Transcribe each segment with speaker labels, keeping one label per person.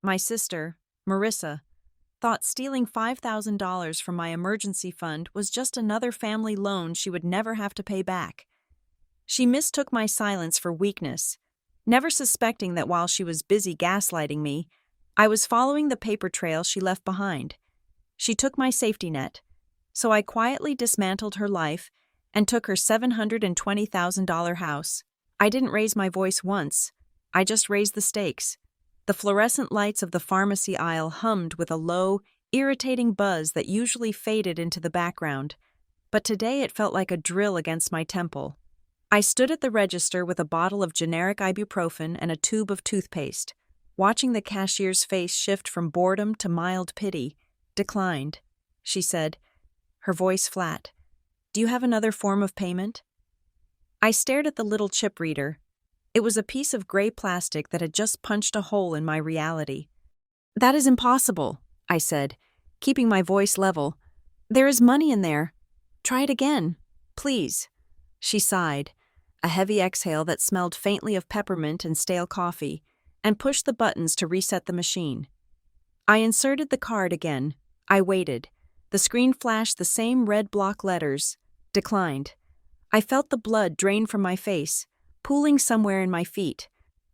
Speaker 1: My sister, Marissa, thought stealing $5,000 from my emergency fund was just another family loan she would never have to pay back. She mistook my silence for weakness, never suspecting that while she was busy gaslighting me, I was following the paper trail she left behind. She took my safety net, so I quietly dismantled her life and took her $720,000 house. I didn't raise my voice once, I just raised the stakes. The fluorescent lights of the pharmacy aisle hummed with a low, irritating buzz that usually faded into the background, but today it felt like a drill against my temple. I stood at the register with a bottle of generic ibuprofen and a tube of toothpaste, watching the cashier's face shift from boredom to mild pity. "Declined," she said, her voice flat. "Do you have another form of payment?" I stared at the little chip reader. It was a piece of gray plastic that had just punched a hole in my reality. "That is impossible," I said, keeping my voice level. "There is money in there. Try it again, please." She sighed, a heavy exhale that smelled faintly of peppermint and stale coffee, and pushed the buttons to reset the machine. I inserted the card again. I waited. The screen flashed the same red block letters. Declined. I felt the blood drain from my face, pooling somewhere in my feet.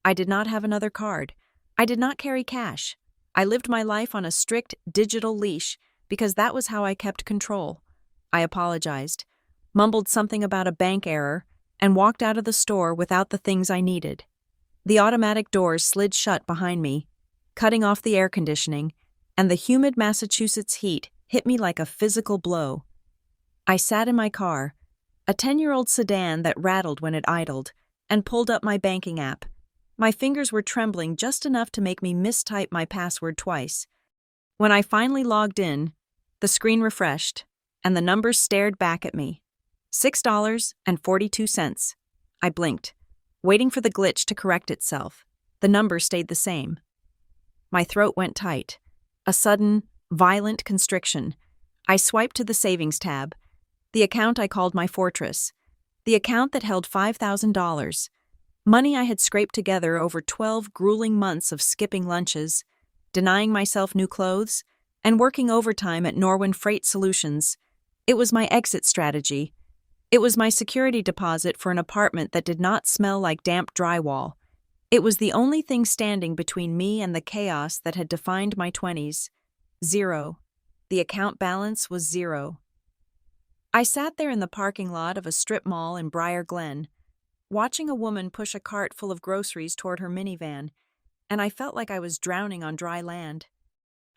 Speaker 1: I did not have another card. I did not carry cash. I lived my life on a strict digital leash because that was how I kept control. I apologized, mumbled something about a bank error, and walked out of the store without the things I needed. The automatic doors slid shut behind me, cutting off the air conditioning, and the humid Massachusetts heat hit me like a physical blow. I sat in my car, a 10-year-old sedan that rattled when it idled, and pulled up my banking app. My fingers were trembling just enough to make me mistype my password twice. When I finally logged in, the screen refreshed, and the numbers stared back at me. $6.42. I blinked, waiting for the glitch to correct itself. The number stayed the same. My throat went tight. A sudden, violent constriction. I swiped to the savings tab, the account I called my fortress, the account that held $5,000, money I had scraped together over 12 grueling months of skipping lunches, denying myself new clothes, and working overtime at Norwin Freight Solutions. It was my exit strategy. It was my security deposit for an apartment that did not smell like damp drywall. It was the only thing standing between me and the chaos that had defined my 20s. Zero. The account balance was zero. I sat there in the parking lot of a strip mall in Briar Glen, watching a woman push a cart full of groceries toward her minivan, and I felt like I was drowning on dry land.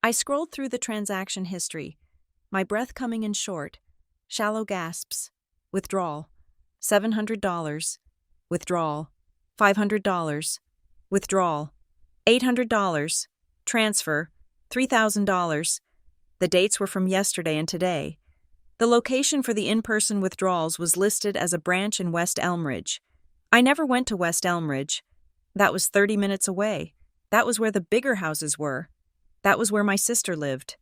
Speaker 1: I scrolled through the transaction history, my breath coming in short, shallow gasps. Withdrawal. $700. Withdrawal. $500. Withdrawal. $800. Transfer. $3,000. The dates were from yesterday and today. The location for the in-person withdrawals was listed as a branch in West Elmridge. I never went to West Elmridge. That was 30 minutes away. That was where the bigger houses were. That was where my sister lived.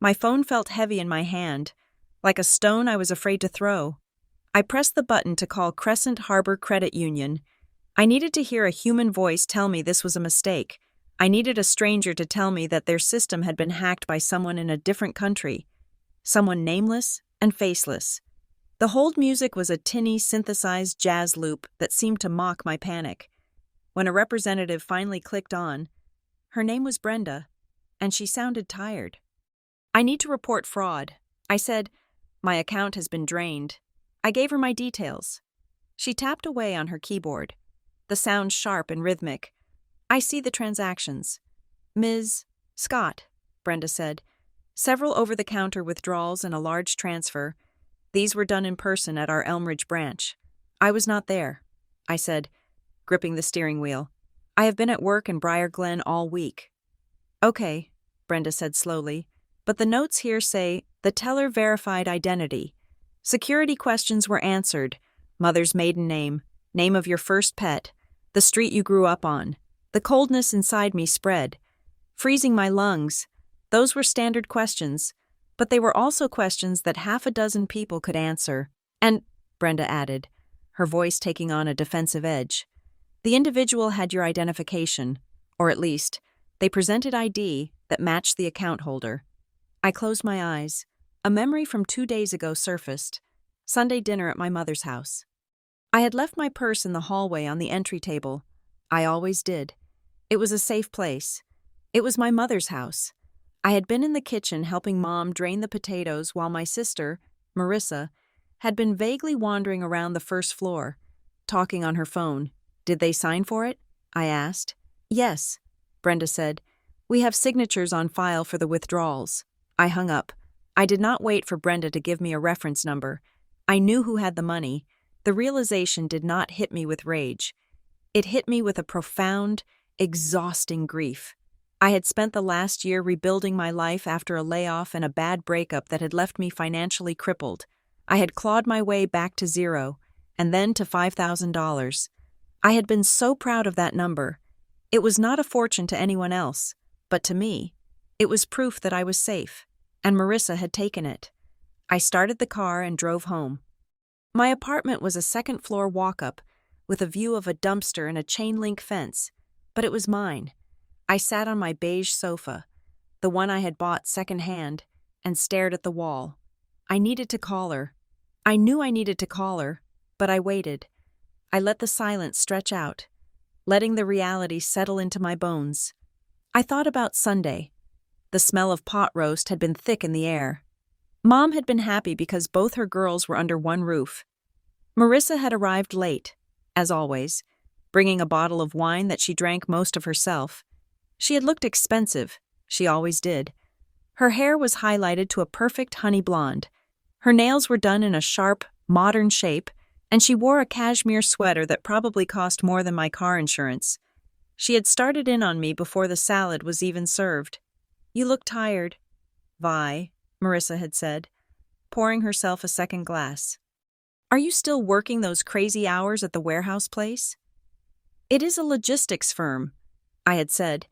Speaker 1: My phone felt heavy in my hand, like a stone I was afraid to throw. I pressed the button to call Crescent Harbor Credit Union. I needed to hear a human voice tell me this was a mistake. I needed a stranger to tell me that their system had been hacked by someone in a different country. Someone nameless and faceless. The hold music was a tinny, synthesized jazz loop that seemed to mock my panic. When a representative finally clicked on, her name was Brenda, and she sounded tired. "I need to report fraud," I said. "My account has been drained." I gave her my details. She tapped away on her keyboard, the sound sharp and rhythmic. "I see the transactions." "Ms. Scott," Brenda said. "Several over-the-counter withdrawals and a large transfer. These were done in person at our Elmridge branch." "I was not there," I said, gripping the steering wheel. "I have been at work in Briar Glen all week." "Okay," Brenda said slowly, "but the notes here say the teller verified identity. Security questions were answered. Mother's maiden name, name of your first pet, the street you grew up on." The coldness inside me spread, freezing my lungs. Those were standard questions, but they were also questions that half a dozen people could answer. "And," Brenda added, her voice taking on a defensive edge, "the individual had your identification, or at least, They presented ID that matched the account holder. I closed my eyes. A memory from 2 days ago surfaced. Sunday dinner at my mother's house. I had left my purse in the hallway on the entry table. I always did. It was a safe place. It was my mother's house. I had been in the kitchen helping Mom drain the potatoes while my sister, Marissa, had been vaguely wandering around the first floor, talking on her phone. Did they sign for it? I asked. Yes, Brenda said. We have signatures on file for the withdrawals. I hung up. I did not wait for Brenda to give me a reference number. I knew who had the money. The realization did not hit me with rage. It hit me with a profound, exhausting grief. I had spent the last year rebuilding my life after a layoff and a bad breakup that had left me financially crippled. I had clawed my way back to zero, and then to $5,000. I had been so proud of that number. It was not a fortune to anyone else, but to me, it was proof that I was safe, and Marissa had taken it. I started the car and drove home. My apartment was a second-floor walk-up with a view of a dumpster and a chain-link fence, but it was mine. I sat on my beige sofa, the one I had bought second-hand, and stared at the wall. I needed to call her. I knew I needed to call her, but I waited. I let the silence stretch out, letting the reality settle into my bones. I thought about Sunday. The smell of pot roast had been thick in the air. Mom had been happy because both her girls were under one roof. Marissa had arrived late, as always, bringing a bottle of wine that she drank most of herself. She had looked expensive. She always did. Her hair was highlighted to a perfect honey blonde. Her nails were done in a sharp, modern shape, and she wore a cashmere sweater that probably cost more than my car insurance. She had started in on me before the salad was even served. You look tired, Vi, Marissa had said, pouring herself a second glass. Are you still working those crazy hours at the warehouse place? It is a logistics firm, I had said,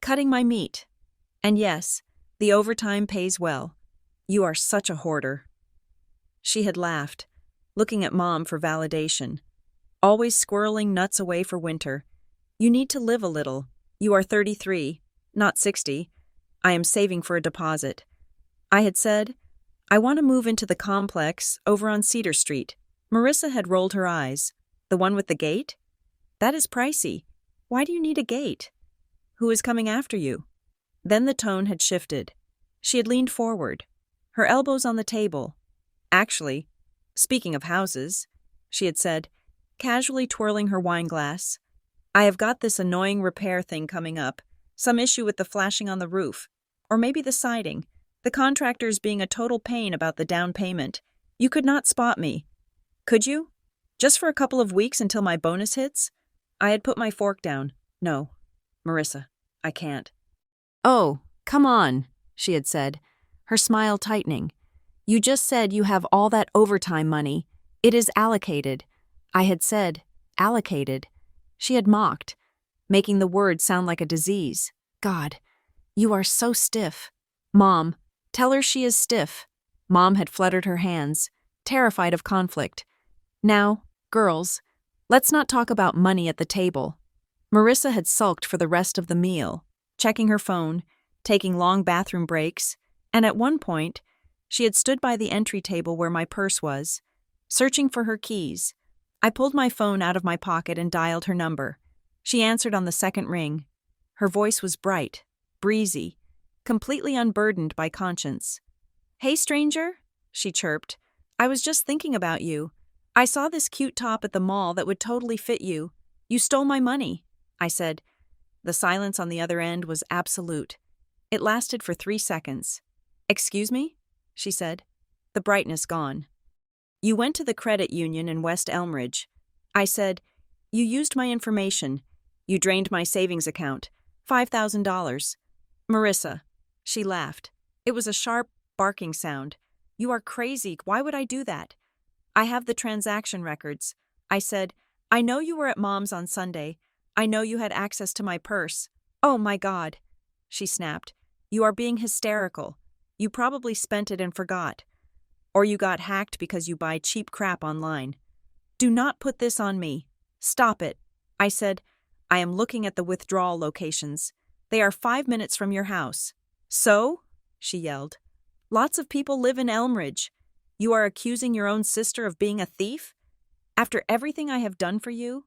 Speaker 1: cutting my meat. And yes, the overtime pays well. You are such a hoarder. She had laughed, looking at Mom for validation. Always squirreling nuts away for winter. You need to live a little. You are 33, not 60. I am saving for a deposit. I had said, I want to move into the complex over on Cedar Street. Marissa had rolled her eyes. The one with the gate? That is pricey. Why do you need a gate? Who is coming after you? Then the tone had shifted. She had leaned forward, her elbows on the table. Actually, speaking of houses, she had said, casually twirling her wine glass, I have got this annoying repair thing coming up, some issue with the flashing on the roof, or maybe the siding. The contractors being a total pain about the down payment. You could not spot me. Could you? Just for a couple of weeks until my bonus hits? I had put my fork down. No, Marissa, I can't. Oh, come on, she had said, her smile tightening. You just said you have all that overtime money. It is allocated. I had said, allocated. She had mocked, making the word sound like a disease. God, you are so stiff. Mom, tell her she is stiff. Mom had fluttered her hands, terrified of conflict. Now, girls, let's not talk about money at the table. Marissa had sulked for the rest of the meal, checking her phone, taking long bathroom breaks, and at one point, she had stood by the entry table where my purse was, searching for her keys. I pulled my phone out of my pocket and dialed her number. She answered on the second ring. Her voice was bright, breezy, completely unburdened by conscience. Hey, stranger, she chirped. I was just thinking about you. I saw this cute top at the mall that would totally fit you. You stole my money, I said. The silence on the other end was absolute. It lasted for 3 seconds. Excuse me? She said, the brightness gone. You went to the credit union in West Elmridge. I said, you used my information. You drained my savings account. $5,000. Marissa. She laughed. It was a sharp, barking sound. You are crazy. Why would I do that? I have the transaction records. I said, I know you were at Mom's on Sunday. I know you had access to my purse. Oh my God. She snapped. You are being hysterical. You probably spent it and forgot. Or you got hacked because you buy cheap crap online. Do not put this on me. Stop it. I said, I am looking at the withdrawal locations. They are 5 minutes from your house. So? She yelled. Lots of people live in Elmridge. You are accusing your own sister of being a thief? After everything I have done for you?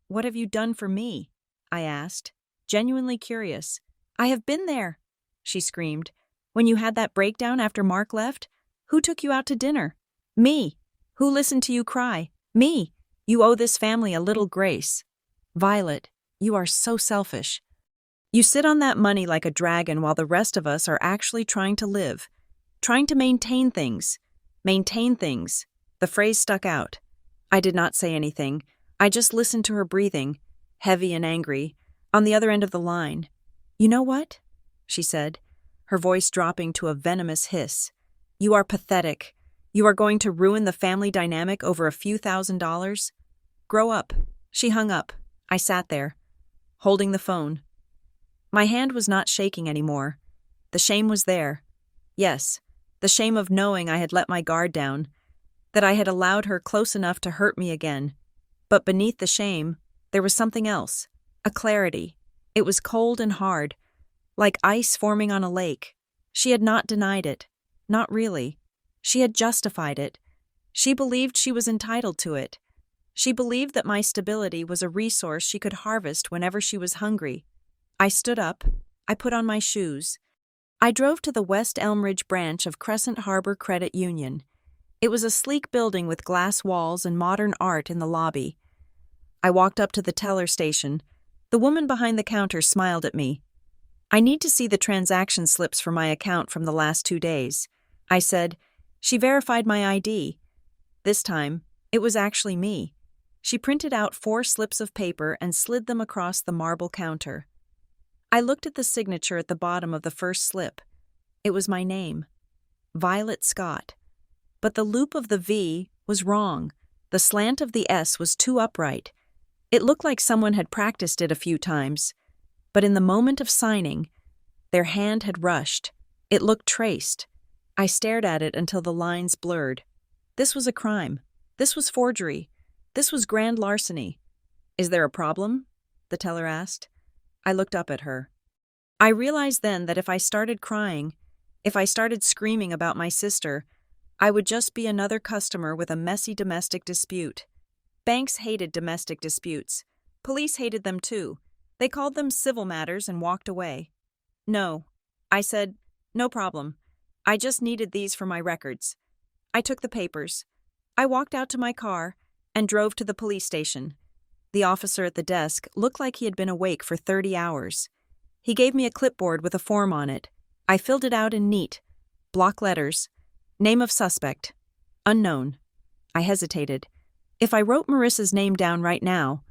Speaker 1: What have you done for me? I asked, genuinely curious. I have been there, she screamed. When you had that breakdown after Mark left? Who took you out to dinner? Me. Who listened to you cry? Me. You owe this family a little grace. Violet, you are so selfish. You sit on that money like a dragon while the rest of us are actually trying to live, trying to maintain things. Maintain things. The phrase stuck out. I did not say anything. I just listened to her breathing, heavy and angry, on the other end of the line. You know what? She said, her voice dropping to a venomous hiss. You are pathetic. You are going to ruin the family dynamic over a few $1,000s? Grow up. She hung up. I sat there, holding the phone. My hand was not shaking anymore. The shame was there. Yes, the shame of knowing I had let my guard down, that I had allowed her close enough to hurt me again. But beneath the shame, there was something else, a clarity. It was cold and hard, like ice forming on a lake. She had not denied it. Not really. She had justified it. She believed she was entitled to it. She believed that my stability was a resource she could harvest whenever she was hungry. I stood up. I put on my shoes. I drove to the West Elmridge branch of Crescent Harbor Credit Union. It was a sleek building with glass walls and modern art in the lobby. I walked up to the teller station. The woman behind the counter smiled at me. I need to see the transaction slips for my account from the last 2 days. I said. She verified my ID. This time, it was actually me. She printed out 4 slips of paper and slid them across the marble counter. I looked at the signature at the bottom of the first slip. It was my name, Violet Scott. But the loop of the V was wrong. The slant of the S was too upright. It looked like someone had practiced it a few times. But in the moment of signing, their hand had rushed. It looked traced. I stared at it until the lines blurred. This was a crime. This was forgery. This was grand larceny. Is there a problem? The teller asked. I looked up at her. I realized then that if I started crying, if I started screaming about my sister, I would just be another customer with a messy domestic dispute. Banks hated domestic disputes. Police hated them too. They called them civil matters and walked away. No. I said, no problem. I just needed these for my records. I took the papers. I walked out to my car and drove to the police station. The officer at the desk looked like he had been awake for 30 hours. He gave me a clipboard with a form on it. I filled it out in neat, block letters. Name of suspect. Unknown. I hesitated. If I wrote Marissa's name down right now,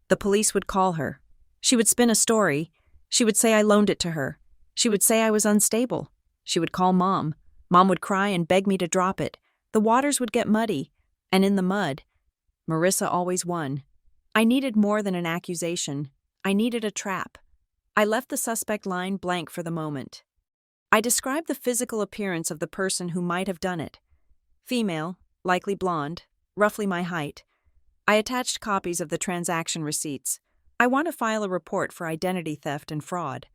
Speaker 1: the police would call her. She would spin a story. She would say I loaned it to her. She would say I was unstable. She would call Mom. Mom would cry and beg me to drop it. The waters would get muddy. And in the mud, Marissa always won. I needed more than an accusation. I needed a trap. I left the suspect line blank for the moment. I described the physical appearance of the person who might have done it. Female, likely blonde, roughly my height. I attached copies of the transaction receipts. I want to file a report for identity theft and fraud.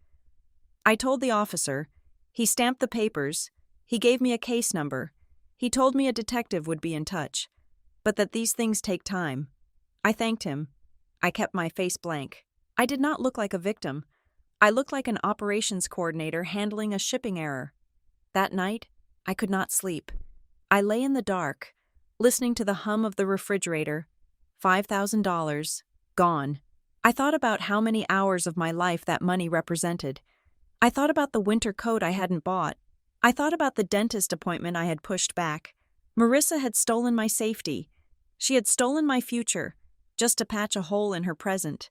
Speaker 1: I told the officer. He stamped the papers. He gave me a case number. He told me a detective would be in touch, but that these things take time. I thanked him. I kept my face blank. I did not look like a victim. I looked like an operations coordinator handling a shipping error. That night, I could not sleep. I lay in the dark, listening to the hum of the refrigerator. $5,000, gone. I thought about how many hours of my life that money represented. I thought about the winter coat I hadn't bought. I thought about the dentist appointment I had pushed back. Marissa had stolen my safety. She had stolen my future, just to patch a hole in her present.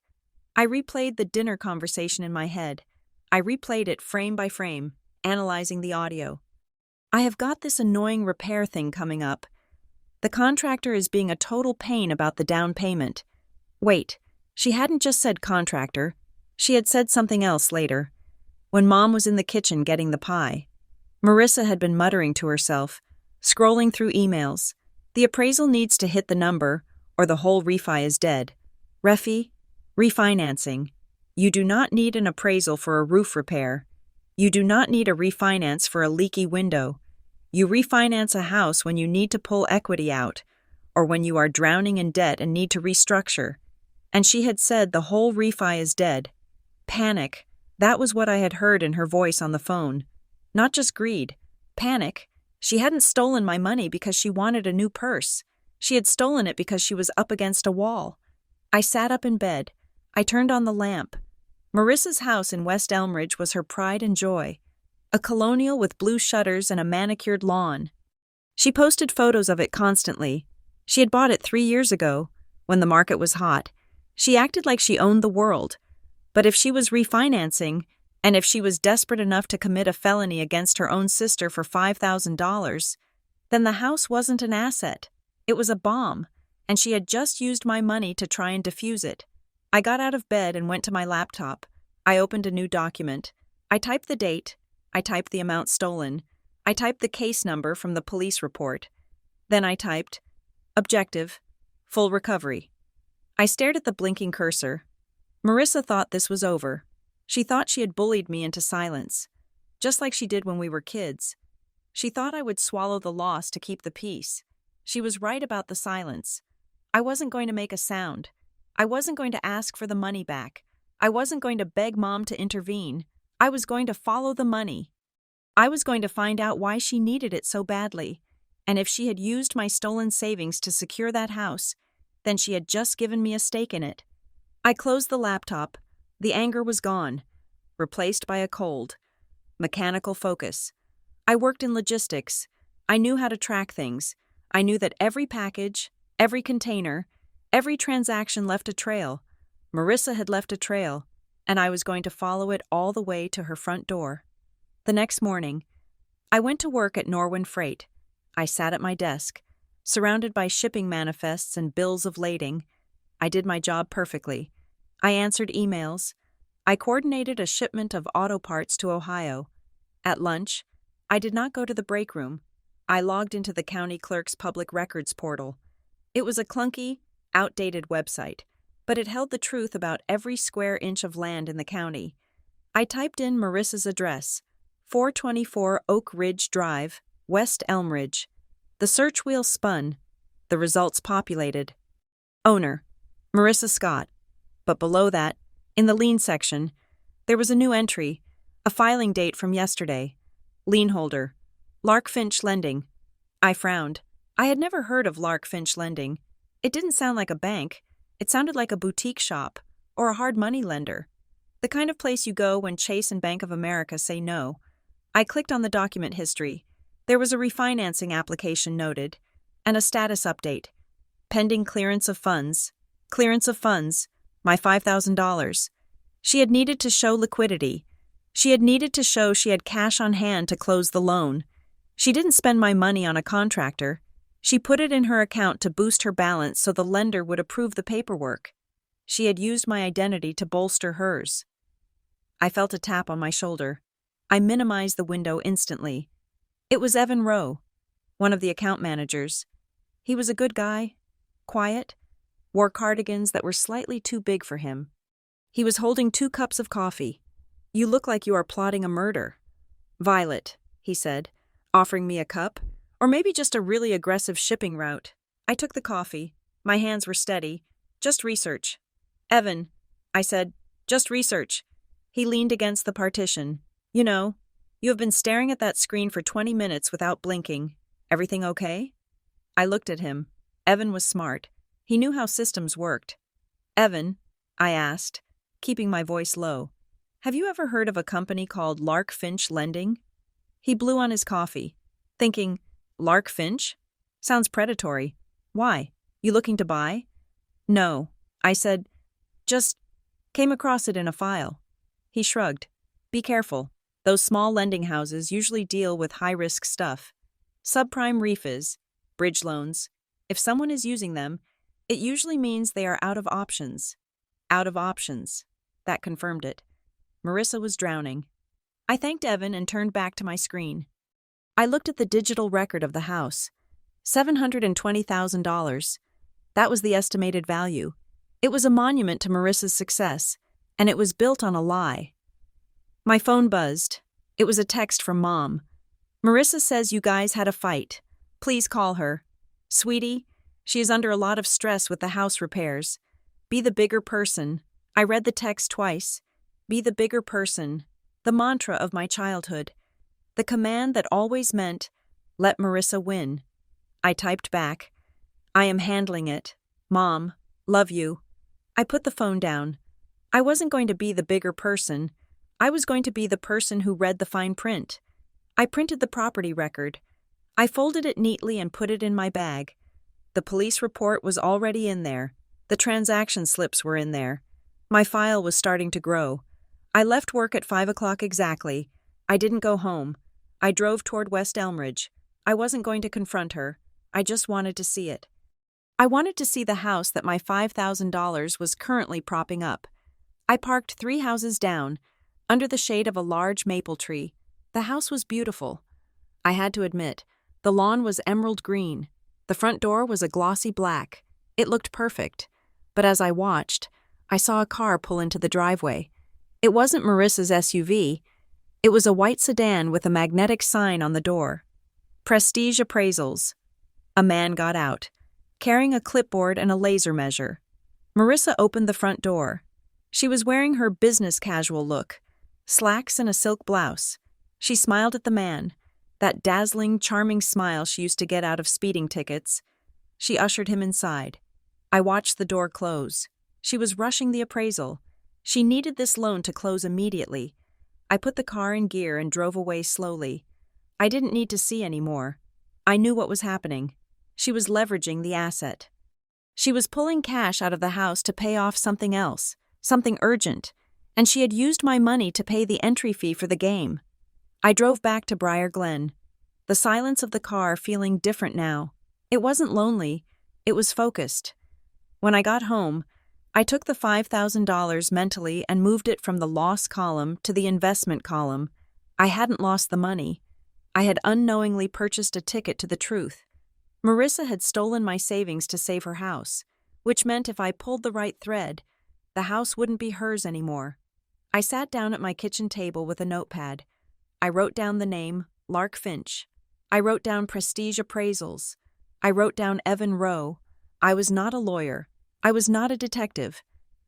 Speaker 1: I replayed the dinner conversation in my head. I replayed it frame by frame, analyzing the audio. I have got this annoying repair thing coming up. The contractor is being a total pain about the down payment. Wait, she hadn't just said contractor. She had said something else later. When Mom was in the kitchen getting the pie, Marissa had been muttering to herself, scrolling through emails. The appraisal needs to hit the number, or the whole refi is dead. Refinancing. You do not need an appraisal for a roof repair. You do not need a refinance for a leaky window. You refinance a house when you need to pull equity out, or when you are drowning in debt and need to restructure. And she had said the whole refi is dead. Panic. That was what I had heard in her voice on the phone. Not just greed. Panic. She hadn't stolen my money because she wanted a new purse. She had stolen it because she was up against a wall. I sat up in bed. I turned on the lamp. Marissa's house in West Elmridge was her pride and joy. A colonial with blue shutters and a manicured lawn. She posted photos of it constantly. She had bought it 3 years ago, when the market was hot. She acted like she owned the world. But if she was refinancing, and if she was desperate enough to commit a felony against her own sister for $5,000, then the house wasn't an asset. It was a bomb, and she had just used my money to try and defuse it. I got out of bed and went to my laptop. I opened a new document. I typed the date. I typed the amount stolen. I typed the case number from the police report. Then I typed, objective, full recovery. I stared at the blinking cursor. Marissa thought this was over. She thought she had bullied me into silence, just like she did when we were kids. She thought I would swallow the loss to keep the peace. She was right about the silence. I wasn't going to make a sound. I wasn't going to ask for the money back. I wasn't going to beg Mom to intervene. I was going to follow the money. I was going to find out why she needed it so badly, and if she had used my stolen savings to secure that house, then she had just given me a stake in it. I closed the laptop. The anger was gone, replaced by a cold, mechanical focus. I worked in logistics. I knew how to track things. I knew that every package, every container, every transaction left a trail. Marissa had left a trail, and I was going to follow it all the way to her front door. The next morning, I went to work at Norwin Freight. I sat at my desk, surrounded by shipping manifests and bills of lading. I did my job perfectly. I answered emails. I coordinated a shipment of auto parts to Ohio. At lunch, I did not go to the break room. I logged into the county clerk's public records portal. It was a clunky, outdated website, but it held the truth about every square inch of land in the county. I typed in Marissa's address, 424 Oak Ridge Drive, West Elmridge. The search wheel spun. The results populated. Owner, Marissa Scott. But below that, in the lien section, there was a new entry, a filing date from yesterday. Lien holder, Lark Finch Lending. I frowned. I had never heard of Lark Finch Lending. It didn't sound like a bank. It sounded like a boutique shop or a hard money lender. The kind of place you go when Chase and Bank of America say no. I clicked on the document history. There was a refinancing application noted and a status update. Pending clearance of funds. Clearance of funds. My $5,000. She had needed to show liquidity. She had needed to show she had cash on hand to close the loan. She didn't spend my money on a contractor. She put it in her account to boost her balance so the lender would approve the paperwork. She had used my identity to bolster hers. I felt a tap on my shoulder. I minimized the window instantly. It was Evan Rowe, one of the account managers. He was a good guy, quiet, wore cardigans that were slightly too big for him. He was holding 2 cups of coffee. You look like you are plotting a murder. Violet, he said, offering me a cup, or maybe just a really aggressive shipping route. I took the coffee. My hands were steady. Just research. Evan, I said, just research. He leaned against the partition. You know, you have been staring at that screen for 20 minutes without blinking. Everything okay? I looked at him. Evan was smart. He knew how systems worked. Evan, I asked, keeping my voice low, have you ever heard of a company called Lark Finch Lending? He blew on his coffee, thinking, Lark Finch? Sounds predatory. Why? You looking to buy? No, I said, just came across it in a file. He shrugged. Be careful. Those small lending houses usually deal with high-risk stuff. Subprime refis, bridge loans. If someone is using them, it usually means they are out of options. Out of options. That confirmed it. Marissa was drowning. I thanked Evan and turned back to my screen. I looked at the digital record of the house. $720,000. That was the estimated value. It was a monument to Marissa's success. and it was built on a lie. My phone buzzed. It was a text from Mom. "Marissa says you guys had a fight. Please call her. Sweetie, she is under a lot of stress with the house repairs. Be the bigger person." I read the text twice. Be the bigger person. The mantra of my childhood. The command that always meant, let Marissa win. I typed back, "I am handling it. Mom, love you." I put the phone down. I wasn't going to be the bigger person. I was going to be the person who read the fine print. I printed the property record. I folded it neatly and put it in my bag. The police report was already in there. The transaction slips were in there. My file was starting to grow. I left work at 5 o'clock exactly. I didn't go home. I drove toward West Elmridge. I wasn't going to confront her. I just wanted to see it. I wanted to see the house that my $5,000 was currently propping up. I parked 3 houses down, under the shade of a large maple tree. The house was beautiful. I had to admit, the lawn was emerald green. The front door was a glossy black. It looked perfect. But as I watched, I saw a car pull into the driveway. It wasn't Marissa's SUV. It was a white sedan with a magnetic sign on the door. Prestige Appraisals. A man got out, carrying a clipboard and a laser measure. Marissa opened the front door. She was wearing her business casual look, slacks and a silk blouse. She smiled at the man, that dazzling, charming smile she used to get out of speeding tickets. She ushered him inside. I watched the door close. She was rushing the appraisal. She needed this loan to close immediately. I put the car in gear and drove away slowly. I didn't need to see any more. I knew what was happening. She was leveraging the asset. She was pulling cash out of the house to pay off something else, something urgent, and she had used my money to pay the entry fee for the game. I drove back to Briar Glen, the silence of the car feeling different now. It wasn't lonely, it was focused. When I got home, I took the $5,000 mentally and moved it from the loss column to the investment column. I hadn't lost the money. I had unknowingly purchased a ticket to the truth. Marissa had stolen my savings to save her house, which meant if I pulled the right thread, the house wouldn't be hers anymore. I sat down at my kitchen table with a notepad. I wrote down the name, Lark Finch. I wrote down Prestige Appraisals. I wrote down Evan Rowe. I was not a lawyer. I was not a detective.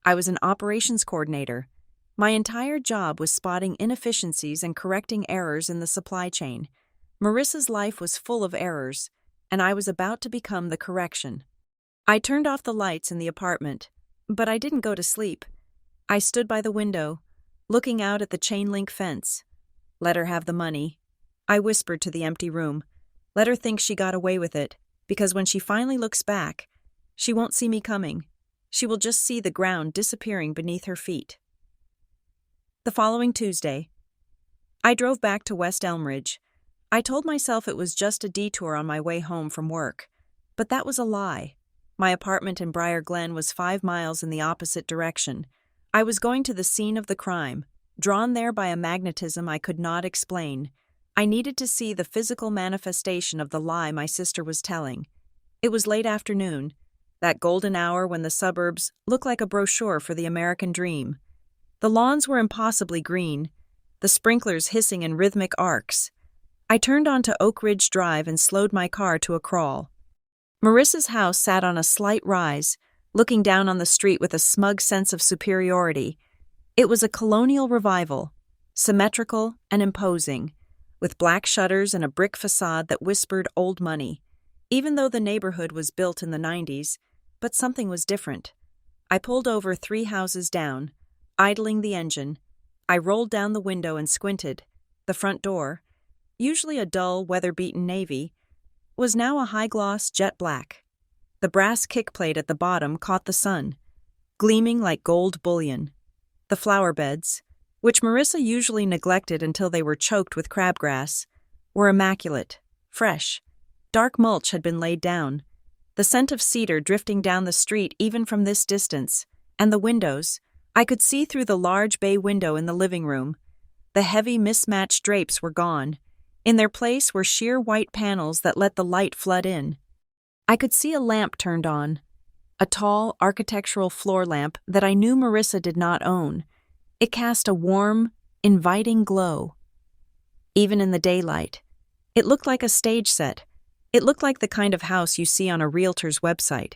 Speaker 1: I was an operations coordinator. My entire job was spotting inefficiencies and correcting errors in the supply chain. Marissa's life was full of errors, and I was about to become the correction. I turned off the lights in the apartment, but I didn't go to sleep. I stood by the window, looking out at the chain-link fence. Let her have the money. I whispered to the empty room. Let her think she got away with it, because when she finally looks back, she won't see me coming. She will just see the ground disappearing beneath her feet. The following Tuesday, I drove back to West Elmridge. I told myself it was just a detour on my way home from work, but that was a lie. My apartment in Briar Glen was 5 miles in the opposite direction. I was going to the scene of the crime, drawn there by a magnetism I could not explain. I needed to see the physical manifestation of the lie my sister was telling. It was late afternoon, that golden hour when the suburbs look like a brochure for the American dream. The lawns were impossibly green, the sprinklers hissing in rhythmic arcs. I turned onto Oak Ridge Drive and slowed my car to a crawl. Marissa's house sat on a slight rise, looking down on the street with a smug sense of superiority. It was a colonial revival, symmetrical and imposing, with black shutters and a brick facade that whispered old money. Even though the neighborhood was built in the 90s, but something was different. I pulled over 3 houses down, idling the engine. I rolled down the window and squinted. The front door, usually a dull, weather-beaten navy, was now a high-gloss jet black. The brass kickplate at the bottom caught the sun, gleaming like gold bullion. The flower beds, which Marissa usually neglected until they were choked with crabgrass, were immaculate, fresh. Dark mulch had been laid down, the scent of cedar drifting down the street even from this distance, and the windows. I could see through the large bay window in the living room. The heavy, mismatched drapes were gone. In their place were sheer white panels that let the light flood in. I could see a lamp turned on, a tall, architectural floor lamp that I knew Marissa did not own. It cast a warm, inviting glow. Even in the daylight, it looked like a stage set. It looked like the kind of house you see on a realtor's website,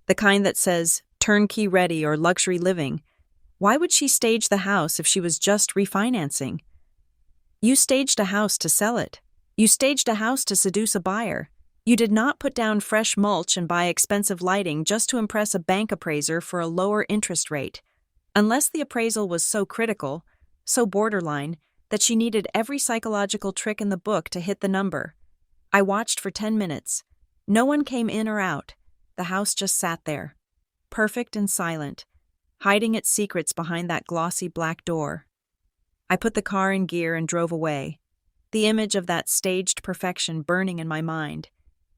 Speaker 1: the kind that says turnkey ready or luxury living. Why would she stage the house if she was just refinancing? You staged a house to sell it. You staged a house to seduce a buyer. You did not put down fresh mulch and buy expensive lighting just to impress a bank appraiser for a lower interest rate. Unless the appraisal was so critical, so borderline, that she needed every psychological trick in the book to hit the number. I watched for 10 minutes. No one came in or out. The house just sat there, perfect and silent, hiding its secrets behind that glossy black door. I put the car in gear and drove away, the image of that staged perfection burning in my mind.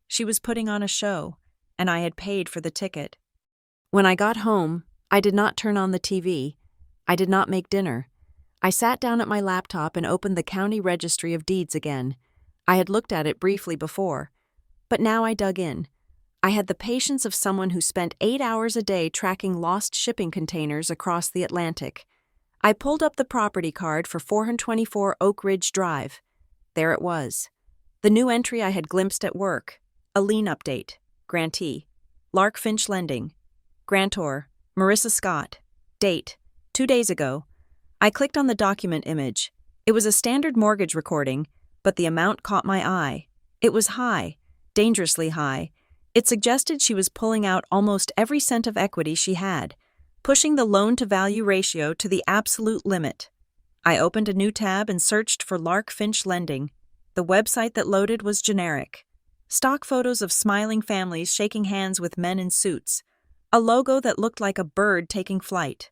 Speaker 1: She was putting on a show, and I had paid for the ticket. When I got home, I did not turn on the TV. I did not make dinner. I sat down at my laptop and opened the County Registry of Deeds again. I had looked at it briefly before, but now I dug in. I had the patience of someone who spent 8 hours a day tracking lost shipping containers across the Atlantic. I pulled up the property card for 424 Oak Ridge Drive. There it was. The new entry I had glimpsed at work. A lien update. Grantee. Lark Finch Lending. Grantor. Marissa Scott. Date. 2 days ago. I clicked on the document image. It was a standard mortgage recording, but the amount caught my eye. It was high. Dangerously high. It suggested she was pulling out almost every cent of equity she had, pushing the loan-to-value ratio to the absolute limit. I opened a new tab and searched for Lark Finch Lending. The website that loaded was generic. Stock photos of smiling families shaking hands with men in suits. A logo that looked like a bird taking flight.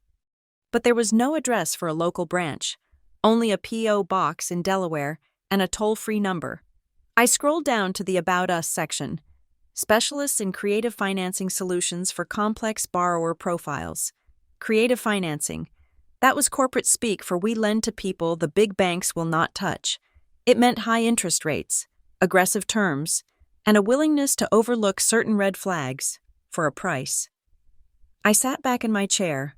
Speaker 1: But there was no address for a local branch, only a P.O. box in Delaware and a toll-free number. I scrolled down to the About Us section. Specialists in creative financing solutions for complex borrower profiles. Creative financing. That was corporate speak for we lend to people the big banks will not touch. It meant high interest rates, aggressive terms, and a willingness to overlook certain red flags for a price. I sat back in my chair.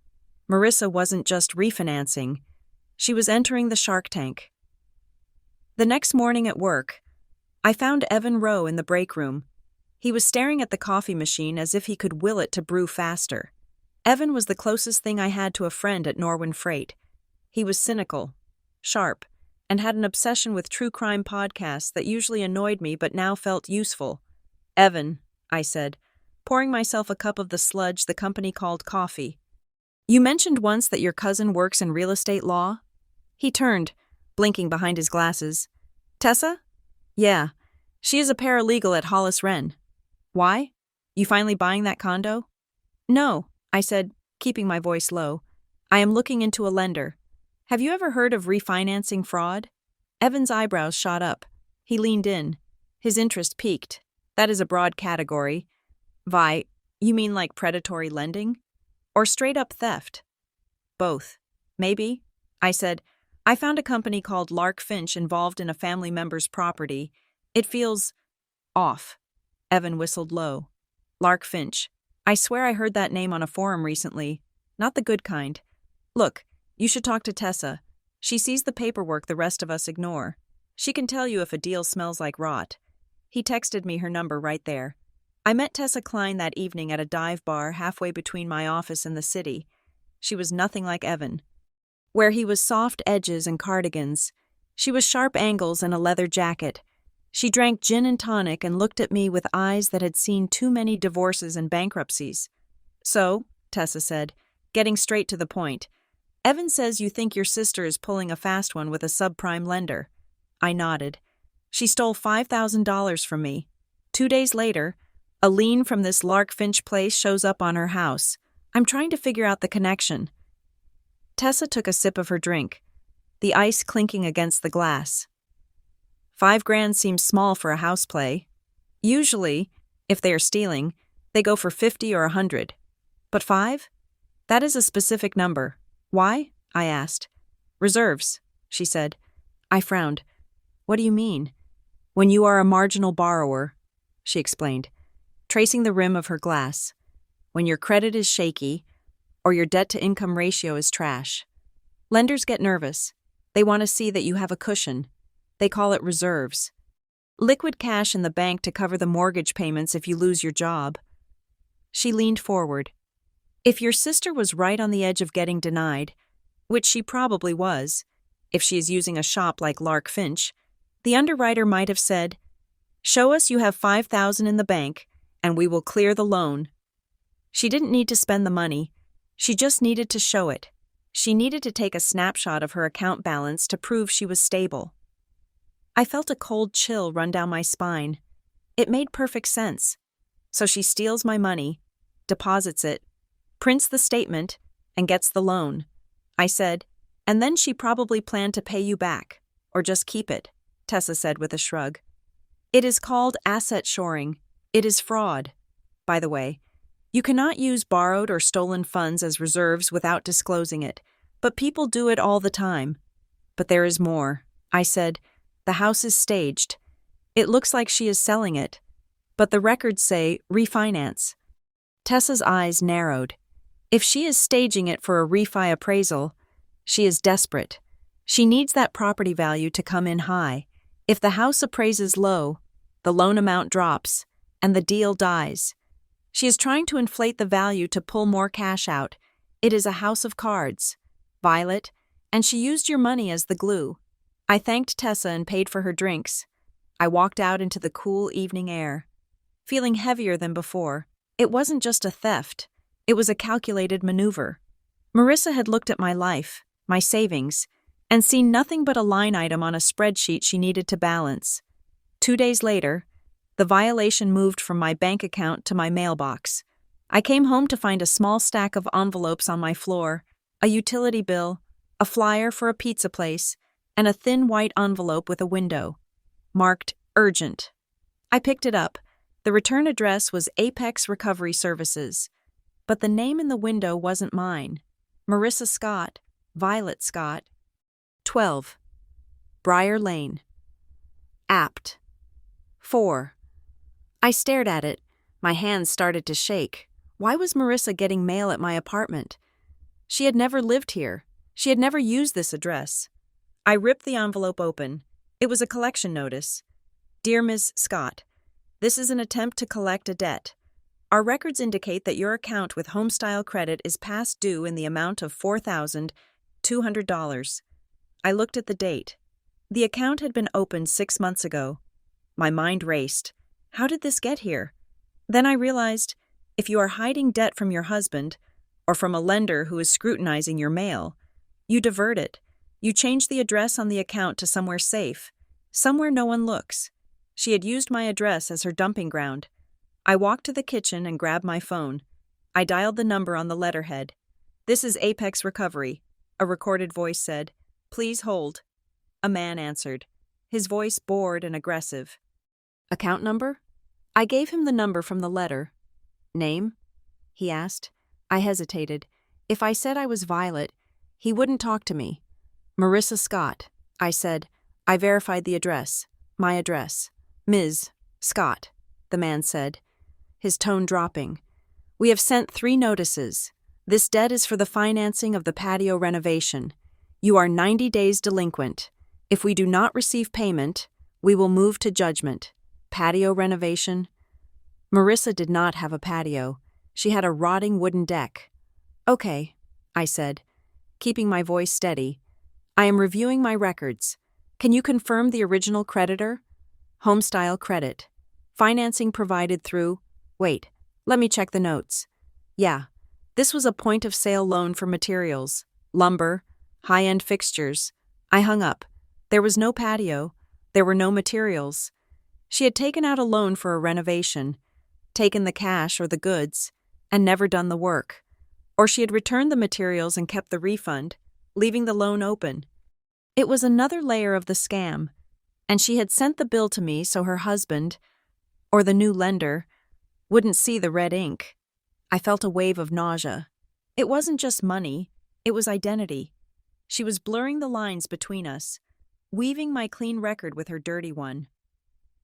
Speaker 1: Marissa wasn't just refinancing. She was entering the Shark Tank. The next morning at work, I found Evan Rowe in the break room. He was staring at the coffee machine as if he could will it to brew faster. Evan was the closest thing I had to a friend at Norwin Freight. He was cynical, sharp, and had an obsession with true crime podcasts that usually annoyed me but now felt useful. "Evan," I said, pouring myself a cup of the sludge the company called coffee. "You mentioned once that your cousin works in real estate law?" He turned, blinking behind his glasses. "Tessa? Yeah. She is a paralegal at Hollis Wren. Why? You finally buying that condo?" "No," I said, keeping my voice low. "I am looking into a lender. Have you ever heard of refinancing fraud?" Evan's eyebrows shot up. He leaned in. His interest piqued. "That is a broad category. Vi, you mean like predatory lending? Or straight-up theft?" "Both. Maybe," I said. "I found a company called Lark Finch involved in a family member's property. It feels off." Evan whistled low. "Lark Finch. I swear I heard that name on a forum recently. Not the good kind. Look, you should talk to Tessa. She sees the paperwork the rest of us ignore. She can tell you if a deal smells like rot." He texted me her number right there. I met Tessa Klein that evening at a dive bar halfway between my office and the city. She was nothing like Evan. Where he was soft edges and cardigans, she was sharp angles and a leather jacket. She drank gin and tonic and looked at me with eyes that had seen too many divorces and bankruptcies. "So," Tessa said, getting straight to the point, "Evan says you think your sister is pulling a fast one with a subprime lender." I nodded. "She stole $5,000 from me. 2 days later, a lien from this Lark Finch place shows up on her house. I'm trying to figure out the connection." Tessa took a sip of her drink, the ice clinking against the glass. $5,000 seems small for a house play. Usually, if they are stealing, they go for 50 or 100. But 5? That is a specific number. Why? I asked. "Reserves," she said. I frowned. "What do you mean?" "When you are a marginal borrower," she explained, tracing the rim of her glass. "When your credit is shaky, or your debt-to-income ratio is trash. Lenders get nervous. They want to see that you have a cushion. They call it reserves. Liquid cash in the bank to cover the mortgage payments if you lose your job. She leaned forward. If your sister was right on the edge of getting denied, which she probably was, if she is using a shop like Lark Finch, the underwriter might have said, "Show us you have $5,000 in the bank, and we will clear the loan." She didn't need to spend the money. She just needed to show it. She needed to take a snapshot of her account balance to prove she was stable. I felt a cold chill run down my spine. It made perfect sense. So she steals my money, deposits it, prints the statement, and gets the loan. I said, "And then she probably planned to pay you back, or just keep it," Tessa said with a shrug. "It is called asset shoring. It is fraud. By the way, you cannot use borrowed or stolen funds as reserves without disclosing it, but people do it all the time." "But there is more," I said. "The house is staged. It looks like she is selling it, but the records say refinance." Tessa's eyes narrowed. If she is staging it for a refi appraisal, she is desperate. She needs that property value to come in high. If the house appraises low, the loan amount drops, and the deal dies. She is trying to inflate the value to pull more cash out. It is a house of cards, Violet, and she used your money as the glue. I thanked Tessa and paid for her drinks. I walked out into the cool evening air, feeling heavier than before. It wasn't just a theft. It was a calculated maneuver. Marissa had looked at my life, my savings, and seen nothing but a line item on a spreadsheet she needed to balance. 2 days later, the violation moved from my bank account to my mailbox. I came home to find a small stack of envelopes on my floor, a utility bill, a flyer for a pizza place, and a thin white envelope with a window, marked urgent. I picked it up. The return address was Apex Recovery Services, but the name in the window wasn't mine. Marissa Scott, Violet Scott. 12. Briar Lane. Apt. 4. I stared at it. My hands started to shake. Why was Marissa getting mail at my apartment? She had never lived here. She had never used this address. I ripped the envelope open. It was a collection notice. "Dear Ms. Scott, this is an attempt to collect a debt. Our records indicate that your account with Homestyle Credit is past due in the amount of $4,200. I looked at the date. The account had been opened 6 months ago. My mind raced. How did this get here? Then I realized, if you are hiding debt from your husband, or from a lender who is scrutinizing your mail, you divert it. You change the address on the account to somewhere safe, somewhere no one looks. She had used my address as her dumping ground. I walked to the kitchen and grabbed my phone. I dialed the number on the letterhead. "This is Apex Recovery," a recorded voice said. "Please hold." A man answered, his voice bored and aggressive. "Account number?" I gave him the number from the letter. "Name?" he asked. I hesitated. If I said I was Violet, he wouldn't talk to me. "Marissa Scott," I said. I verified the address. My address. "Ms. Scott," the man said, his tone dropping. "We have sent 3 notices. This debt is for the financing of the patio renovation. You are 90 days delinquent. If we do not receive payment, we will move to judgment. Patio renovation?" Marissa did not have a patio. She had a rotting wooden deck. "Okay," I said, keeping my voice steady. "I am reviewing my records. Can you confirm the original creditor?" "Homestyle Credit. Financing provided through..." "Wait, let me check the notes." "Yeah, this was a point-of-sale loan for materials, lumber, high-end fixtures." I hung up. There was no patio. There were no materials. She had taken out a loan for a renovation, taken the cash or the goods, and never done the work. Or she had returned the materials and kept the refund, leaving the loan open. It was another layer of the scam, and she had sent the bill to me so her husband, or the new lender, wouldn't see the red ink. I felt a wave of nausea. It wasn't just money, it was identity. She was blurring the lines between us, weaving my clean record with her dirty one.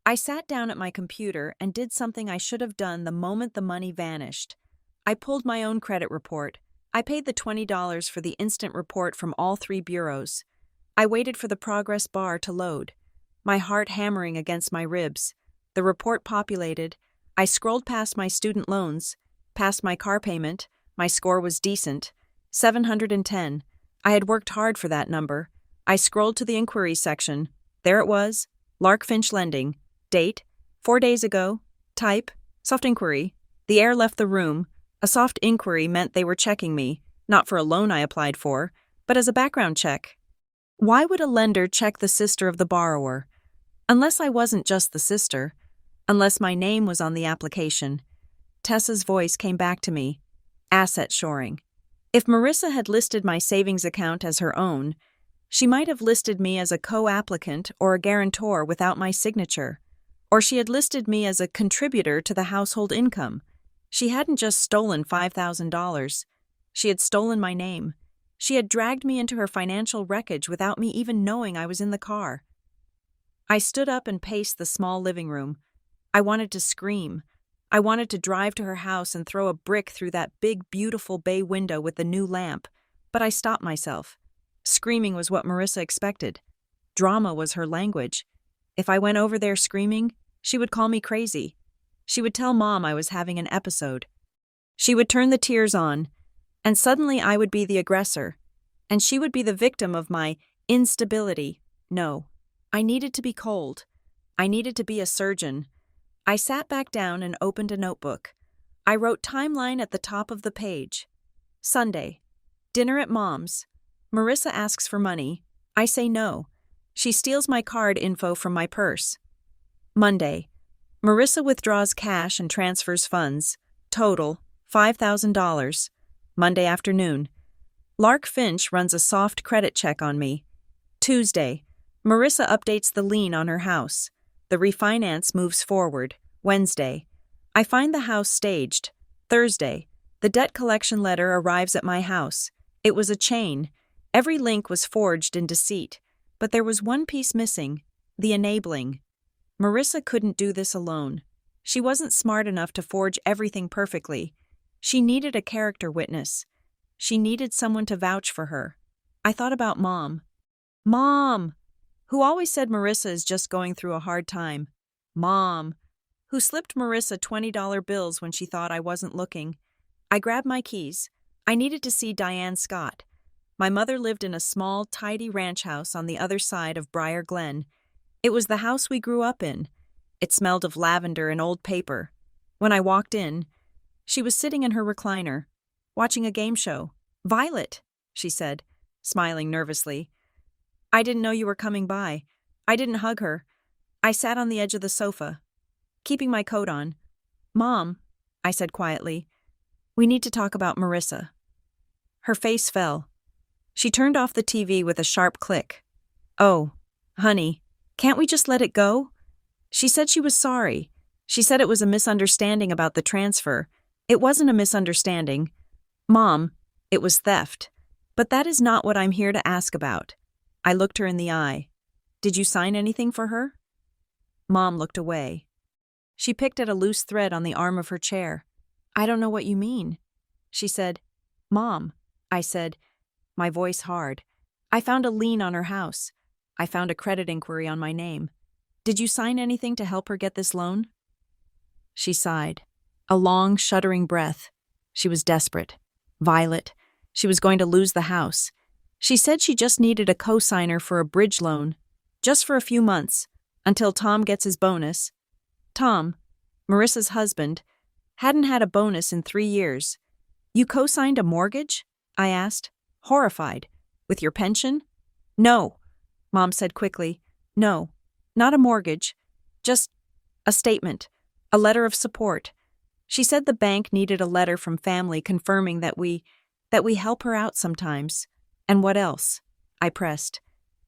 Speaker 1: I sat down at my computer and did something I should have done the moment the money vanished. I pulled my own credit report. I paid the $20 for the instant report from all three bureaus. I waited for the progress bar to load, my heart hammering against my ribs. The report populated. I scrolled past my student loans, past my car payment. My score was decent. 710. I had worked hard for that number. I scrolled to the inquiries section. There it was. Lark Finch Lending. Date: 4 days ago. Type: soft inquiry. The air left the room. A soft inquiry meant they were checking me, not for a loan I applied for, but as a background check. Why would a lender check the sister of the borrower? Unless I wasn't just the sister. Unless my name was on the application. Tessa's voice came back to me. Asset shoring. If Marissa had listed my savings account as her own, she might have listed me as a co-applicant or a guarantor without my signature. Or she had listed me as a contributor to the household income. She hadn't just stolen $5,000. She had stolen my name. She had dragged me into her financial wreckage without me even knowing I was in the car. I stood up and paced the small living room. I wanted to scream. I wanted to drive to her house and throw a brick through that big, beautiful bay window with the new lamp, but I stopped myself. Screaming was what Marissa expected. Drama was her language. If I went over there screaming, she would call me crazy. She would tell Mom I was having an episode. She would turn the tears on, and suddenly I would be the aggressor, and she would be the victim of my instability. No, I needed to be cold. I needed to be a surgeon. I sat back down and opened a notebook. I wrote timeline at the top of the page. Sunday. Dinner at Mom's. Marissa asks for money. I say no. She steals my card info from my purse. Monday. Marissa withdraws cash and transfers funds. Total, $5,000. Monday afternoon. Lark Finch runs a soft credit check on me. Tuesday. Marissa updates the lien on her house. The refinance moves forward. Wednesday. I find the house staged. Thursday. The debt collection letter arrives at my house. It was a chain. Every link was forged in deceit. But there was one piece missing: the enabling. Marissa couldn't do this alone. She wasn't smart enough to forge everything perfectly. She needed a character witness. She needed someone to vouch for her. I thought about Mom. Mom! Who always said Marissa is just going through a hard time. Mom! Who slipped Marissa $20 bills when she thought I wasn't looking. I grabbed my keys. I needed to see Diane Scott. My mother lived in a small, tidy ranch house on the other side of Briar Glen. It was the house we grew up in. It smelled of lavender and old paper. When I walked in, she was sitting in her recliner, watching a game show. "Violet," she said, smiling nervously. "I didn't know you were coming by." I didn't hug her. I sat on the edge of the sofa, keeping my coat on. "Mom," I said quietly, "we need to talk about Marissa." Her face fell. She turned off the TV with a sharp click. "Oh, honey, can't we just let it go?" She said she was sorry. She said it was a misunderstanding about the transfer. It wasn't a misunderstanding. "Mom, it was theft. But that is not what I'm here to ask about." I looked her in the eye. "Did you sign anything for her?" Mom looked away. She picked at a loose thread on the arm of her chair. "I don't know what you mean." She said, "Mom," I said, my voice hard, "I found a lien on her house. I found a credit inquiry on my name. Did you sign anything to help her get this loan?" She sighed. A long, shuddering breath. She was desperate. Violet. She was going to lose the house. She said she just needed a co-signer for a bridge loan. Just for a few months. Until Tom gets his bonus. Tom, Marissa's husband, hadn't had a bonus in 3 years. "You co-signed a mortgage?" I asked, horrified. "With your pension?" "No," Mom said quickly. "No, not a mortgage. Just a statement. A letter of support." She said the bank needed a letter from family confirming that we help her out sometimes. "And what else?" I pressed.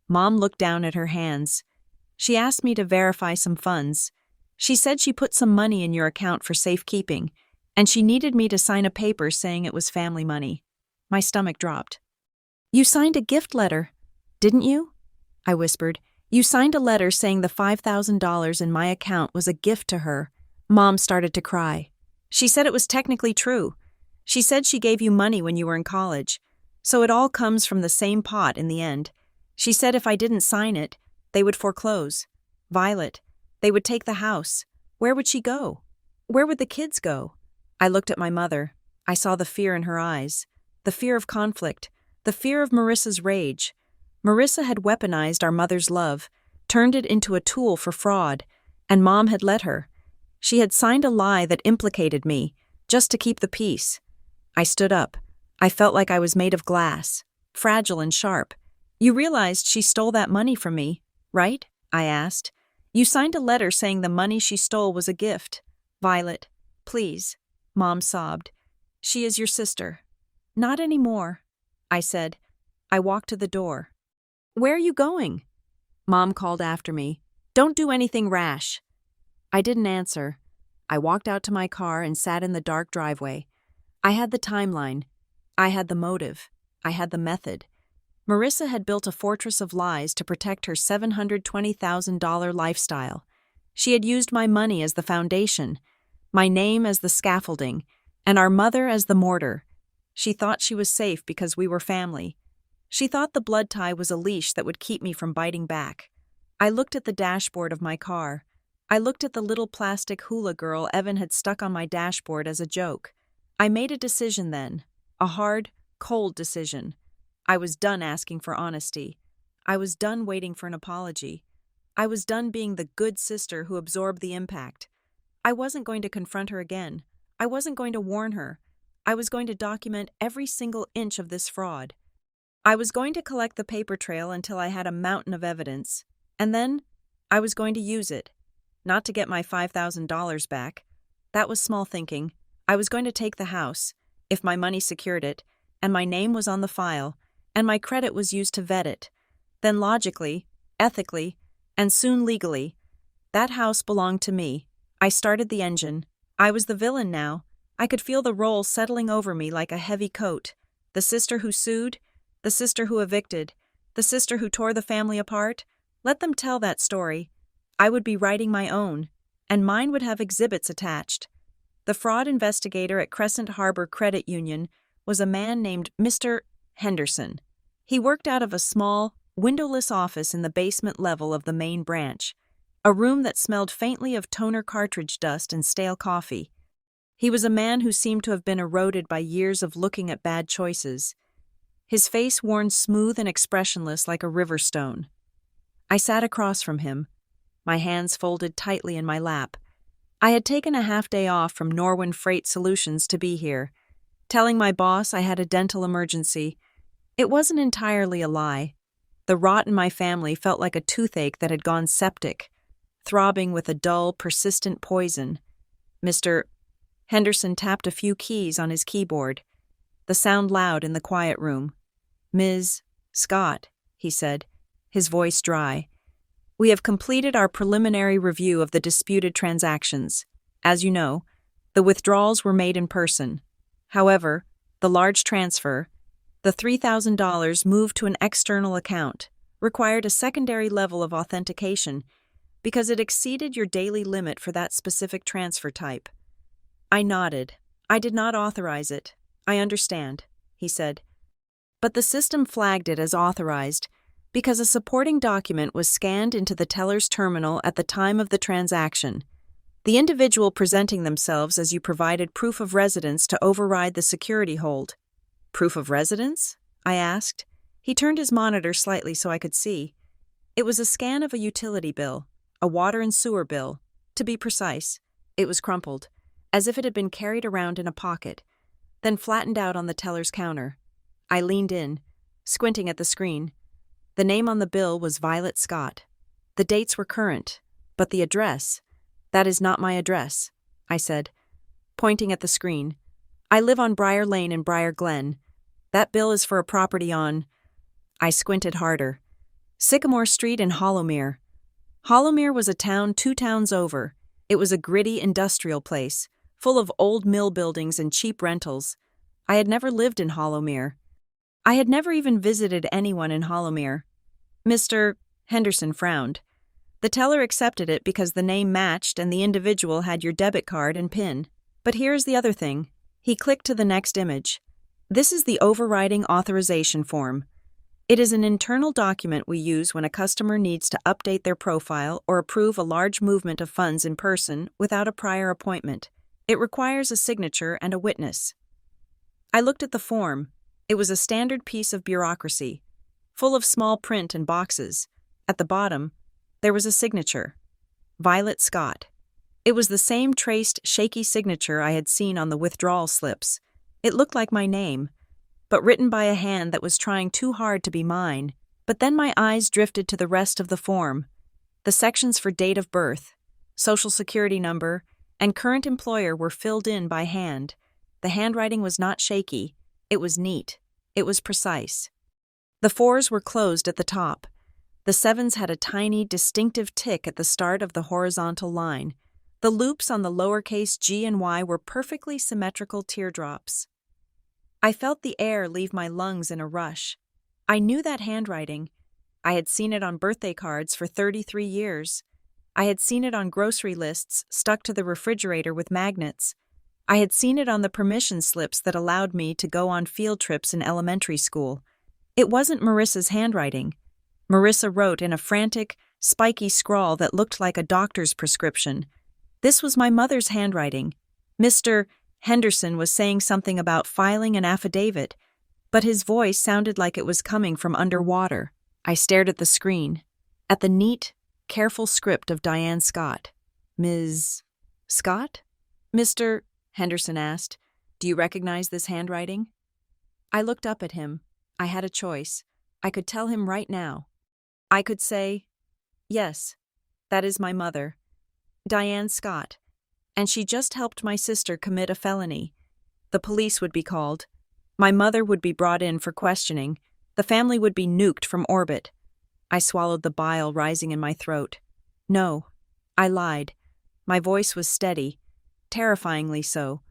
Speaker 1: Mom looked down at her hands. She asked me to verify some funds. She said she put some money in your account for safekeeping, and she needed me to sign a paper saying it was family money. My stomach dropped. "You signed a gift letter, didn't you?" I whispered. "You signed a letter saying the $5,000 in my account was a gift to her." Mom started to cry. She said it was technically true. She said she gave you money when you were in college, so it all comes from the same pot in the end. She said if I didn't sign it, they would foreclose. Violet, they would take the house. Where would she go? Where would the kids go? I looked at my mother. I saw the fear in her eyes. The fear of conflict. The fear of Marissa's rage. Marissa had weaponized our mother's love, turned it into a tool for fraud, and Mom had let her. She had signed a lie that implicated me, just to keep the peace. I stood up. I felt like I was made of glass, fragile and sharp. You realized she stole that money from me, right? I asked. You signed a letter saying the money she stole was a gift. Violet, please, Mom sobbed. She is your sister. Not anymore, I said. I walked to the door. Where are you going? Mom called after me. Don't do anything rash. I didn't answer. I walked out to my car and sat in the dark driveway. I had the timeline. I had the motive. I had the method. Marissa had built a fortress of lies to protect her $720,000 lifestyle. She had used my money as the foundation, my name as the scaffolding, and our mother as the mortar. She thought she was safe because we were family. She thought the blood tie was a leash that would keep me from biting back. I looked at the dashboard of my car. I looked at the little plastic hula girl Evan had stuck on my dashboard as a joke. I made a decision then, a hard, cold decision. I was done asking for honesty. I was done waiting for an apology. I was done being the good sister who absorbed the impact. I wasn't going to confront her again. I wasn't going to warn her. I was going to document every single inch of this fraud. I was going to collect the paper trail until I had a mountain of evidence, and then I was going to use it. Not to get my $5,000 back. That was small thinking. I was going to take the house, if my money secured it, and my name was on the file, and my credit was used to vet it. Then logically, ethically, and soon legally, that house belonged to me. I started the engine. I was the villain now. I could feel the role settling over me like a heavy coat. The sister who sued, the sister who evicted, the sister who tore the family apart. Let them tell that story. I would be writing my own, and mine would have exhibits attached. The fraud investigator at Crescent Harbor Credit Union was a man named Mr. Henderson. He worked out of a small, windowless office in the basement level of the main branch, a room that smelled faintly of toner cartridge dust and stale coffee. He was a man who seemed to have been eroded by years of looking at bad choices, his face worn smooth and expressionless like a river stone. I sat across from him, my hands folded tightly in my lap. I had taken a half-day off from Norwin Freight Solutions to be here, telling my boss I had a dental emergency. It wasn't entirely a lie. The rot in my family felt like a toothache that had gone septic, throbbing with a dull, persistent poison. Mr. Henderson tapped a few keys on his keyboard, the sound loud in the quiet room. Ms. Scott, he said, his voice dry. We have completed our preliminary review of the disputed transactions. As you know, the withdrawals were made in person. However, the large transfer, the $3,000 moved to an external account, required a secondary level of authentication because it exceeded your daily limit for that specific transfer type. I nodded. I did not authorize it. I understand, he said. But the system flagged it as authorized because a supporting document was scanned into the teller's terminal at the time of the transaction. The individual presenting themselves as you provided proof of residence to override the security hold. Proof of residence? I asked. He turned his monitor slightly so I could see. It was a scan of a utility bill, a water and sewer bill. To be precise, it was crumpled, as if it had been carried around in a pocket, then flattened out on the teller's counter. I leaned in, squinting at the screen. The name on the bill was Violet Scott. The dates were current, but the address, that is not my address, I said, pointing at the screen. I live on Briar Lane in Briar Glen. That bill is for a property on... I squinted harder. Sycamore Street in Hollowmere. Hollowmere was a town 2 towns over. It was a gritty industrial place, full of old mill buildings and cheap rentals. I had never lived in Hollowmere. I had never even visited anyone in Hollowmere. Mr. Henderson frowned. The teller accepted it because the name matched and the individual had your debit card and PIN. But here's the other thing. He clicked to the next image. This is the overriding authorization form. It is an internal document we use when a customer needs to update their profile or approve a large movement of funds in person without a prior appointment. It requires a signature and a witness. I looked at the form. It was a standard piece of bureaucracy, full of small print and boxes. At the bottom, there was a signature. Violet Scott. It was the same traced, shaky signature I had seen on the withdrawal slips. It looked like my name, but written by a hand that was trying too hard to be mine. But then my eyes drifted to the rest of the form. The sections for date of birth, social security number, and current employer were filled in by hand. The handwriting was not shaky. It was neat. It was precise. The 4s were closed at the top. The 7s had a tiny, distinctive tick at the start of the horizontal line. The loops on the lowercase g and y were perfectly symmetrical teardrops. I felt the air leave my lungs in a rush. I knew that handwriting. I had seen it on birthday cards for 33 years. I had seen it on grocery lists stuck to the refrigerator with magnets. I had seen it on the permission slips that allowed me to go on field trips in elementary school. It wasn't Marissa's handwriting. Marissa wrote in a frantic, spiky scrawl that looked like a doctor's prescription. This was my mother's handwriting. Mr. Henderson was saying something about filing an affidavit, but his voice sounded like it was coming from underwater. I stared at the screen, at the neat, careful script of Diane Scott. Ms. Scott? Mr. Henderson asked, "Do you recognize this handwriting?" I looked up at him. I had a choice. I could tell him right now. I could say, "Yes, that is my mother, Diane Scott, and she just helped my sister commit a felony." The police would be called. My mother would be brought in for questioning. The family would be nuked from orbit. I swallowed the bile rising in my throat. No, I lied. My voice was steady, terrifyingly so.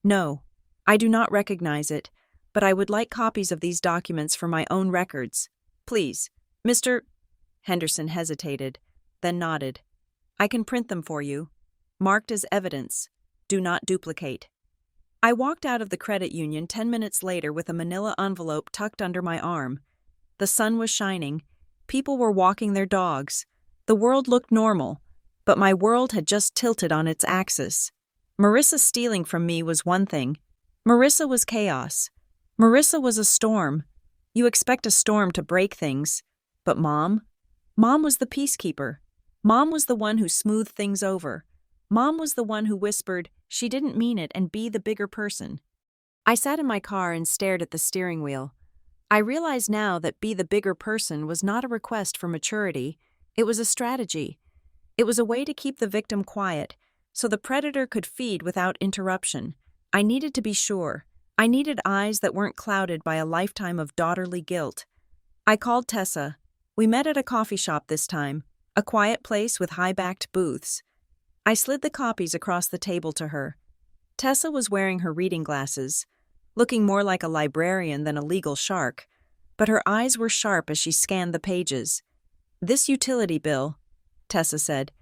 Speaker 1: No, I do not recognize it, but I would like copies of these documents for my own records. Please, Mr. Henderson hesitated, then nodded. I can print them for you. Marked as evidence. Do not duplicate. I walked out of the credit union 10 minutes later with a manila envelope tucked under my arm. The sun was shining. People were walking their dogs. The world looked normal, but my world had just tilted on its axis. Marissa stealing from me was one thing. Marissa was chaos. Marissa was a storm. You expect a storm to break things. But Mom? Mom was the peacekeeper. Mom was the one who smoothed things over. Mom was the one who whispered, she didn't mean it, and be the bigger person. I sat in my car and stared at the steering wheel. I realize now that be the bigger person was not a request for maturity. It was a strategy. It was a way to keep the victim quiet, so the predator could feed without interruption. I needed to be sure. I needed eyes that weren't clouded by a lifetime of daughterly guilt. I called Tessa. We met at a coffee shop this time, a quiet place with high-backed booths. I slid the copies across the table to her. Tessa was wearing her reading glasses, looking more like a librarian than a legal shark, but her eyes were sharp as she scanned the pages. "This utility bill," Tessa said,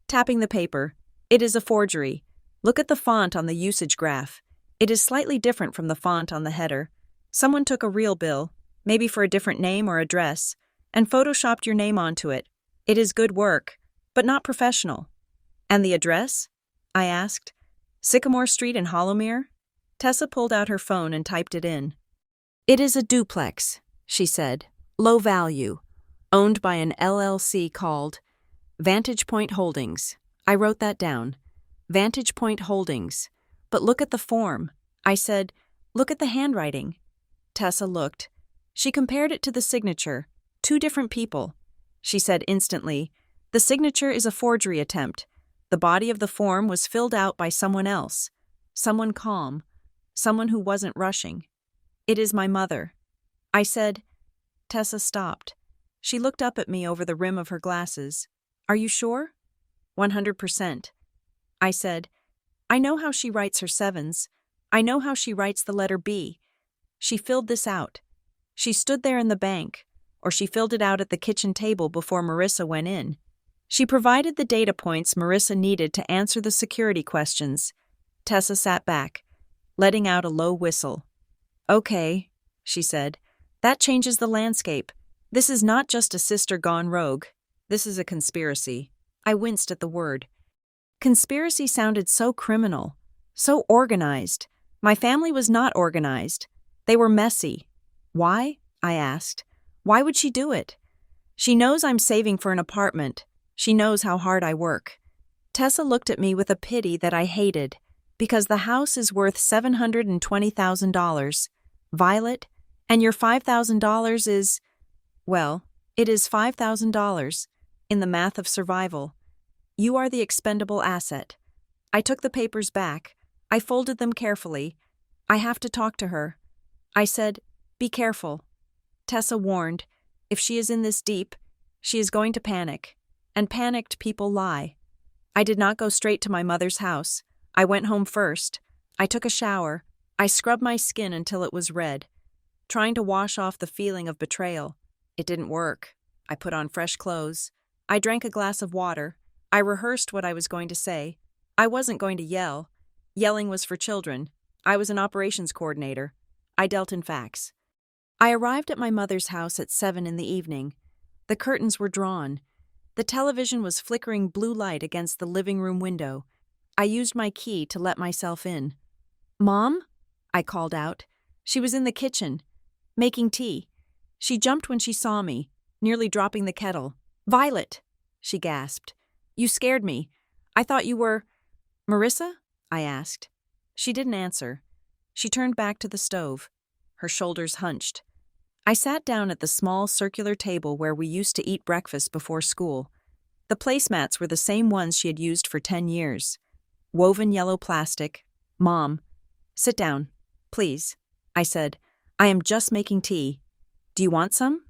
Speaker 1: tapping the paper. "It is a forgery. Look at the font on the usage graph. It is slightly different from the font on the header. Someone took a real bill, maybe for a different name or address, and photoshopped your name onto it. It is good work, but not professional." "And the address?" I asked. "Sycamore Street in Hollowmere?" Tessa pulled out her phone and typed it in. "It is a duplex," she said, "low value, owned by an LLC called Vantage Point Holdings." I wrote that down. Vantage Point Holdings. "But look at the form." I said, "Look at the handwriting." Tessa looked. She compared it to the signature. 2 different people. She said instantly, "The signature is a forgery attempt. The body of the form was filled out by someone else. Someone calm. Someone who wasn't rushing. It is my mother." I said. Tessa stopped. She looked up at me over the rim of her glasses. "Are you sure?" 100%. I said, "I know how she writes her 7s. I know how she writes the letter B. She filled this out. She stood there in the bank, or she filled it out at the kitchen table before Marissa went in. She provided the data points Marissa needed to answer the security questions." Tessa sat back. letting out a low whistle. "Okay," she said. "That changes the landscape. This is not just a sister gone rogue. This is a conspiracy." I winced at the word. Conspiracy sounded so criminal, so organized. My family was not organized. They were messy. "Why?" I asked. "Why would she do it?" "She knows I'm saving for an apartment. She knows how hard I work." Tessa looked at me with a pity that I hated, because the house is worth $720,000. Violet, and your $5,000 is, well, it is $5,000 in the math of survival. You are the expendable asset. I took the papers back. I folded them carefully. "I have to talk to her." I said, "Be careful." Tessa warned, "If she is in this deep, she is going to panic. And panicked people lie." I did not go straight to my mother's house. I went home first. I took a shower. I scrubbed my skin until it was red, trying to wash off the feeling of betrayal. It didn't work. I put on fresh clothes. I drank a glass of water. I rehearsed what I was going to say. I wasn't going to yell. Yelling was for children. I was an operations coordinator. I dealt in facts. I arrived at my mother's house at 7 in the evening. The curtains were drawn. The television was flickering blue light against the living room window. I used my key to let myself in. "Mom?" I called out. She was in the kitchen, making tea. She jumped when she saw me, nearly dropping the kettle. "Violet!" she gasped. "You scared me. I thought you were—" "Marissa?" I asked. She didn't answer. She turned back to the stove, her shoulders hunched. I sat down at the small circular table where we used to eat breakfast before school. The placemats were the same ones she had used for 10 years. Woven yellow plastic. "Mom, sit down, please," I said. "I am just making tea." "Do you want some?"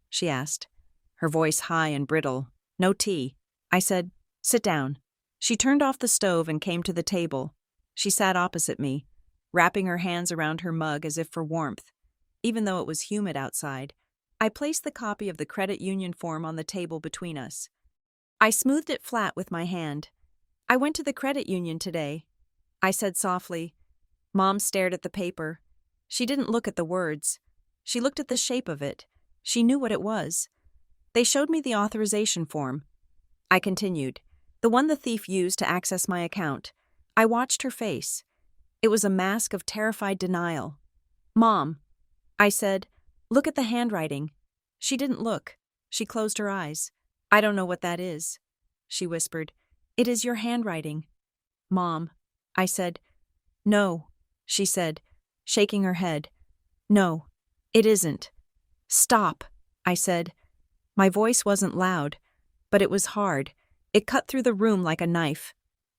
Speaker 1: she asked, her voice high and brittle. "No tea." I said, "Sit down." She turned off the stove and came to the table. She sat opposite me, wrapping her hands around her mug as if for warmth. Even though it was humid outside, I placed the copy of the credit union form on the table between us. I smoothed it flat with my hand. "I went to the credit union today," I said softly. Mom stared at the paper. She didn't look at the words. She looked at the shape of it. She knew what it was. They showed me the authorization form. I continued, "The one the thief used to access my account." I watched her face. It was a mask of terrified denial. "Mom," I said, "look at the handwriting." She didn't look. She closed her eyes. "I don't know what that is," she whispered. "It is your handwriting." "Mom," I said. "No," she said, shaking her head. "No, it isn't." "Stop," I said. My voice wasn't loud, but it was hard. It cut through the room like a knife.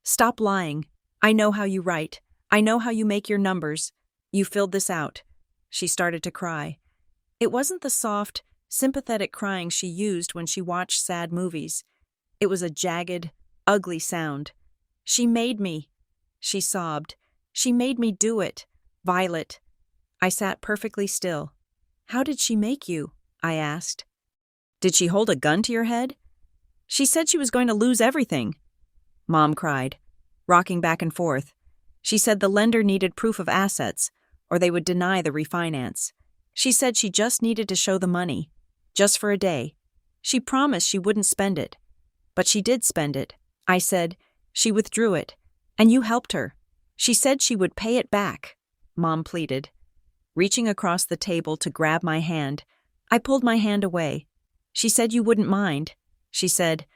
Speaker 1: "Stop lying. I know how you write. I know how you make your numbers. You filled this out." She started to cry. It wasn't the soft, sympathetic crying she used when she watched sad movies. It was a jagged, ugly sound. "She made me," she sobbed. "She made me do it. Violet." I sat perfectly still. "How did she make you?" I asked. "Did she hold a gun to your head?" "She said she was going to lose everything," Mom cried, rocking back and forth. "She said the lender needed proof of assets, or they would deny the refinance. She said she just needed to show the money, just for a day. She promised she wouldn't spend it. But she did spend it." I said. "She withdrew it, and you helped her. She said she would pay it back," Mom pleaded. Reaching across the table to grab my hand, I pulled my hand away. "She said you wouldn't mind." She said,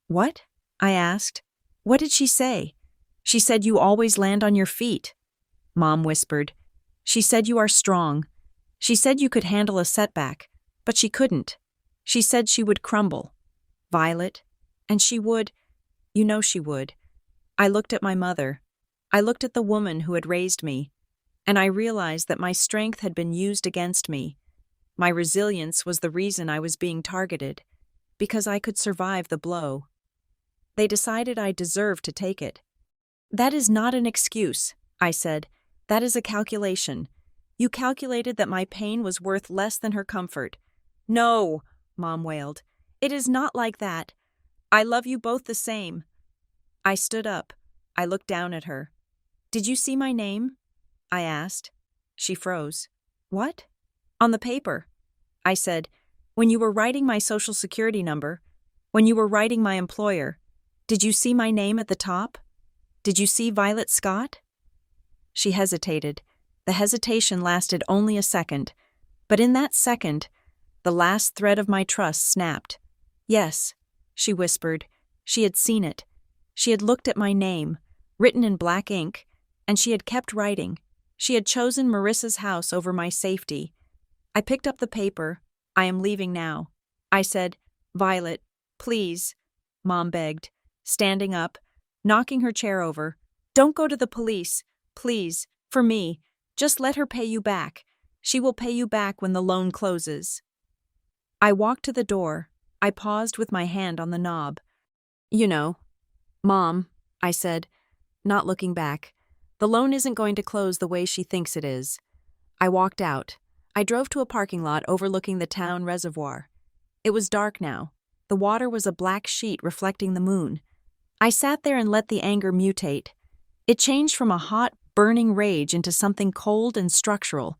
Speaker 1: "What?" I asked. "What did she say?" "She said you always land on your feet," Mom whispered. "She said you are strong. She said you could handle a setback, but she couldn't. She said she would crumble, Violet, and she would. You know she would." I looked at my mother. I looked at the woman who had raised me, and I realized that my strength had been used against me. My resilience was the reason I was being targeted, because I could survive the blow. They decided I deserved to take it. "That is not an excuse," I said. "That is a calculation. You calculated that my pain was worth less than her comfort." "No," Mom wailed. "It is not like that. I love you both the same." I stood up. I looked down at her. "Did you see my name?" I asked. She froze. What? On the paper. I said, when you were writing my social security number, when you were writing my employer, did you see my name at the top? Did you see Violet Scott? She hesitated. The hesitation lasted only a second, but in that second, the last thread of my trust snapped. Yes, she whispered. She had seen it. She had looked at my name, written in black ink, and she had kept writing. She had chosen Marissa's house over my safety. I picked up the paper. I am leaving now. I said, Violet, please, Mom begged, standing up, knocking her chair over. Don't go to the police, please, for me. Just let her pay you back. She will pay you back when the loan closes. I walked to the door. I paused with my hand on the knob. You know, Mom, I said, not looking back. The loan isn't going to close the way she thinks it is. I walked out. I drove to a parking lot overlooking the town reservoir. It was dark now. The water was a black sheet reflecting the moon. I sat there and let the anger mutate. It changed from a hot, burning rage into something cold and structural.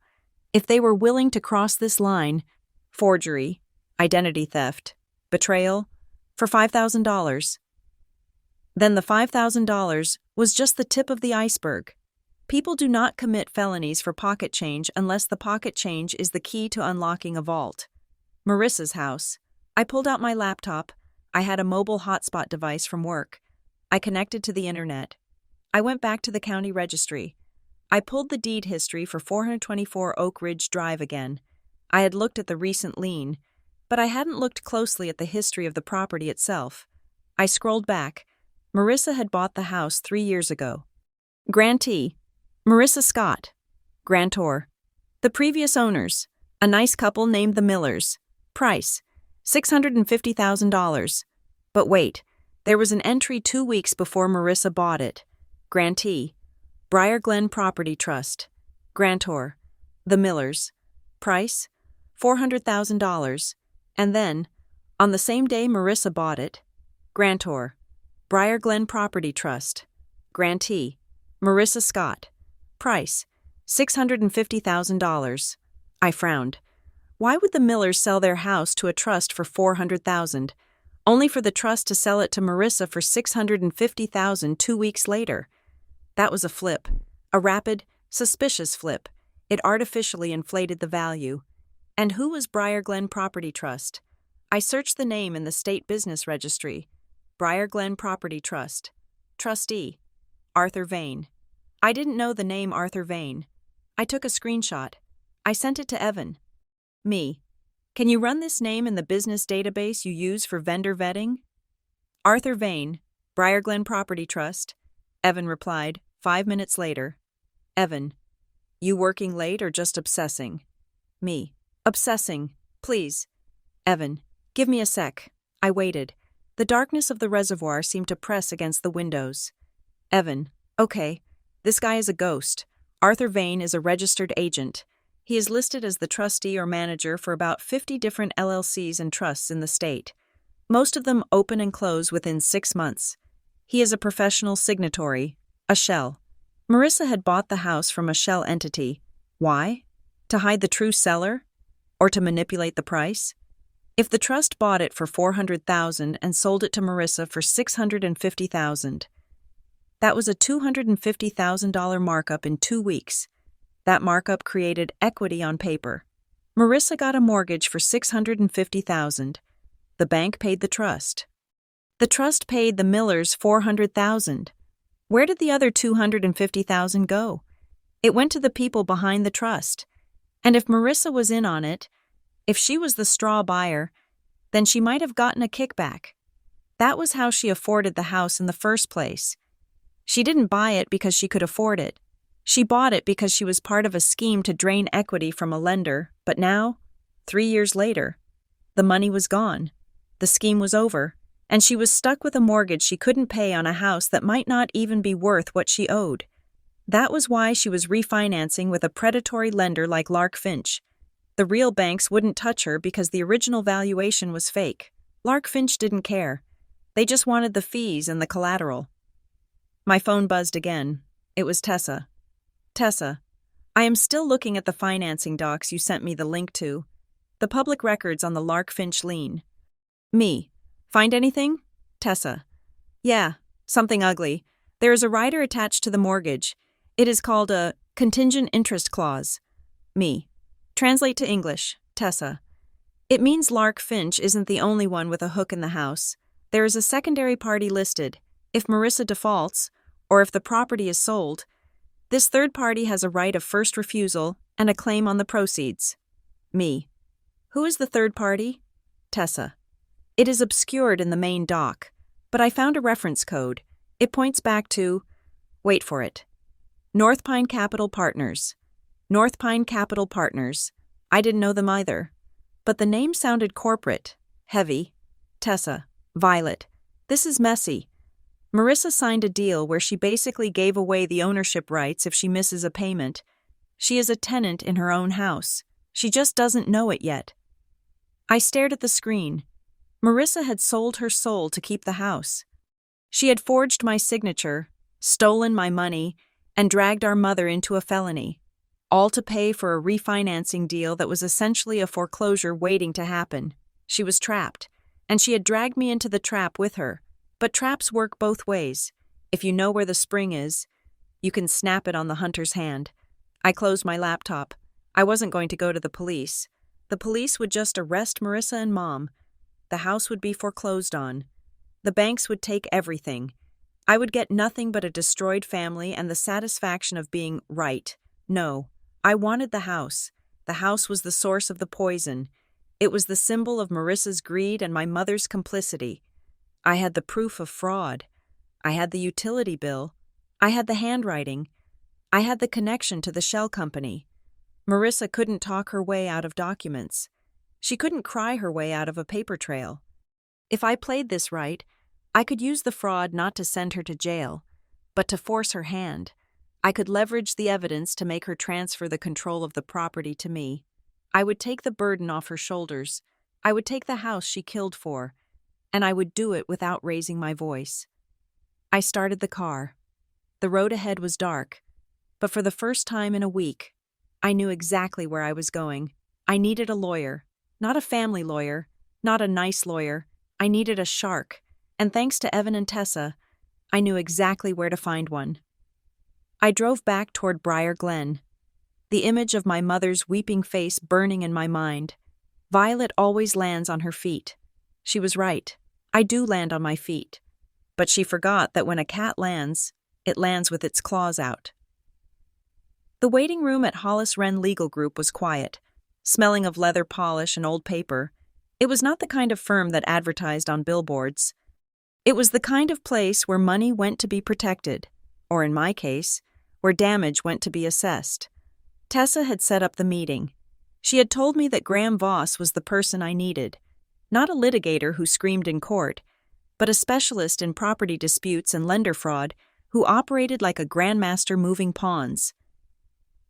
Speaker 1: If they were willing to cross this line, forgery, identity theft, betrayal, for $5,000, then the $5,000 was just the tip of the iceberg. People do not commit felonies for pocket change unless the pocket change is the key to unlocking a vault. Marissa's house. I pulled out my laptop. I had a mobile hotspot device from work. I connected to the internet. I went back to the county registry. I pulled the deed history for 424 Oak Ridge Drive again. I had looked at the recent lien, but I hadn't looked closely at the history of the property itself. I scrolled back. Marissa had bought the house 3 years ago. Grantee, Marissa Scott. Grantor. The previous owners, a nice couple named the Millers. Price, $650,000. But wait, there was an entry 2 weeks before Marissa bought it. Grantee, Briar Glen Property Trust. Grantor, the Millers. Price, $400,000. And then, on the same day Marissa bought it, Grantor, Briar Glen Property Trust. Grantee, Marissa Scott. Price, $650,000. I frowned. Why would the Millers sell their house to a trust for $400,000, only for the trust to sell it to Marissa for $650,000 2 weeks later? That was a flip, a rapid, suspicious flip. It artificially inflated the value. And who was Briar Glen Property Trust? I searched the name in the state business registry. Briar Glen Property Trust. Trustee, Arthur Vane. I didn't know the name Arthur Vane. I took a screenshot. I sent it to Evan. Me. Can you run this name in the business database you use for vendor vetting? Arthur Vane, Briar Glen Property Trust. Evan replied, 5 minutes later. Evan. You working late or just obsessing? Me. Obsessing. Please. Evan. Give me a sec. I waited. The darkness of the reservoir seemed to press against the windows. Evan. Okay. This guy is a ghost. Arthur Vane is a registered agent. He is listed as the trustee or manager for about 50 different LLCs and trusts in the state. Most of them open and close within 6 months. He is a professional signatory, a shell. Marissa had bought the house from a shell entity. Why? To hide the true seller? Or to manipulate the price? If the trust bought it for $400,000 and sold it to Marissa for $650,000, that was a $250,000 markup in 2 weeks. That markup created equity on paper. Marissa got a mortgage for $650,000. The bank paid the trust. The trust paid the Millers $400,000. Where did the other $250,000 go? It went to the people behind the trust. And if Marissa was in on it, if she was the straw buyer, then she might have gotten a kickback. That was how she afforded the house in the first place. She didn't buy it because she could afford it. She bought it because she was part of a scheme to drain equity from a lender, but now, 3 years later, the money was gone. The scheme was over, and she was stuck with a mortgage she couldn't pay on a house that might not even be worth what she owed. That was why she was refinancing with a predatory lender like Lark Finch. The real banks wouldn't touch her because the original valuation was fake. Lark Finch didn't care. They just wanted the fees and the collateral. My phone buzzed again. It was Tessa. Tessa, I am still looking at the financing docs you sent me the link to. The public records on the Lark Finch lien. Me. Find anything? Tessa. Yeah, something ugly. There is a rider attached to the mortgage. It is called a contingent interest clause. Me. Translate to English. Tessa. It means Lark Finch isn't the only one with a hook in the house. There is a secondary party listed. If Marissa defaults, or if the property is sold, this third party has a right of first refusal and a claim on the proceeds. Me. Who is the third party? Tessa. It is obscured in the main doc, but I found a reference code. It points back to, wait for it, North Pine Capital Partners. North Pine Capital Partners. I didn't know them either. But the name sounded corporate, heavy. Tessa. Violet. This is messy. Marissa signed a deal where she basically gave away the ownership rights if she misses a payment. She is a tenant in her own house. She just doesn't know it yet. I stared at the screen. Marissa had sold her soul to keep the house. She had forged my signature, stolen my money, and dragged our mother into a felony, all to pay for a refinancing deal that was essentially a foreclosure waiting to happen. She was trapped, and she had dragged me into the trap with her. But traps work both ways. If you know where the spring is, you can snap it on the hunter's hand. I closed my laptop. I wasn't going to go to the police. The police would just arrest Marissa and Mom. The house would be foreclosed on. The banks would take everything. I would get nothing but a destroyed family and the satisfaction of being right. No, I wanted the house. The house was the source of the poison. It was the symbol of Marissa's greed and my mother's complicity. I had the proof of fraud. I had the utility bill. I had the handwriting. I had the connection to the shell company. Marissa couldn't talk her way out of documents. She couldn't cry her way out of a paper trail. If I played this right, I could use the fraud not to send her to jail, but to force her hand. I could leverage the evidence to make her transfer the control of the property to me. I would take the burden off her shoulders. I would take the house she killed for, and I would do it without raising my voice. I started the car. The road ahead was dark, but for the first time in a week, I knew exactly where I was going. I needed a lawyer, not a family lawyer, not a nice lawyer. I needed a shark, and thanks to Evan and Tessa, I knew exactly where to find one. I drove back toward Briar Glen, the image of my mother's weeping face burning in my mind. Violet always lands on her feet. She was right. I do land on my feet. But she forgot that when a cat lands, it lands with its claws out. The waiting room at Hollis Wren Legal Group was quiet, smelling of leather polish and old paper. It was not the kind of firm that advertised on billboards. It was the kind of place where money went to be protected, or in my case, where damage went to be assessed. Tessa had set up the meeting. She had told me that Graham Voss was the person I needed. Not a litigator who screamed in court, but a specialist in property disputes and lender fraud who operated like a grandmaster moving pawns.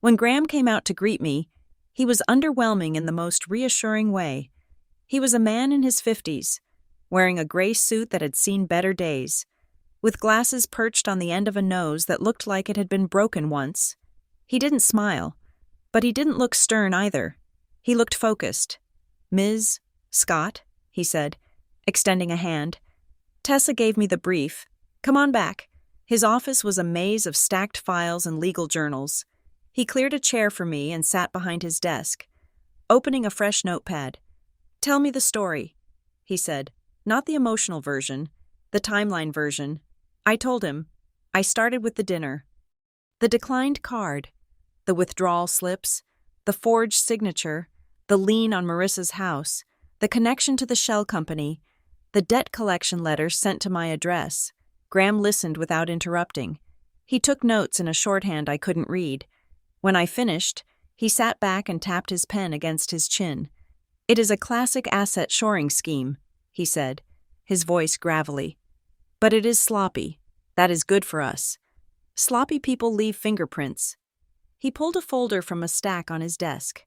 Speaker 1: When Graham came out to greet me, he was underwhelming in the most reassuring way. He was a man in his 50s, wearing a gray suit that had seen better days, with glasses perched on the end of a nose that looked like it had been broken once. He didn't smile, but he didn't look stern either. He looked focused. "Ms. Scott," he said, extending a hand. Tessa gave me the brief. "Come on back." His office was a maze of stacked files and legal journals. He cleared a chair for me and sat behind his desk, opening a fresh notepad. "Tell me the story," he said. "Not the emotional version, the timeline version." I told him. I started with the dinner. The declined card, the withdrawal slips, the forged signature, the lien on Marissa's house, the connection to the shell company, the debt collection letter sent to my address. Graham listened without interrupting. He took notes in a shorthand I couldn't read. When I finished, he sat back and tapped his pen against his chin. "It is a classic asset shoring scheme," he said, his voice gravelly. "But it is sloppy. That is good for us. Sloppy people leave fingerprints." He pulled a folder from a stack on his desk.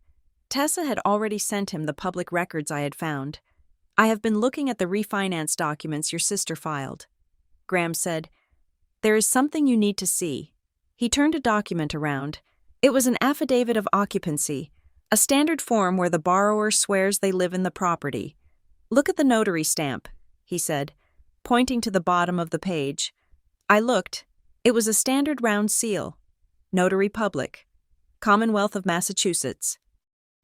Speaker 1: Tessa had already sent him the public records I had found. "I have been looking at the refinance documents your sister filed." Graham said, "There is something you need to see." He turned a document around. It was an affidavit of occupancy, a standard form where the borrower swears they live in the property. "Look at the notary stamp," he said, pointing to the bottom of the page. I looked. It was a standard round seal. Notary Public, Commonwealth of Massachusetts.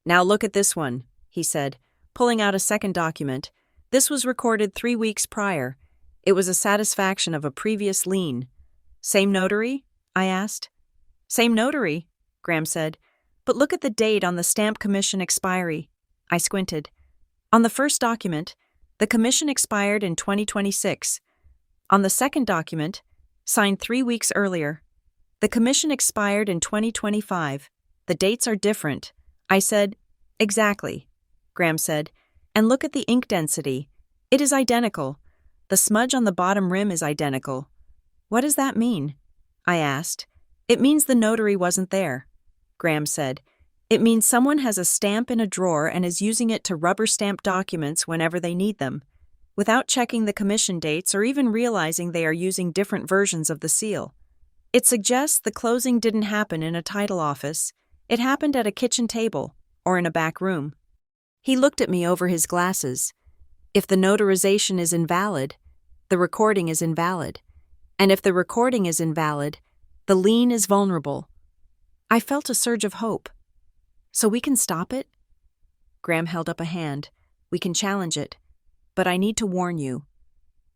Speaker 1: "Now look at this one," he said, pulling out a second document. This was recorded 3 weeks prior. It was a satisfaction of a previous lien. "Same notary?" I asked. "Same notary," Graham said. "But look at the date on the stamp commission expiry." I squinted. On the first document, the commission expired in 2026. On the second document, signed 3 weeks earlier, the commission expired in 2025. "The dates are different." I said. "Exactly," Graham said. "And look at the ink density. It is identical. The smudge on the bottom rim is identical." "What does that mean?" I asked. "It means the notary wasn't there," Graham said. "It means someone has a stamp in a drawer and is using it to rubber stamp documents whenever they need them, without checking the commission dates or even realizing they are using different versions of the seal. It suggests the closing didn't happen in a title office. It happened at a kitchen table or in a back room." He looked at me over his glasses. "If the notarization is invalid, the recording is invalid. And if the recording is invalid, the lien is vulnerable." I felt a surge of hope. "So we can stop it?" Graham held up a hand. "We can challenge it. But I need to warn you.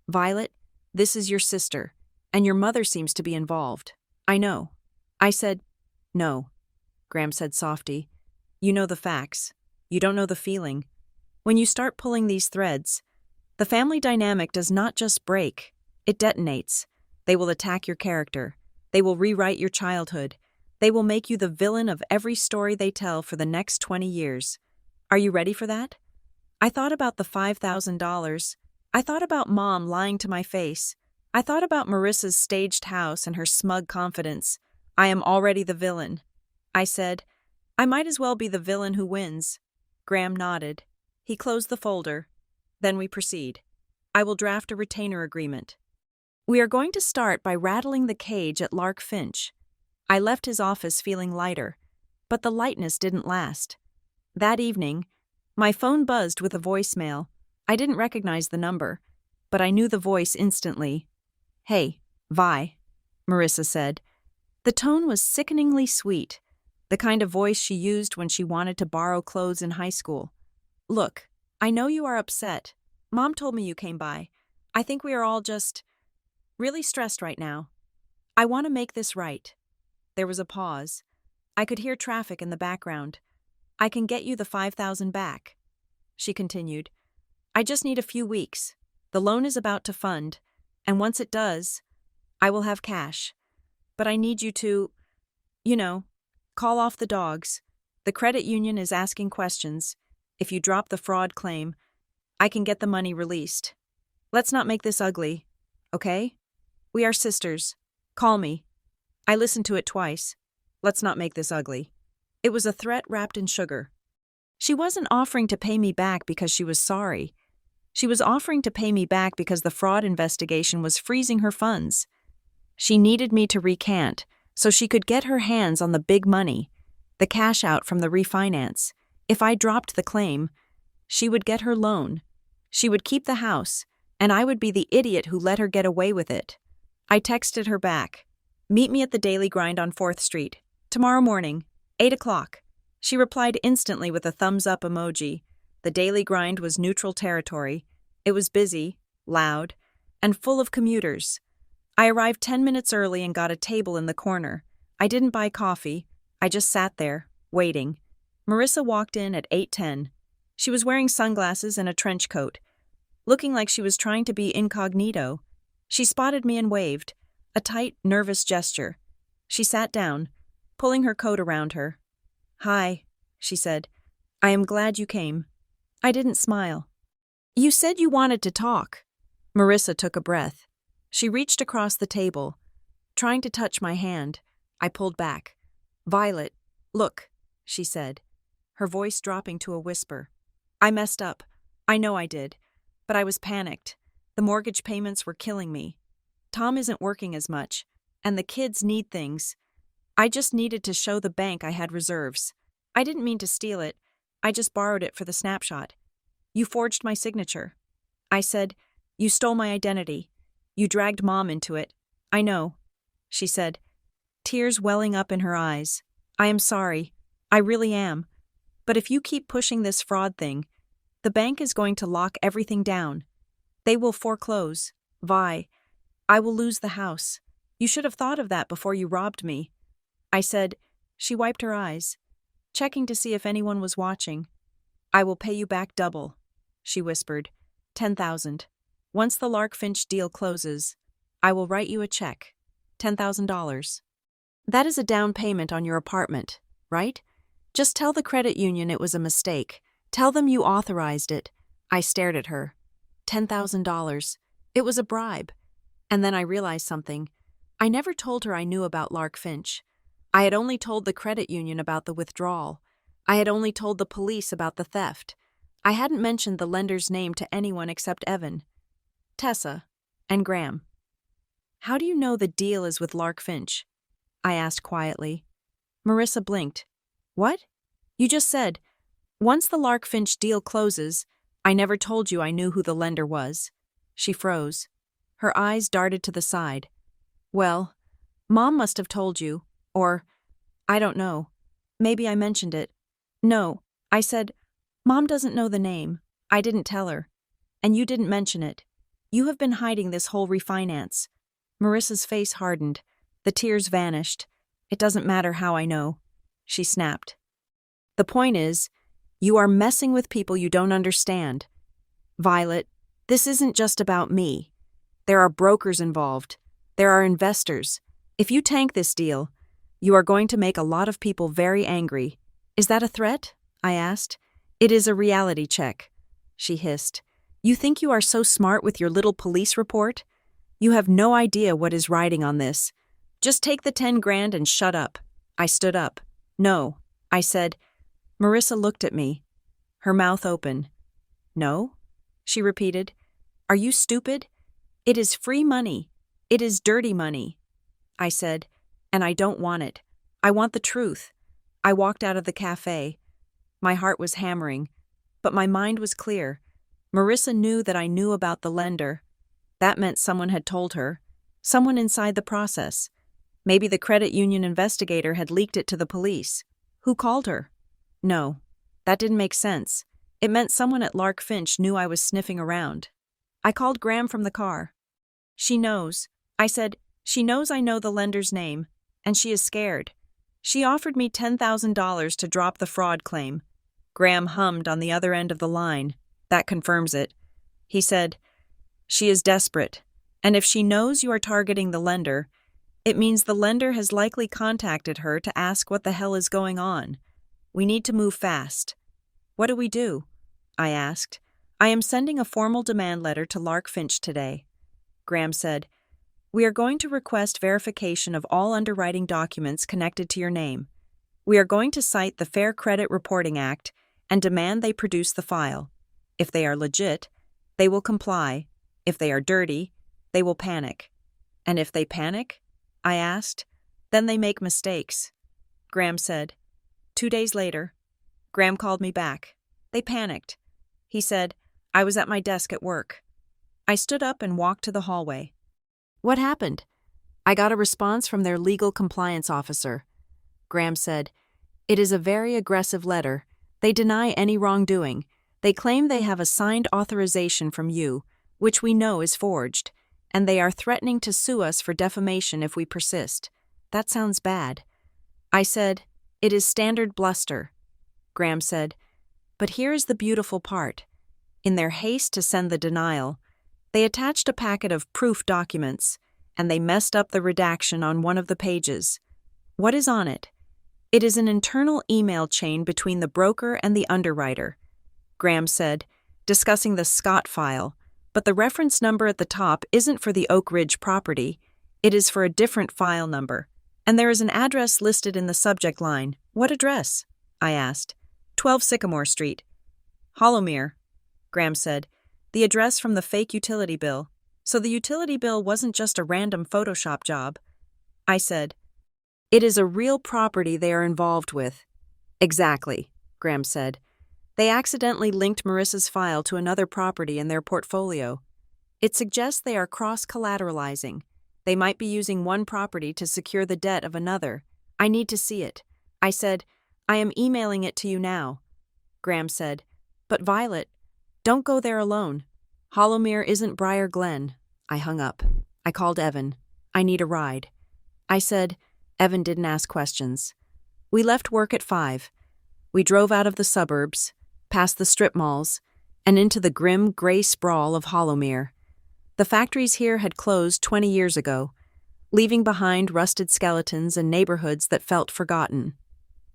Speaker 1: Violet, this is your sister, and your mother seems to be involved." "I know." I said. "No," Graham said softly. "You know the facts. You don't know the feeling. When you start pulling these threads, the family dynamic does not just break, it detonates. They will attack your character. They will rewrite your childhood. They will make you the villain of every story they tell for the next 20 years. Are you ready for that?" I thought about the $5,000. I thought about Mom lying to my face. I thought about Marissa's staged house and her smug confidence. "I am already the villain." I said. "I might as well be the villain who wins." Graham nodded. He closed the folder. "Then we proceed. I will draft a retainer agreement. We are going to start by rattling the cage at Lark Finch." I left his office feeling lighter, but the lightness didn't last. That evening, my phone buzzed with a voicemail. I didn't recognize the number, but I knew the voice instantly. "Hey, Vi," Marissa said. The tone was sickeningly sweet, the kind of voice she used when she wanted to borrow clothes in high school. "Look, I know you are upset. Mom told me you came by. I think we are all just really stressed right now. I want to make this right." There was a pause. I could hear traffic in the background. "I can get you the $5,000 back," she continued. "I just need a few weeks. The loan is about to fund, and once it does, I will have cash. But I need you to, call off the dogs. The credit union is asking questions. If you drop the fraud claim, I can get the money released. Let's not make this ugly, okay? We are sisters. Call me." I listened to it twice. "Let's not make this ugly." It was a threat wrapped in sugar. She wasn't offering to pay me back because she was sorry. She was offering to pay me back because the fraud investigation was freezing her funds. She needed me to recant so she could get her hands on the big money, the cash out from the refinance. If I dropped the claim, she would get her loan. She would keep the house, and I would be the idiot who let her get away with it. I texted her back. "Meet me at the Daily Grind on 4th Street. Tomorrow morning, 8 o'clock. She replied instantly with a thumbs-up emoji. The Daily Grind was neutral territory. It was busy, loud, and full of commuters. I arrived 10 minutes early and got a table in the corner. I didn't buy coffee. I just sat there, waiting. Marissa walked in at 8:10. She was wearing sunglasses and a trench coat, looking like she was trying to be incognito. She spotted me and waved, a tight, nervous gesture. She sat down, pulling her coat around her. "Hi," she said. "I am glad you came." I didn't smile. "You said you wanted to talk." Marissa took a breath. She reached across the table, trying to touch my hand. I pulled back. "Violet, look," she said, her voice dropping to a whisper. "I messed up. I know I did. But I was panicked. The mortgage payments were killing me. Tom isn't working as much, and the kids need things. I just needed to show the bank I had reserves. I didn't mean to steal it. I just borrowed it for the snapshot. You forged my signature. I said, you stole my identity. You dragged Mom into it. I know, she said, tears welling up in her eyes. I am sorry. I really am. But if you keep pushing this fraud thing, the bank is going to lock everything down. They will foreclose. Vi, I will lose the house. You should have thought of that before you robbed me. I said. She wiped her eyes, checking to see if anyone was watching. I will pay you back double, she whispered. 10,000. Once the Lark Finch deal closes, I will write you a check. $10,000. That is a down payment on your apartment, right? Just tell the credit union it was a mistake. Tell them you authorized it. I stared at her. $10,000. It was a bribe. And then I realized something. I never told her I knew about Lark Finch. I had only told the credit union about the withdrawal. I had only told the police about the theft. I hadn't mentioned the lender's name to anyone except Evan, Tessa, and Graham. How do you know the deal is with Lark Finch? I asked quietly. Marissa blinked. What? You just said, once the Lark Finch deal closes, I never told you I knew who the lender was. She froze. Her eyes darted to the side. Well, Mom must have told you, or, I don't know. Maybe I mentioned it. No, I said, Mom doesn't know the name. I didn't tell her. And you didn't mention it. You have been hiding this whole refinance. Marissa's face hardened. The tears vanished. It doesn't matter how I know, she snapped. The point is, you are messing with people you don't understand. Violet, this isn't just about me. There are brokers involved. There are investors. If you tank this deal, you are going to make a lot of people very angry. Is that a threat? I asked. It is a reality check, she hissed. You think you are so smart with your little police report? You have no idea what is riding on this. Just take the 10 grand and shut up. I stood up. No, I said. Marissa looked at me, her mouth open. No? She repeated. Are you stupid? It is free money. It is dirty money. I said, and I don't want it. I want the truth. I walked out of the cafe. My heart was hammering, but my mind was clear. Marissa knew that I knew about the lender. That meant someone had told her. Someone inside the process. Maybe the credit union investigator had leaked it to the police. Who called her? No, that didn't make sense. It meant someone at Lark Finch knew I was sniffing around. I called Graham from the car. She knows. I said, she knows I know the lender's name, and she is scared. She offered me $10,000 to drop the fraud claim. Graham hummed on the other end of the line. That confirms it. He said, she is desperate, and if she knows you are targeting the lender, it means the lender has likely contacted her to ask what the hell is going on. We need to move fast. What do we do? I asked. I am sending a formal demand letter to Lark Finch today. Graham said, we are going to request verification of all underwriting documents connected to your name. We are going to cite the Fair Credit Reporting Act and demand they produce the file. If they are legit, they will comply. If they are dirty, they will panic. And if they panic? I asked. Then they make mistakes. Graham said. 2 days later, Graham called me back. They panicked. He said, I was at my desk at work. I stood up and walked to the hallway. What happened? I got a response from their legal compliance officer. Graham said, it is a very aggressive letter. They deny any wrongdoing. They claim they have a signed authorization from you, which we know is forged, and they are threatening to sue us for defamation if we persist. That sounds bad. I said, it is standard bluster. Graham said, but here is the beautiful part. In their haste to send the denial, they attached a packet of proof documents, and they messed up the redaction on one of the pages. What is on it? It is an internal email chain between the broker and the underwriter. Graham said, discussing the Scott file, but the reference number at the top isn't for the Oak Ridge property. It is for a different file number. And there is an address listed in the subject line. What address? I asked. 12 Sycamore Street. Hollowmere, Graham said. The address from the fake utility bill. So the utility bill wasn't just a random Photoshop job. I said, It is a real property they are involved with. Exactly, Graham said. They accidentally linked Marissa's file to another property in their portfolio. It suggests they are cross-collateralizing. They might be using one property to secure the debt of another. I need to see it. I said, I am emailing it to you now. Graham said, but Violet, don't go there alone. Hollowmere isn't Briar Glen. I hung up. I called Evan. I need a ride. I said. Evan didn't ask questions. We left work at 5. We drove out of the suburbs, past the strip malls, and into the grim, gray sprawl of Hollowmere. The factories here had closed 20 years ago, leaving behind rusted skeletons and neighborhoods that felt forgotten.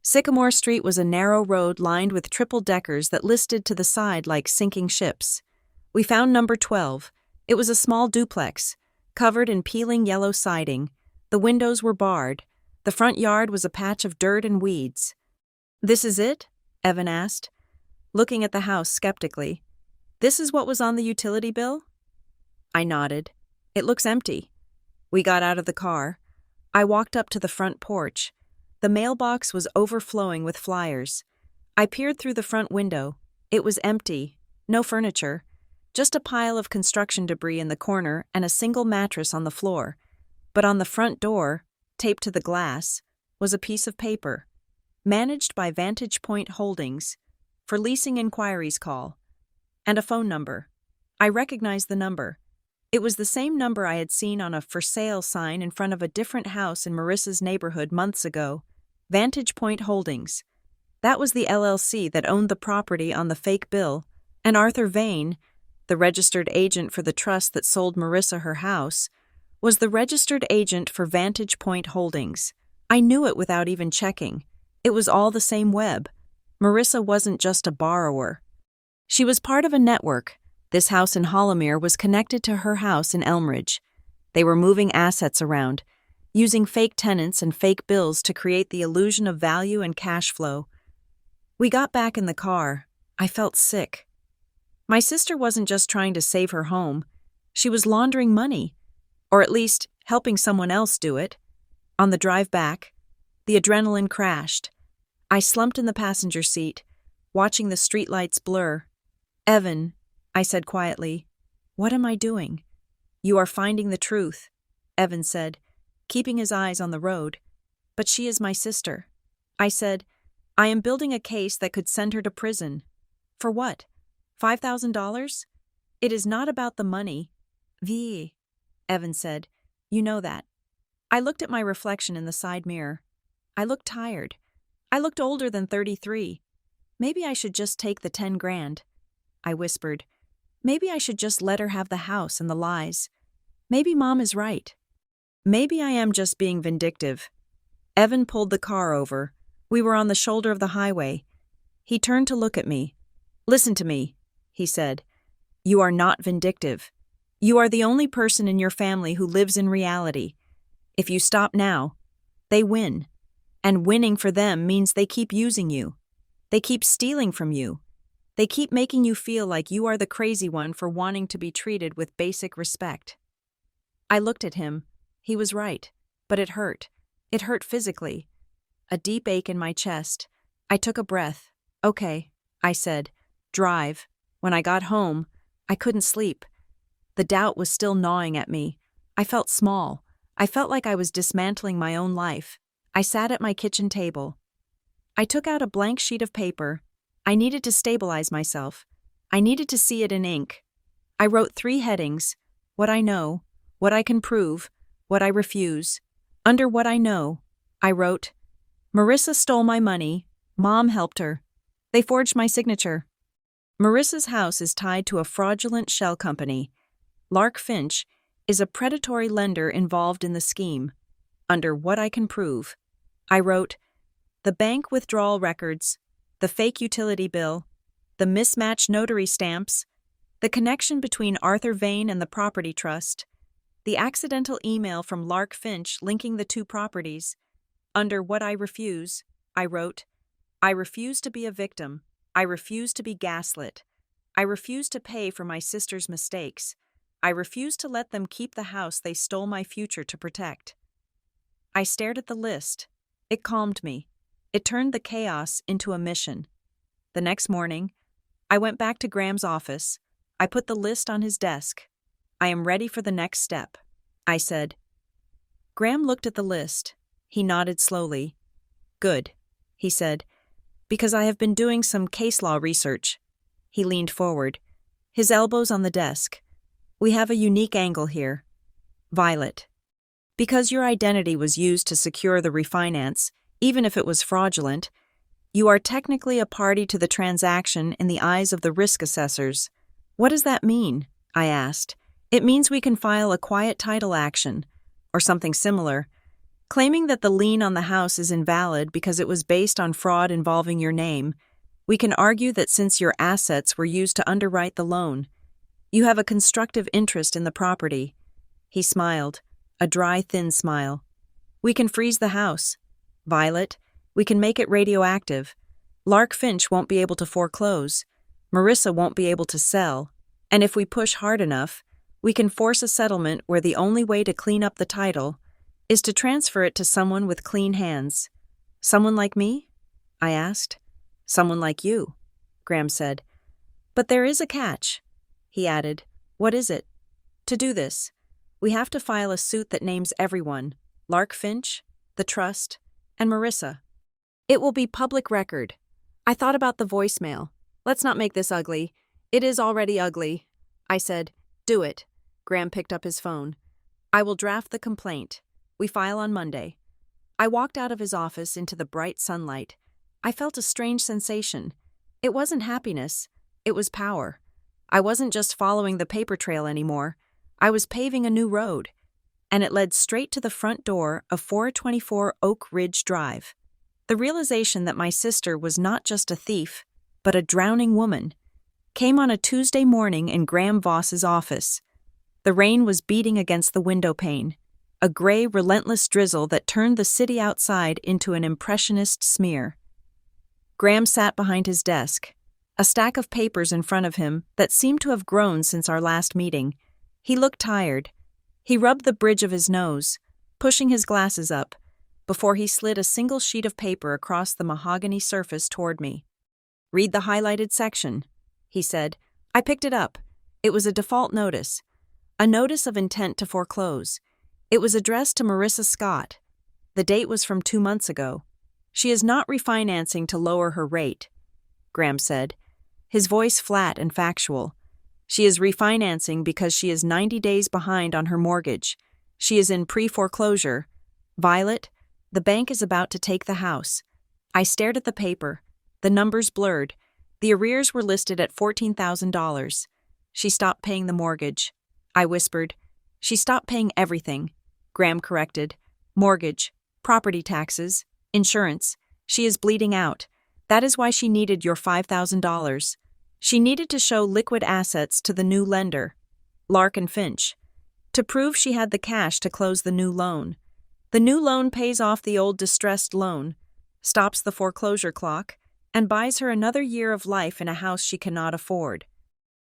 Speaker 1: Sycamore Street was a narrow road lined with triple-deckers that listed to the side like sinking ships. We found number 12. It was a small duplex, covered in peeling yellow siding. The windows were barred. The front yard was a patch of dirt and weeds. This is it? Evan asked, looking at the house skeptically. This is what was on the utility bill? I nodded. It looks empty. We got out of the car. I walked up to the front porch. The mailbox was overflowing with flyers. I peered through the front window. It was empty. No furniture. Just a pile of construction debris in the corner and a single mattress on the floor. But on the front door, taped to the glass, was a piece of paper. Managed by Vantage Point Holdings. For leasing inquiries call. And a phone number. I recognized the number. It was the same number I had seen on a for sale sign in front of a different house in Marissa's neighborhood months ago. Vantage Point Holdings. That was the LLC that owned the property on the fake bill, and Arthur Vane, the registered agent for the trust that sold Marissa her house, was the registered agent for Vantage Point Holdings. I knew it without even checking. It was all the same web. Marissa wasn't just a borrower. She was part of a network. This house in Hollowmere was connected to her house in Elmridge. They were moving assets around, using fake tenants and fake bills to create the illusion of value and cash flow. We got back in the car. I felt sick. My sister wasn't just trying to save her home. She was laundering money, or at least helping someone else do it. On the drive back, the adrenaline crashed. I slumped in the passenger seat, watching the streetlights blur. Evan, I said quietly, what am I doing? You are finding the truth, Evan said, keeping his eyes on the road. But she is my sister. I said, I am building a case that could send her to prison. For what? $5,000? It is not about the money. Evan said, you know that. I looked at my reflection in the side mirror. I looked tired. I looked older than 33. Maybe I should just take the 10 grand. I whispered. Maybe I should just let her have the house and the lies. Maybe Mom is right. Maybe I am just being vindictive. Evan pulled the car over. We were on the shoulder of the highway. He turned to look at me. Listen to me, he said. You are not vindictive. You are the only person in your family who lives in reality. If you stop now, they win. And winning for them means they keep using you. They keep stealing from you. They keep making you feel like you are the crazy one for wanting to be treated with basic respect. I looked at him. He was right, but it hurt. It hurt physically. A deep ache in my chest. I took a breath. Okay, I said. Drive. When I got home, I couldn't sleep. The doubt was still gnawing at me. I felt small. I felt like I was dismantling my own life. I sat at my kitchen table. I took out a blank sheet of paper. I needed to stabilize myself. I needed to see it in ink. I wrote 3 headings: what I know, what I can prove, what I refuse. Under what I know, I wrote, Marissa stole my money. Mom helped her. They forged my signature. Marissa's house is tied to a fraudulent shell company. Lark Finch is a predatory lender involved in the scheme. Under what I can prove, I wrote, the bank withdrawal records, the fake utility bill, the mismatched notary stamps, the connection between Arthur Vane and the property trust, the accidental email from Lark Finch linking the 2 properties. Under what I refuse, I wrote, I refuse to be a victim. I refuse to be gaslit. I refuse to pay for my sister's mistakes. I refuse to let them keep the house they stole my future to protect. I stared at the list. It calmed me. It turned the chaos into a mission. The next morning, I went back to Graham's office. I put the list on his desk. I am ready for the next step, I said. Graham looked at the list. He nodded slowly. Good, he said, because I have been doing some case law research. He leaned forward, his elbows on the desk. We have a unique angle here. Violet. Because your identity was used to secure the refinance, even if it was fraudulent, you are technically a party to the transaction in the eyes of the risk assessors. What does that mean? I asked. It means we can file a quiet title action, or something similar, claiming that the lien on the house is invalid because it was based on fraud involving your name. We can argue that since your assets were used to underwrite the loan, you have a constructive interest in the property. He smiled, a dry, thin smile. We can freeze the house. Violet, we can make it radioactive. Lark Finch won't be able to foreclose. Marissa won't be able to sell. And if we push hard enough, we can force a settlement where the only way to clean up the title is to transfer it to someone with clean hands. Someone like me? I asked. Someone like you, Graham said. But there is a catch, he added. What is it? To do this, we have to file a suit that names everyone, Lark Finch, the trust, and Marissa. It will be public record. I thought about the voicemail. Let's not make this ugly. It is already ugly. I said, do it. Graham picked up his phone. I will draft the complaint. We file on Monday. I walked out of his office into the bright sunlight. I felt a strange sensation. It wasn't happiness. It was power. I wasn't just following the paper trail anymore. I was paving a new road, and it led straight to the front door of 424 Oak Ridge Drive. The realization that my sister was not just a thief, but a drowning woman, came on a Tuesday morning in Graham Voss's office. The rain was beating against the window pane, a gray, relentless drizzle that turned the city outside into an impressionist smear. Graham sat behind his desk, a stack of papers in front of him that seemed to have grown since our last meeting. He looked tired. He rubbed the bridge of his nose, pushing his glasses up, before he slid a single sheet of paper across the mahogany surface toward me. Read the highlighted section, he said. I picked it up. It was a default notice, a notice of intent to foreclose. It was addressed to Marissa Scott. The date was from 2 months ago. She is not refinancing to lower her rate, Graham said, his voice flat and factual. She is refinancing because she is 90 days behind on her mortgage. She is in pre-foreclosure. Violet, the bank is about to take the house. I stared at the paper. The numbers blurred. The arrears were listed at $14,000. She stopped paying the mortgage. I whispered. She stopped paying everything. Graham corrected. Mortgage, property taxes, insurance. She is bleeding out. That is why she needed your $5,000. She needed to show liquid assets to the new lender, Lark and Finch, to prove she had the cash to close the new loan. The new loan pays off the old distressed loan, stops the foreclosure clock, and buys her another year of life in a house she cannot afford.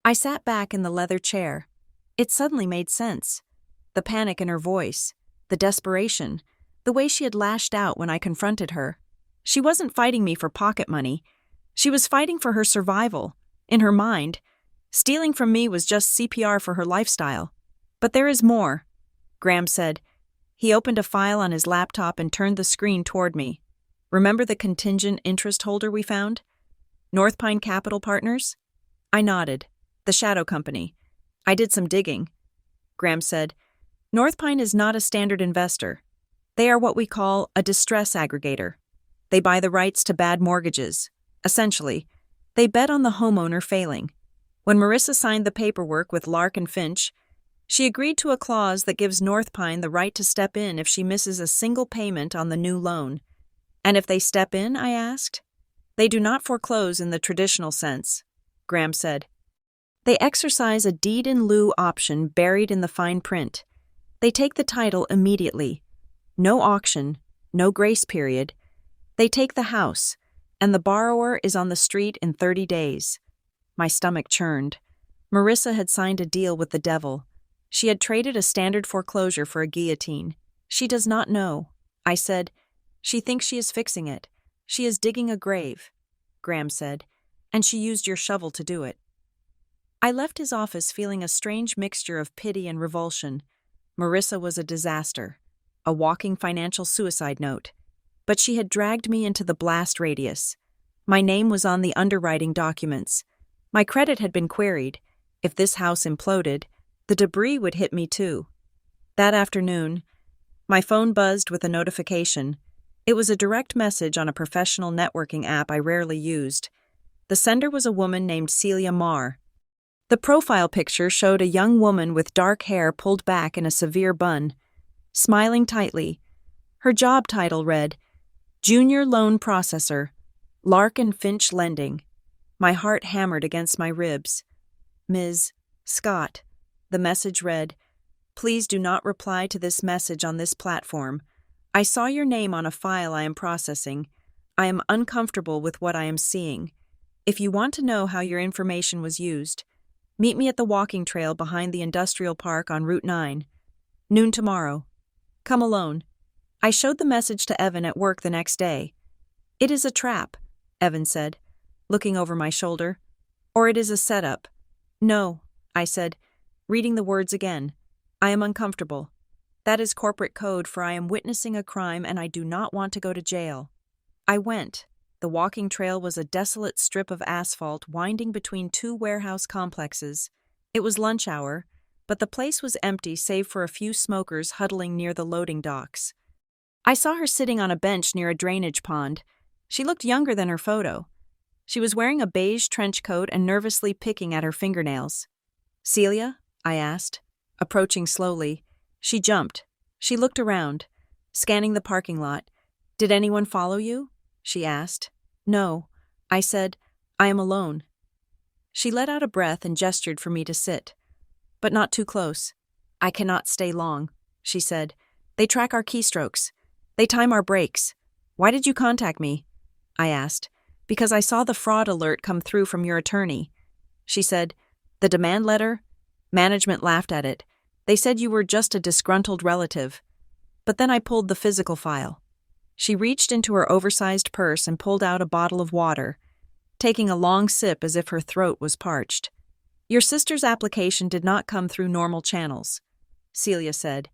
Speaker 1: I sat back in the leather chair. It suddenly made sense. The panic in her voice, the desperation, the way she had lashed out when I confronted her. She wasn't fighting me for pocket money. She was fighting for her survival. In her mind, stealing from me was just CPR for her lifestyle. But there is more, Graham said. He opened a file on his laptop and turned the screen toward me. Remember the contingent interest holder we found? North Pine Capital Partners? I nodded. The shadow company. I did some digging. Graham said, North Pine is not a standard investor. They are what we call a distress aggregator. They buy the rights to bad mortgages. Essentially, they bet on the homeowner failing. When Marissa signed the paperwork with Lark and Finch, she agreed to a clause that gives North Pine the right to step in if she misses a single payment on the new loan. And if they step in, I asked? They do not foreclose in the traditional sense, Graham said. They exercise a deed in lieu option buried in the fine print. They take the title immediately. No auction, no grace period. They take the house, and the borrower is on the street in 30 days. My stomach churned. Marissa had signed a deal with the devil. She had traded a standard foreclosure for a guillotine. She does not know. I said, "She thinks she is fixing it. She is digging a grave," Graham said, "and she used your shovel to do it." I left his office feeling a strange mixture of pity and revulsion. Marissa was a disaster, a walking financial suicide note. But she had dragged me into the blast radius. My name was on the underwriting documents. My credit had been queried. If this house imploded, the debris would hit me too. That afternoon, my phone buzzed with a notification. It was a direct message on a professional networking app I rarely used. The sender was a woman named Celia Marr. The profile picture showed a young woman with dark hair pulled back in a severe bun, smiling tightly. Her job title read, Junior Loan Processor, Lark and Finch Lending. My heart hammered against my ribs. Ms. Scott, the message read, please do not reply to this message on this platform. I saw your name on a file I am processing. I am uncomfortable with what I am seeing. If you want to know how your information was used, meet me at the walking trail behind the industrial park on Route 9. Noon tomorrow. Come alone. I showed the message to Evan at work the next day. It is a trap, Evan said, looking over my shoulder. Or it is a setup. No, I said, reading the words again. I am uncomfortable. That is corporate code for I am witnessing a crime and I do not want to go to jail. I went. The walking trail was a desolate strip of asphalt winding between two warehouse complexes. It was lunch hour, but the place was empty save for a few smokers huddling near the loading docks. I saw her sitting on a bench near a drainage pond. She looked younger than her photo. She was wearing a beige trench coat and nervously picking at her fingernails. Celia? I asked, approaching slowly. She jumped. She looked around, scanning the parking lot. Did anyone follow you? She asked. No. I said, I am alone. She let out a breath and gestured for me to sit. But not too close. I cannot stay long, she said. They track our keystrokes. They time our brakes. Why did you contact me? I asked. Because I saw the fraud alert come through from your attorney. She said, the demand letter? Management laughed at it. They said you were just a disgruntled relative. But then I pulled the physical file. She reached into her oversized purse and pulled out a bottle of water, taking a long sip as if her throat was parched. Your sister's application did not come through normal channels, Celia said.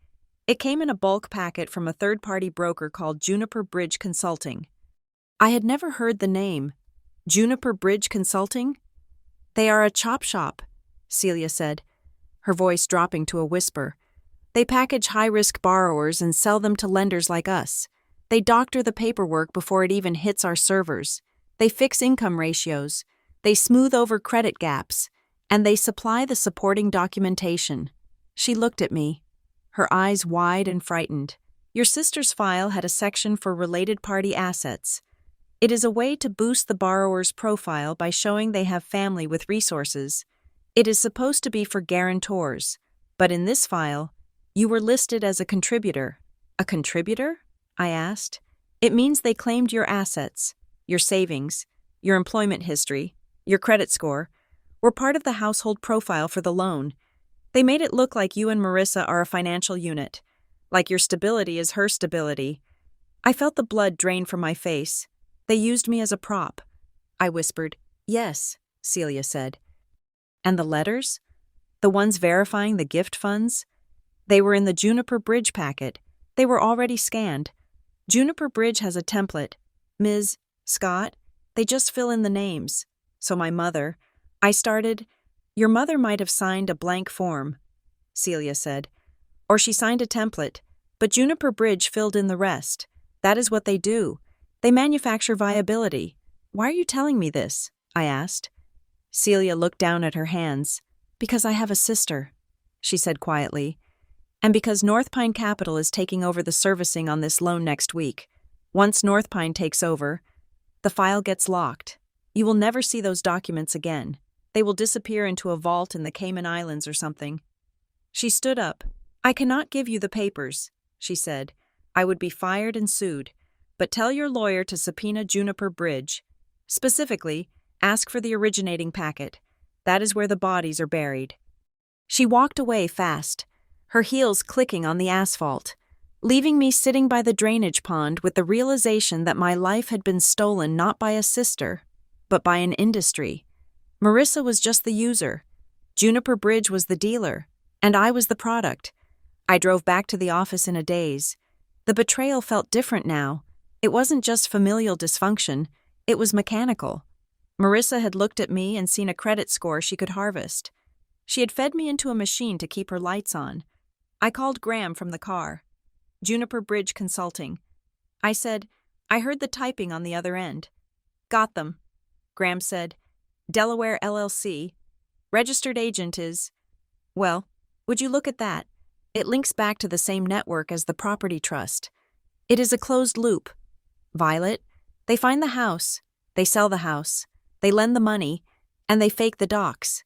Speaker 1: It came in a bulk packet from a third-party broker called Juniper Bridge Consulting. I had never heard the name. Juniper Bridge Consulting? They are a chop shop, Celia said, her voice dropping to a whisper. They package high-risk borrowers and sell them to lenders like us. They doctor the paperwork before it even hits our servers. They fix income ratios. They smooth over credit gaps. And they supply the supporting documentation. She looked at me, her eyes wide and frightened. Your sister's file had a section for related party assets. It is a way to boost the borrower's profile by showing they have family with resources. It is supposed to be for guarantors. But in this file, you were listed as a contributor. A contributor? I asked. It means they claimed your assets, your savings, your employment history, your credit score, were part of the household profile for the loan. They made it look like you and Marissa are a financial unit, like your stability is her stability. I felt the blood drain from my face. They used me as a prop. I whispered, yes, Celia said. And the letters? The ones verifying the gift funds? They were in the Juniper Bridge packet. They were already scanned. Juniper Bridge has a template. Ms. Scott, they just fill in the names. So my mother, I started, your mother might have signed a blank form, Celia said. Or she signed a template, but Juniper Bridge filled in the rest. That is what they do. They manufacture viability. Why are you telling me this? I asked. Celia looked down at her hands. Because I have a sister, she said quietly. And because North Pine Capital is taking over the servicing on this loan next week. Once North Pine takes over, the file gets locked. You will never see those documents again. They will disappear into a vault in the Cayman Islands or something. She stood up. I cannot give you the papers, she said. I would be fired and sued. But tell your lawyer to subpoena Juniper Bridge. Specifically, ask for the originating packet. That is where the bodies are buried. She walked away fast, her heels clicking on the asphalt. leaving me sitting by the drainage pond with the realization that my life had been stolen not by a sister, but by an industry. Marissa was just the user. Juniper Bridge was the dealer, and I was the product. I drove back to the office in a daze. The betrayal felt different now. It wasn't just familial dysfunction, it was mechanical. Marissa had looked at me and seen a credit score she could harvest. She had fed me into a machine to keep her lights on. I called Graham from the car. Juniper Bridge Consulting. I said, I heard the typing on the other end. Got them. Graham said, Delaware LLC. Registered agent is… Well, would you look at that? It links back to the same network as the property trust. It is a closed loop. Violet, they find the house, they sell the house, they lend the money, and they fake the docs.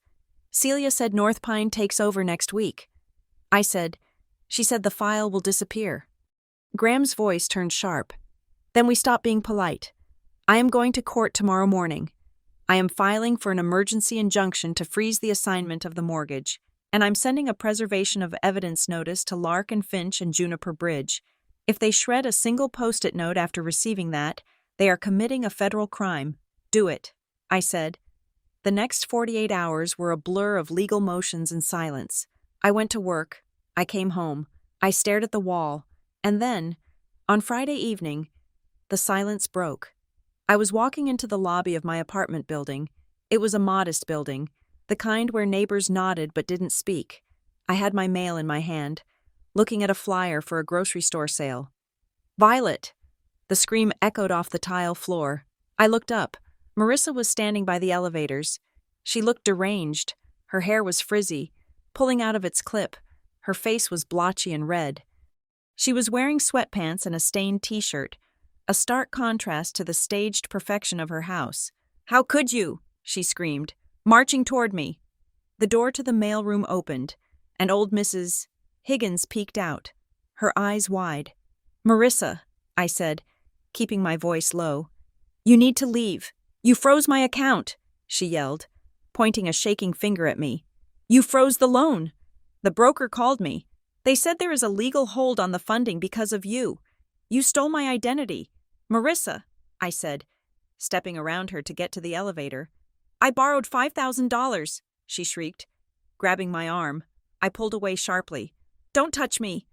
Speaker 1: Celia said North Pine takes over next week. She said the file will disappear. Graham's voice turned sharp. Then we stopped being polite. I am going to court tomorrow morning. I am filing for an emergency injunction to freeze the assignment of the mortgage, and I'm sending a preservation of evidence notice to Lark and Finch and Juniper Bridge. If they shred a single post-it note after receiving that, they are committing a federal crime. Do it, I said. The next 48 hours were a blur of legal motions and silence. I went to work. I came home. I stared at the wall. And then, on Friday evening, the silence broke. I was walking into the lobby of my apartment building. It was a modest building, the kind where neighbors nodded but didn't speak. I had my mail in my hand, looking at a flyer for a grocery store sale. Violet! The scream echoed off the tile floor. I looked up. Marissa was standing by the elevators. She looked deranged. Her hair was frizzy, pulling out of its clip. Her face was blotchy and red. She was wearing sweatpants and a stained t-shirt, a stark contrast to the staged perfection of her house. How could you? She screamed, marching toward me. The door to the mailroom opened, and old Mrs. Higgins peeked out, her eyes wide. Marissa, I said, keeping my voice low. You need to leave. You froze my account, she yelled, pointing a shaking finger at me. You froze the loan. The broker called me. They said there is a legal hold on the funding because of you. You stole my identity. Marissa, I said, stepping around her to get to the elevator. I borrowed $5,000, she shrieked, grabbing my arm. I pulled away sharply. Don't touch me,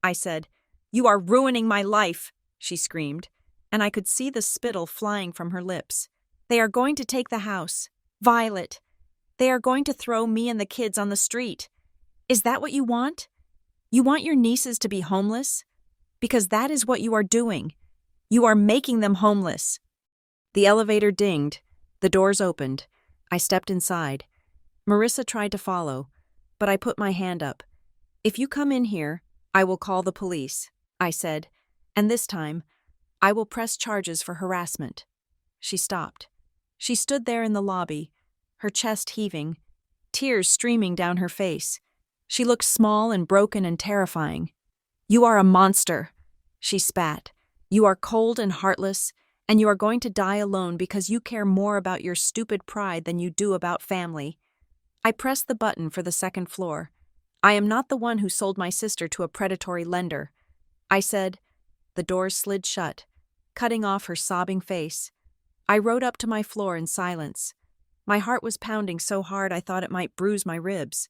Speaker 1: I said. You are ruining my life, she screamed, and I could see the spittle flying from her lips. They are going to take the house. Violet. They are going to throw me and the kids on the street. Is that what you want? You want your nieces to be homeless? Because that is what you are doing. You are making them homeless. The elevator dinged. The doors opened. I stepped inside. Marissa tried to follow, but I put my hand up. If you come in here, I will call the police, I said, and this time, I will press charges for harassment. She stopped. She stood there in the lobby, her chest heaving, tears streaming down her face. She looked small and broken and terrifying. You are a monster, she spat. You are cold and heartless, and you are going to die alone because you care more about your stupid pride than you do about family. I pressed the button for the second floor. I am not the one who sold my sister to a predatory lender, I said. The doors slid shut, cutting off her sobbing face. I rode up to my floor in silence. My heart was pounding so hard I thought it might bruise my ribs.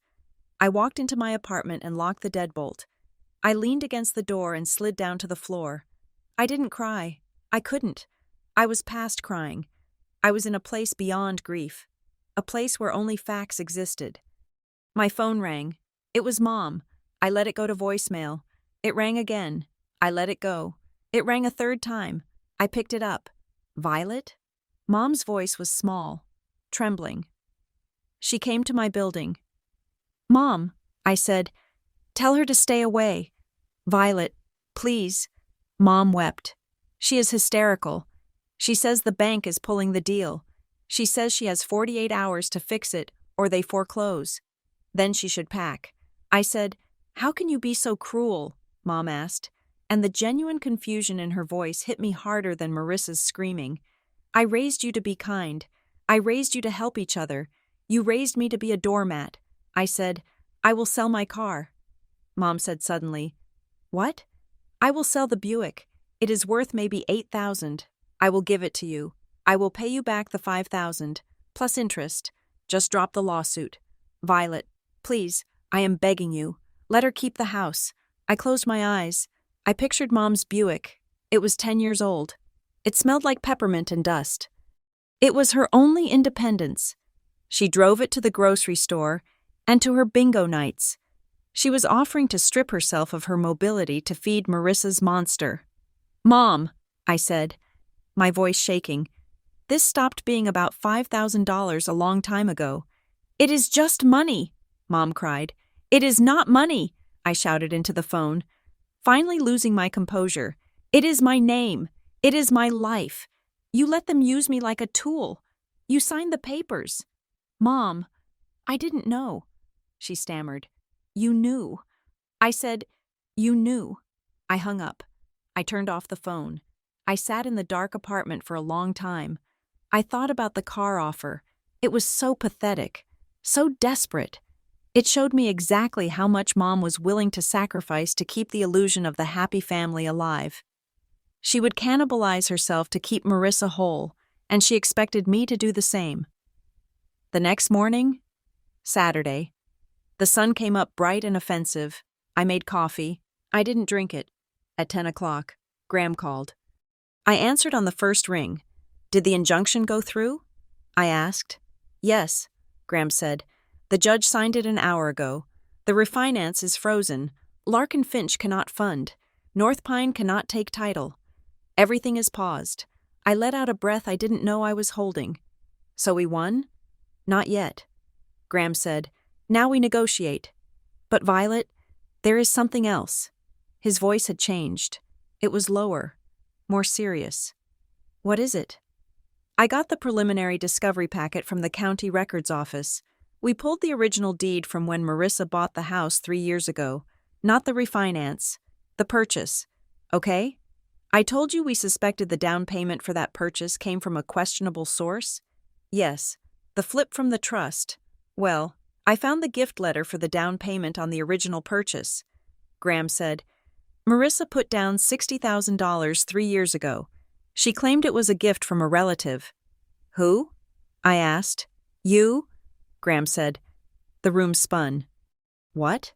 Speaker 1: I walked into my apartment and locked the deadbolt. I leaned against the door and slid down to the floor. I didn't cry. I couldn't. I was past crying. I was in a place beyond grief, a place where only facts existed. My phone rang. It was Mom. I let it go to voicemail. It rang again. I let it go. It rang a third time. I picked it up. Violet? Mom's voice was small, trembling. She came to my building. Mom, I said, tell her to stay away. Violet, please. Mom wept. She is hysterical. She says the bank is pulling the deal. She says she has 48 hours to fix it or they foreclose. Then she should pack. I said, how can you be so cruel? Mom asked, and the genuine confusion in her voice hit me harder than Marissa's screaming. I raised you to be kind. I raised you to help each other. You raised me to be a doormat. I said, I will sell my car. Mom said suddenly, what? I will sell the Buick. It is worth maybe $8,000. I will give it to you. I will pay you back the $5,000, plus interest. Just drop the lawsuit. Violet, please, I am begging you. Let her keep the house. I closed my eyes. I pictured Mom's Buick. It was 10 years old. It smelled like peppermint and dust. It was her only independence. She drove it to the grocery store and to her bingo nights. She was offering to strip herself of her mobility to feed Marissa's monster. Mom, I said, my voice shaking. This stopped being about $5,000 a long time ago. It is just money, Mom cried. It is not money, I shouted into the phone, finally losing my composure. It is my name. It is my life. You let them use me like a tool. You signed the papers. Mom, I didn't know, she stammered. You knew. I said, you knew. I hung up. I turned off the phone. I sat in the dark apartment for a long time. I thought about the car offer. It was so pathetic, so desperate. It showed me exactly how much Mom was willing to sacrifice to keep the illusion of the happy family alive. She would cannibalize herself to keep Marissa whole, and she expected me to do the same. The next morning, Saturday, the sun came up bright and offensive. I made coffee. I didn't drink it. At 10 o'clock, Graham called. I answered on the first ring. Did the injunction go through? I asked. Yes, Graham said. The judge signed it an hour ago. The refinance is frozen. Larkin Finch cannot fund. North Pine cannot take title. Everything is paused. I let out a breath I didn't know I was holding. So we won? Not yet. Graham said. Now we negotiate. But Violet, there is something else. His voice had changed. It was lower, more serious. What is it? I got the preliminary discovery packet from the county records office. We pulled the original deed from when Marissa bought the house 3 years ago. Not the refinance, the purchase. Okay? I told you we suspected the down payment for that purchase came from a questionable source? Yes, the flip from the trust. Well, I found the gift letter for the down payment on the original purchase. Graham said, Marissa put down $60,000 3 years ago. She claimed it was a gift from a relative. Who? I asked. You? Graham said. The room spun. What?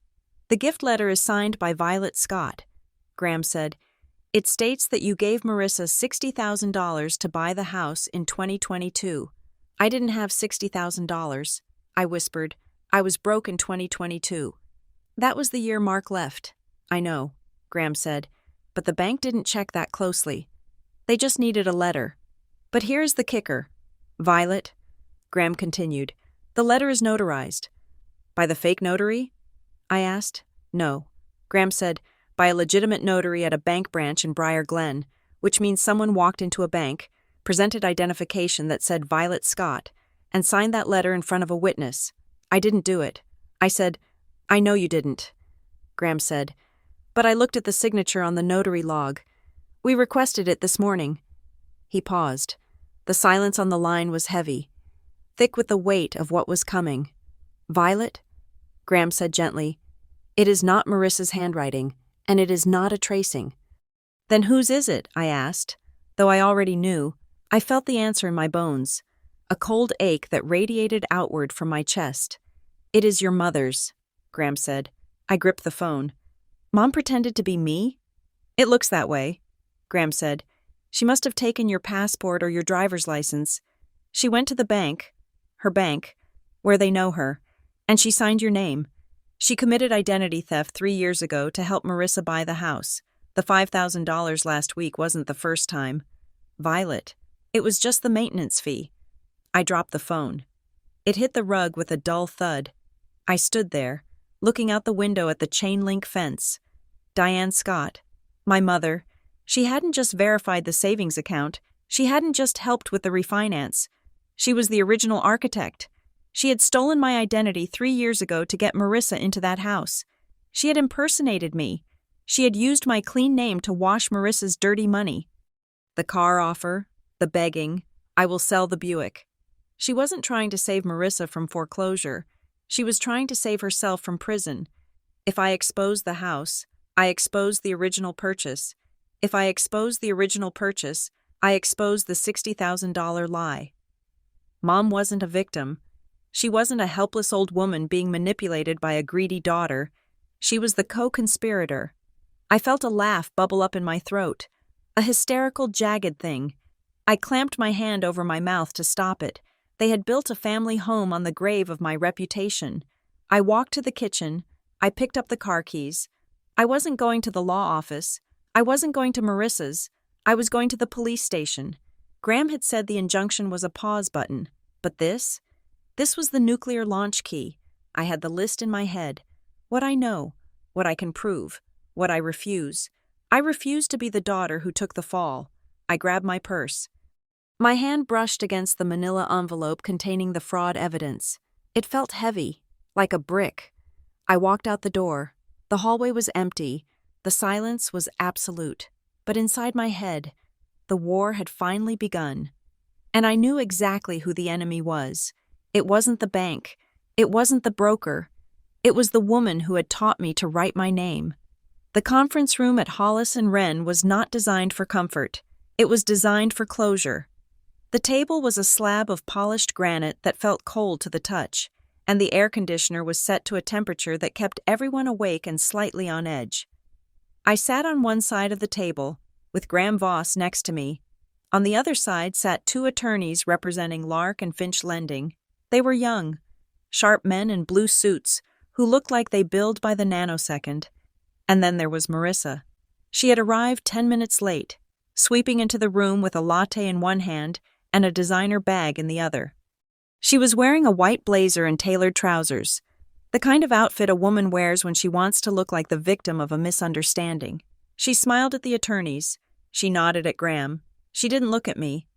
Speaker 1: The gift letter is signed by Violet Scott. Graham said. It states that you gave Marissa $60,000 to buy the house in 2022. I didn't have $60,000. I whispered. I was broke in 2022. That was the year Mark left. I know, Graham said, but the bank didn't check that closely. They just needed a letter. But here's the kicker. Violet, Graham continued, the letter is notarized. By the fake notary? I asked. No. Graham said, by a legitimate notary at a bank branch in Briar Glen, which means someone walked into a bank, presented identification that said Violet Scott, and signed that letter in front of a witness. I didn't do it. I said, I know you didn't. Graham said, but I looked at the signature on the notary log. We requested it this morning. He paused. The silence on the line was heavy, thick with the weight of what was coming. Violet? Graham said gently, it is not Marissa's handwriting, and it is not a tracing. Then whose is it? I asked. Though I already knew, I felt the answer in my bones, a cold ache that radiated outward from my chest. It is your mother's, Graham said. I gripped the phone. Mom pretended to be me? It looks that way, Graham said. She must have taken your passport or your driver's license. She went to the bank, her bank, where they know her, and she signed your name. She committed identity theft 3 years ago to help Marissa buy the house. The $5,000 last week wasn't the first time. Violet, it was just the maintenance fee. I dropped the phone. It hit the rug with a dull thud. I stood there, looking out the window at the chain-link fence. Diane Scott, my mother, she hadn't just verified the savings account. She hadn't just helped with the refinance. She was the original architect. She had stolen my identity 3 years ago to get Marissa into that house. She had impersonated me. She had used my clean name to wash Marissa's dirty money. The car offer, the begging, I will sell the Buick. She wasn't trying to save Marissa from foreclosure. She was trying to save herself from prison. If I exposed the house, I exposed the original purchase. If I expose the original purchase, I expose the $60,000 lie. Mom wasn't a victim. She wasn't a helpless old woman being manipulated by a greedy daughter. She was the co-conspirator. I felt a laugh bubble up in my throat, a hysterical, jagged thing. I clamped my hand over my mouth to stop it. They had built a family home on the grave of my reputation. I walked to the kitchen. I picked up the car keys. I wasn't going to the law office. I wasn't going to Marissa's. I was going to the police station. Graham had said the injunction was a pause button. But this was the nuclear launch key. I had the list in my head. What I know, what I can prove, what I refuse. I refuse to be the daughter who took the fall. I grabbed my purse. My hand brushed against the manila envelope containing the fraud evidence. It felt heavy, like a brick. I walked out the door. The hallway was empty. The silence was absolute. But inside my head, the war had finally begun. And I knew exactly who the enemy was. It wasn't the bank. It wasn't the broker. It was the woman who had taught me to write my name. The conference room at Hollis and Wren was not designed for comfort. It was designed for closure. The table was a slab of polished granite that felt cold to the touch, and the air conditioner was set to a temperature that kept everyone awake and slightly on edge. I sat on one side of the table, with Graham Voss next to me. On the other side sat two attorneys representing Lark and Finch Lending. They were young, sharp men in blue suits who looked like they billed by the nanosecond. And then there was Marissa. She had arrived 10 minutes late, sweeping into the room with a latte in one hand and a designer bag in the other. She was wearing a white blazer and tailored trousers, the kind of outfit a woman wears when she wants to look like the victim of a misunderstanding. She smiled at the attorneys. She nodded at Graham. She didn't look at me.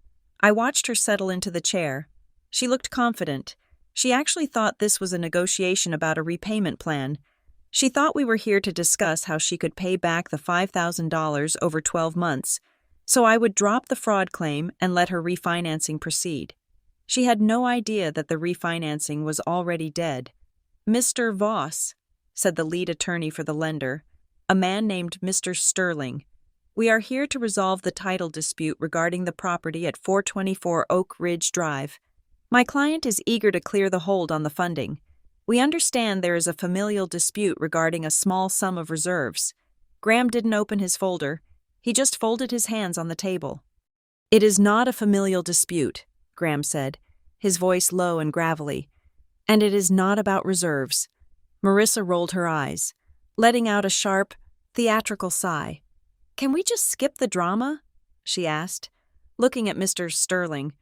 Speaker 1: I watched her settle into the chair. She looked confident. She actually thought this was a negotiation about a repayment plan. She thought we were here to discuss how she could pay back the $5,000 over 12 months, so I would drop the fraud claim and let her refinancing proceed. She had no idea that the refinancing was already dead. "Mr. Voss," said the lead attorney for the lender, a man named Mr. Sterling, "we are here to resolve the title dispute regarding the property at 424 Oak Ridge Drive. My client is eager to clear the hold on the funding. We understand there is a familial dispute regarding a small sum of reserves." Graham didn't open his folder. He just folded his hands on the table. "It is not a familial dispute," Graham said, his voice low and gravelly. "And it is not about reserves." Marissa rolled her eyes, letting out a sharp, theatrical sigh. "Can we just skip the drama?" she asked, looking at Mr. Sterling.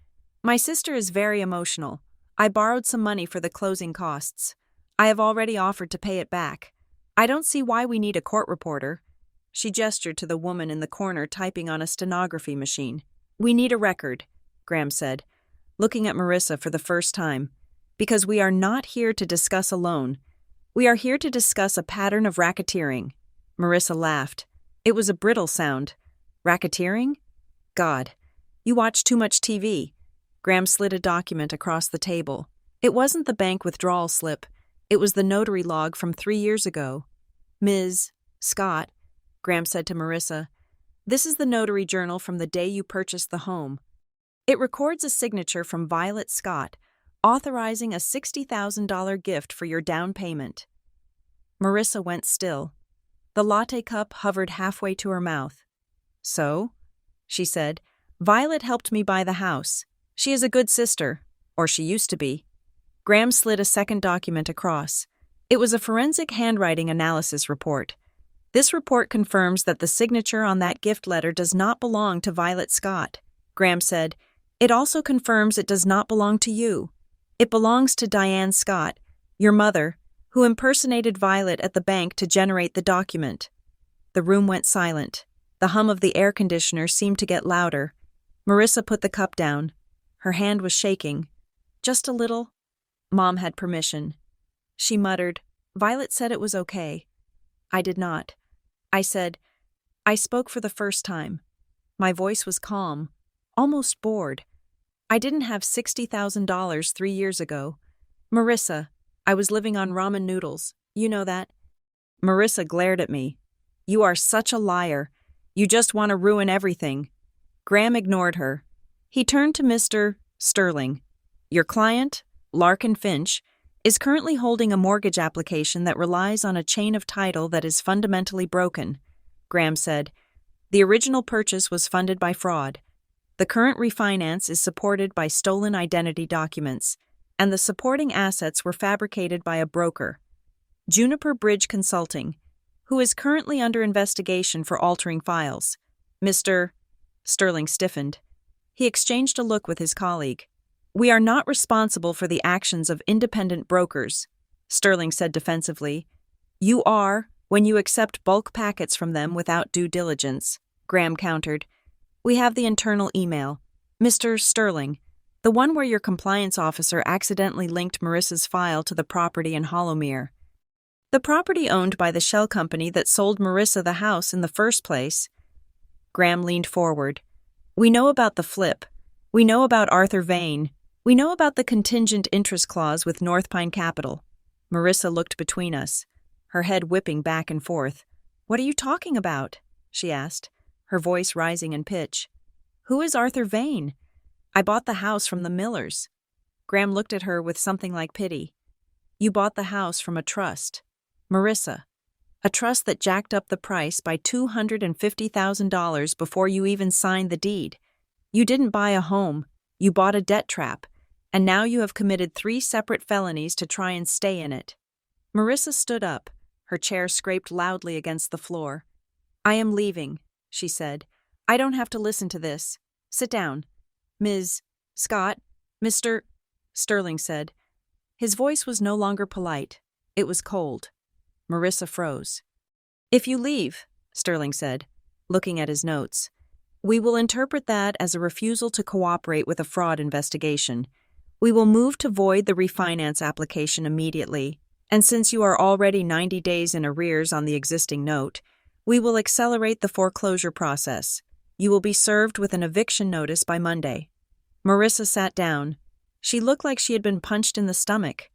Speaker 1: "My sister is very emotional. I borrowed some money for the closing costs. I have already offered to pay it back. I don't see why we need a court reporter." She gestured to the woman in the corner typing on a stenography machine. "We need a record," Graham said, looking at Marissa for the first time. "Because we are not here to discuss a loan. We are here to discuss a pattern of racketeering." Marissa laughed. It was a brittle sound. "Racketeering? God, you watch too much TV." Graham slid a document across the table. It wasn't the bank withdrawal slip. It was the notary log from 3 years ago. "Ms. Scott," Graham said to Marissa, "this is the notary journal from the day you purchased the home. It records a signature from Violet Scott, authorizing a $60,000 gift for your down payment." Marissa went still. The latte cup hovered halfway to her mouth. "So?" she said. "Violet helped me buy the house. She is a good sister, or she used to be." Graham slid a second document across. It was a forensic handwriting analysis report. "This report confirms that the signature on that gift letter does not belong to Violet Scott," Graham said. "It also confirms it does not belong to you. It belongs to Diane Scott, your mother, who impersonated Violet at the bank to generate the document." The room went silent. The hum of the air conditioner seemed to get louder. Marissa put the cup down. Her hand was shaking. "Just a little." Mom had permission. She muttered, "Violet said it was okay." I did not. I said, I spoke for the first time. My voice was calm, almost bored. "I didn't have $60,000 3 years ago. Marissa, I was living on ramen noodles. You know that?" Marissa glared at me. You are such a liar. You just want to ruin everything." Graham ignored her. He turned to Mr. Sterling. "Your client, Larkin Finch, is currently holding a mortgage application that relies on a chain of title that is fundamentally broken," Graham said. "The original purchase was funded by fraud. The current refinance is supported by stolen identity documents, and the supporting assets were fabricated by a broker, Juniper Bridge Consulting, who is currently under investigation for altering files." Mr. Sterling stiffened. He exchanged a look with his colleague. "We are not responsible for the actions of independent brokers," Sterling said defensively. "You are, when you accept bulk packets from them without due diligence," Graham countered. "We have the internal email. Mr. Sterling, the one where your compliance officer accidentally linked Marissa's file to the property in Hollowmere. The property owned by the shell company that sold Marissa the house in the first place." Graham leaned forward. "We know about the flip. We know about Arthur Vane. We know about the contingent interest clause with North Pine Capital." Marissa looked between us, her head whipping back and forth. "What are you talking about?" she asked, her voice rising in pitch. "Who is Arthur Vane? I bought the house from the Millers." Graham looked at her with something like pity. "You bought the house from a trust, Marissa. A trust that jacked up the price by $250,000 before you even signed the deed. You didn't buy a home, you bought a debt trap, and now you have committed 3 separate felonies to try and stay in it." Marissa stood up, her chair scraped loudly against the floor. "I am leaving," she said. "I don't have to listen to this. Sit down. Ms. Scott," Mr. Sterling said. His voice was no longer polite. It was cold. Marissa froze. "If you leave," Sterling said, looking at his notes, "we will interpret that as a refusal to cooperate with a fraud investigation. We will move to void the refinance application immediately, and since you are already 90 days in arrears on the existing note, we will accelerate the foreclosure process. You will be served with an eviction notice by Monday." Marissa sat down. She looked like she had been punched in the stomach.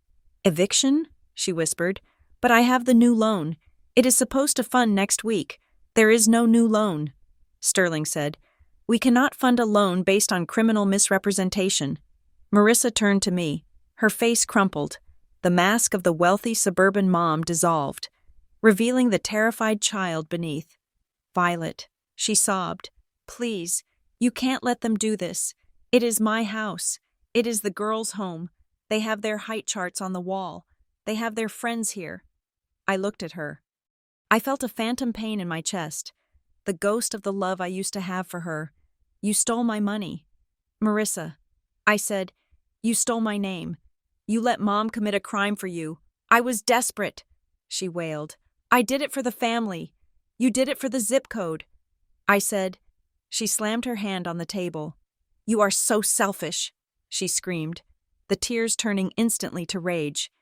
Speaker 1: "Eviction?" she whispered. "But I have the new loan. It is supposed to fund next week. There is no new loan." Sterling said, "We cannot fund a loan based on criminal misrepresentation." Marissa turned to me. Her face crumpled. The mask of the wealthy suburban mom dissolved, revealing the terrified child beneath. "Violet," she sobbed, "please, you can't let them do this. It is my house. It is the girls' home. They have their height charts on the wall. They have their friends here." I looked at her. I felt a phantom pain in my chest, the ghost of the love I used to have for her. "You stole my money." "Marissa," I said, "you stole my name. You let Mom commit a crime for you. I was desperate," she wailed. "I did it for the family. You did it for the zip code." I said. She slammed her hand on the table. "You are so selfish," she screamed, the tears turning instantly to rage.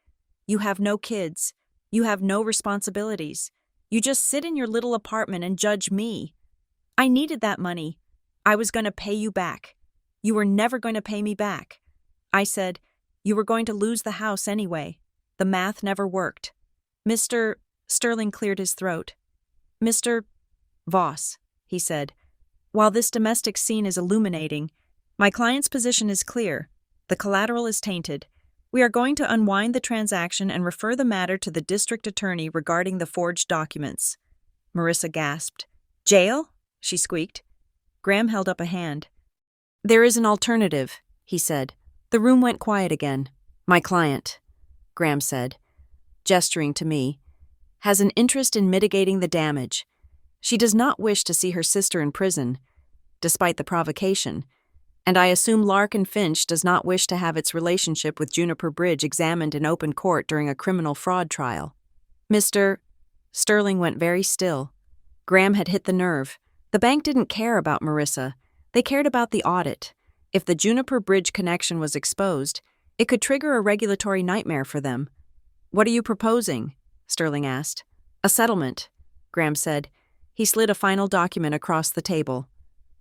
Speaker 1: "You have no kids. You have no responsibilities. You just sit in your little apartment and judge me. I needed that money. I was going to pay you back. You were never going to pay me back." I said, "You were going to lose the house anyway. The math never worked." Mr. Sterling cleared his throat. "Mr. Voss," he said, "while this domestic scene is illuminating, my client's position is clear. The collateral is tainted. We are going to unwind the transaction and refer the matter to the district attorney regarding the forged documents." Marissa gasped. "Jail?" she squeaked. Graham held up a hand. "There is an alternative," he said. The room went quiet again. "My client," Graham said, gesturing to me, "has an interest in mitigating the damage. She does not wish to see her sister in prison, despite the provocation, and I assume Larkin Finch does not wish to have its relationship with Juniper Bridge examined in open court during a criminal fraud trial." Mr. Sterling went very still. Graham had hit the nerve. The bank didn't care about Marissa. They cared about the audit. If the Juniper Bridge connection was exposed, it could trigger a regulatory nightmare for them. "What are you proposing?" Sterling asked. "A settlement," Graham said. He slid a final document across the table.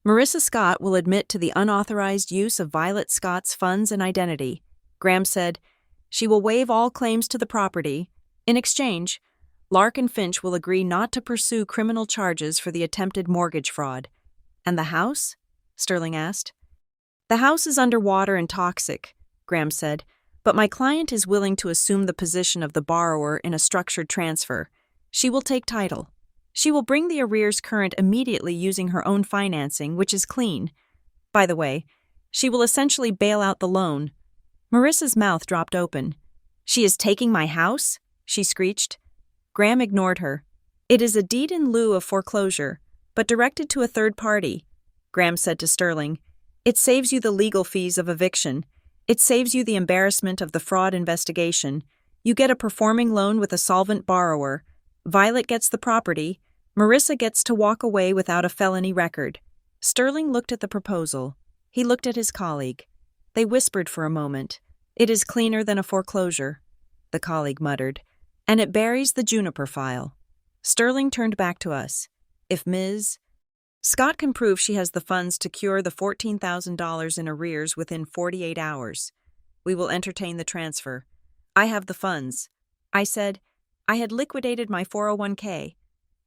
Speaker 1: "Marissa Scott will admit to the unauthorized use of Violet Scott's funds and identity." Graham said, "She will waive all claims to the property. In exchange, Lark and Finch will agree not to pursue criminal charges for the attempted mortgage fraud. And the house? Sterling asked. The house is underwater and toxic, Graham said, but my client is willing to assume the position of the borrower in a structured transfer. She will take title. She will bring the arrears current immediately using her own financing, which is clean. By the way, she will essentially bail out the loan. Marissa's mouth dropped open. She is taking my house? She screeched. Graham ignored her. It is a deed in lieu of foreclosure, but directed to a third party, Graham said to Sterling. It saves you the legal fees of eviction. It saves you the embarrassment of the fraud investigation. You get a performing loan with a solvent borrower. Violet gets the property. Marissa gets to walk away without a felony record. Sterling looked at the proposal. He looked at his colleague. They whispered for a moment. It is cleaner than a foreclosure, the colleague muttered, and it buries the Juniper file. Sterling turned back to us. If Ms. Scott can prove she has the funds to cure the $14,000 in arrears within 48 hours, we will entertain the transfer. I have the funds. I said, I had liquidated my 401k.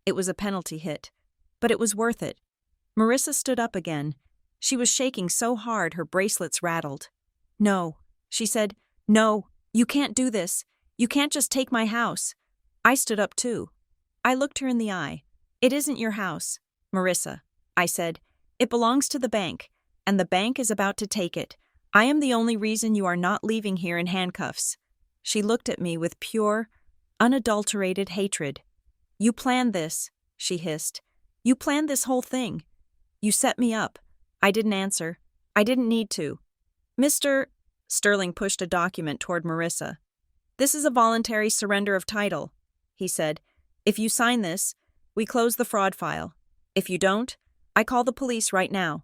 Speaker 1: It was a penalty hit, but it was worth it. Marissa stood up again. She was shaking so hard her bracelets rattled. No, she said, no, you can't do this. You can't just take my house. I stood up too. I looked her in the eye. It isn't your house, Marissa, I said. It belongs to the bank, and the bank is about to take it. I am the only reason you are not leaving here in handcuffs. She looked at me with pure, unadulterated hatred. You planned this, she hissed. You planned this whole thing. You set me up. I didn't answer. I didn't need to. Mr. Sterling pushed a document toward Marissa. This is a voluntary surrender of title, he said. If you sign this, we close the fraud file. If you don't, I call the police right now.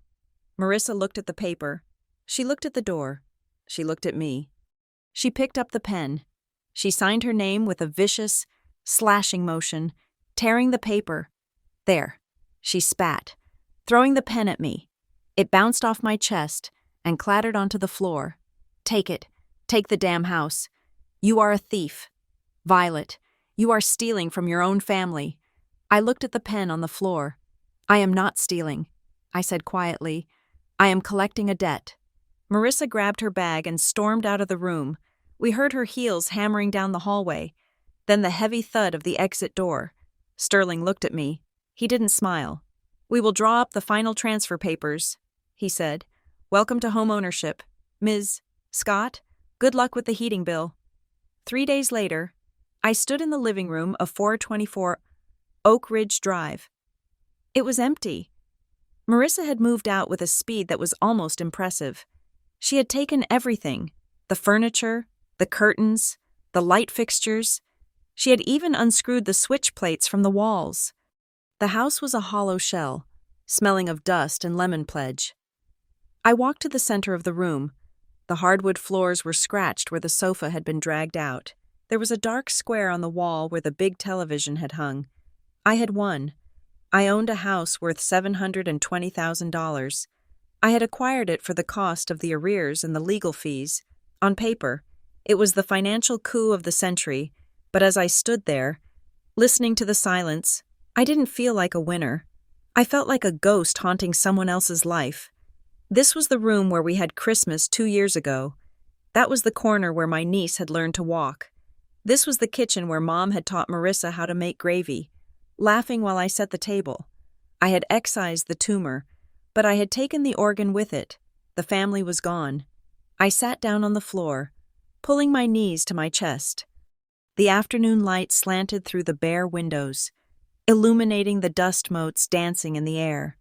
Speaker 1: Marissa looked at the paper. She looked at the door. She looked at me. She picked up the pen. She signed her name with a vicious, slashing motion, tearing the paper. There, she spat, throwing the pen at me. It bounced off my chest and clattered onto the floor. Take it. Take the damn house. You are a thief. Violet, you are stealing from your own family. I looked at the pen on the floor. I am not stealing, I said quietly. I am collecting a debt. Marissa grabbed her bag and stormed out of the room. We heard her heels hammering down the hallway, then the heavy thud of the exit door. Sterling looked at me. He didn't smile. We will draw up the final transfer papers, he said. Welcome to home ownership. Ms. Scott, good luck with the heating bill. 3 days later, I stood in the living room of 424 Oak Ridge Drive. It was empty. Marissa had moved out with a speed that was almost impressive. She had taken everything, the furniture, the curtains, the light fixtures. She had even unscrewed the switch plates from the walls. The house was a hollow shell, smelling of dust and lemon pledge. I walked to the center of the room. The hardwood floors were scratched where the sofa had been dragged out. There was a dark square on the wall where the big television had hung. I had won. I owned a house worth $720,000. I had acquired it for the cost of the arrears and the legal fees. On paper, it was the financial coup of the century, but as I stood there, listening to the silence, I didn't feel like a winner. I felt like a ghost haunting someone else's life. This was the room where we had Christmas 2 years ago. That was the corner where my niece had learned to walk. This was the kitchen where Mom had taught Marissa how to make gravy, laughing while I set the table. I had excised the tumor, but I had taken the organ with it. The family was gone. I sat down on the floor, pulling my knees to my chest. The afternoon light slanted through the bare windows, illuminating the dust motes dancing in the air.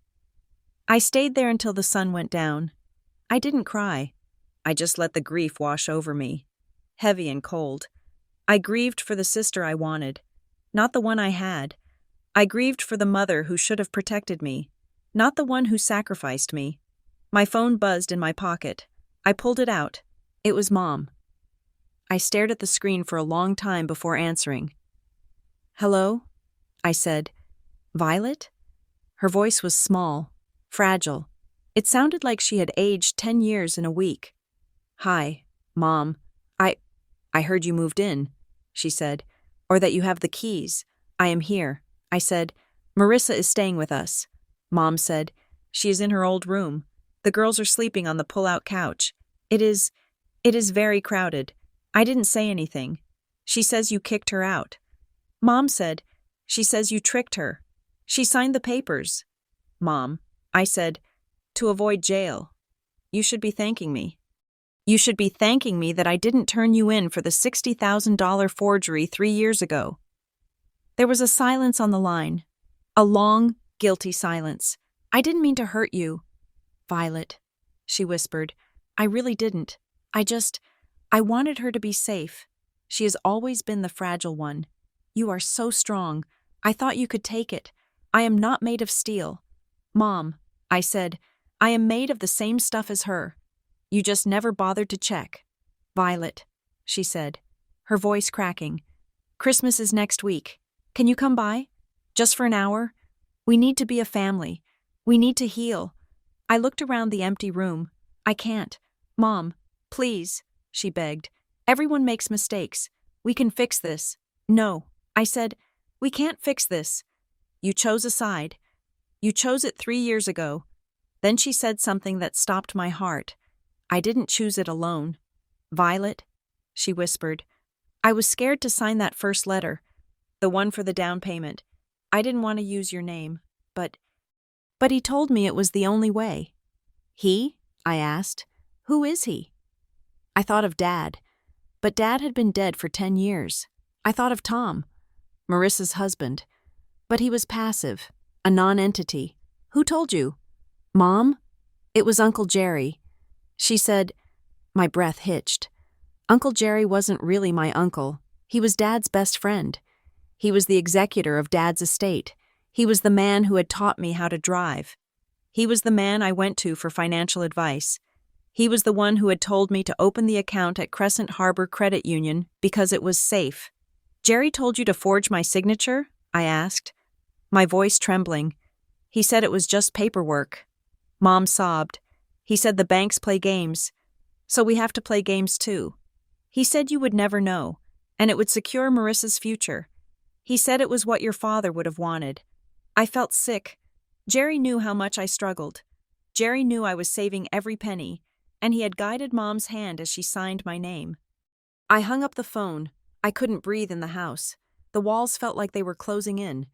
Speaker 1: I stayed there until the sun went down. I didn't cry. I just let the grief wash over me, heavy and cold. I grieved for the sister I wanted, not the one I had. I grieved for the mother who should have protected me, not the one who sacrificed me. My phone buzzed in my pocket. I pulled it out. It was Mom. I stared at the screen for a long time before answering. "Hello?" I said. "Violet?" Her voice was small, fragile. It sounded like she had aged 10 years in a week. "Hi, Mom. I heard you moved in," she said, "or that you have the keys. I am here. I said, Marissa is staying with us. Mom said, she is in her old room. The girls are sleeping on the pull-out couch. It is very crowded. I didn't say anything. She says you kicked her out. Mom said, she says you tricked her. She signed the papers. Mom, I said, to avoid jail. You should be thanking me. You should be thanking me that I didn't turn you in for the $60,000 forgery 3 years ago. There was a silence on the line. A long, guilty silence. I didn't mean to hurt you. Violet, she whispered. I really didn't. I wanted her to be safe. She has always been the fragile one. You are so strong. I thought you could take it. I am not made of steel. Mom, I said, I am made of the same stuff as her. You just never bothered to check. Violet, she said, her voice cracking. Christmas is next week. Can you come by? Just for an hour? We need to be a family. We need to heal. I looked around the empty room. I can't. Mom, please, she begged. Everyone makes mistakes. We can fix this. No, I said, we can't fix this. You chose a side. You chose it 3 years ago. Then she said something that stopped my heart. I didn't choose it alone. Violet, she whispered. I was scared to sign that first letter, the one for the down payment. I didn't want to use your name, but he told me it was the only way. He? I asked. Who is he? I thought of Dad, but Dad had been dead for 10 years. I thought of Tom, Marissa's husband, but he was passive, a non-entity. Who told you? Mom? It was Uncle Jerry. She said, my breath hitched. Uncle Jerry wasn't really my uncle. He was Dad's best friend. He was the executor of Dad's estate. He was the man who had taught me how to drive. He was the man I went to for financial advice. He was the one who had told me to open the account at Crescent Harbor Credit Union because it was safe. Jerry told you to forge my signature? I asked, my voice trembling. He said it was just paperwork. Mom sobbed. He said the banks play games, so we have to play games too. He said you would never know, and it would secure Marissa's future. He said it was what your father would have wanted. I felt sick. Jerry knew how much I struggled. Jerry knew I was saving every penny, and he had guided Mom's hand as she signed my name. I hung up the phone. I couldn't breathe in the house. The walls felt like they were closing in.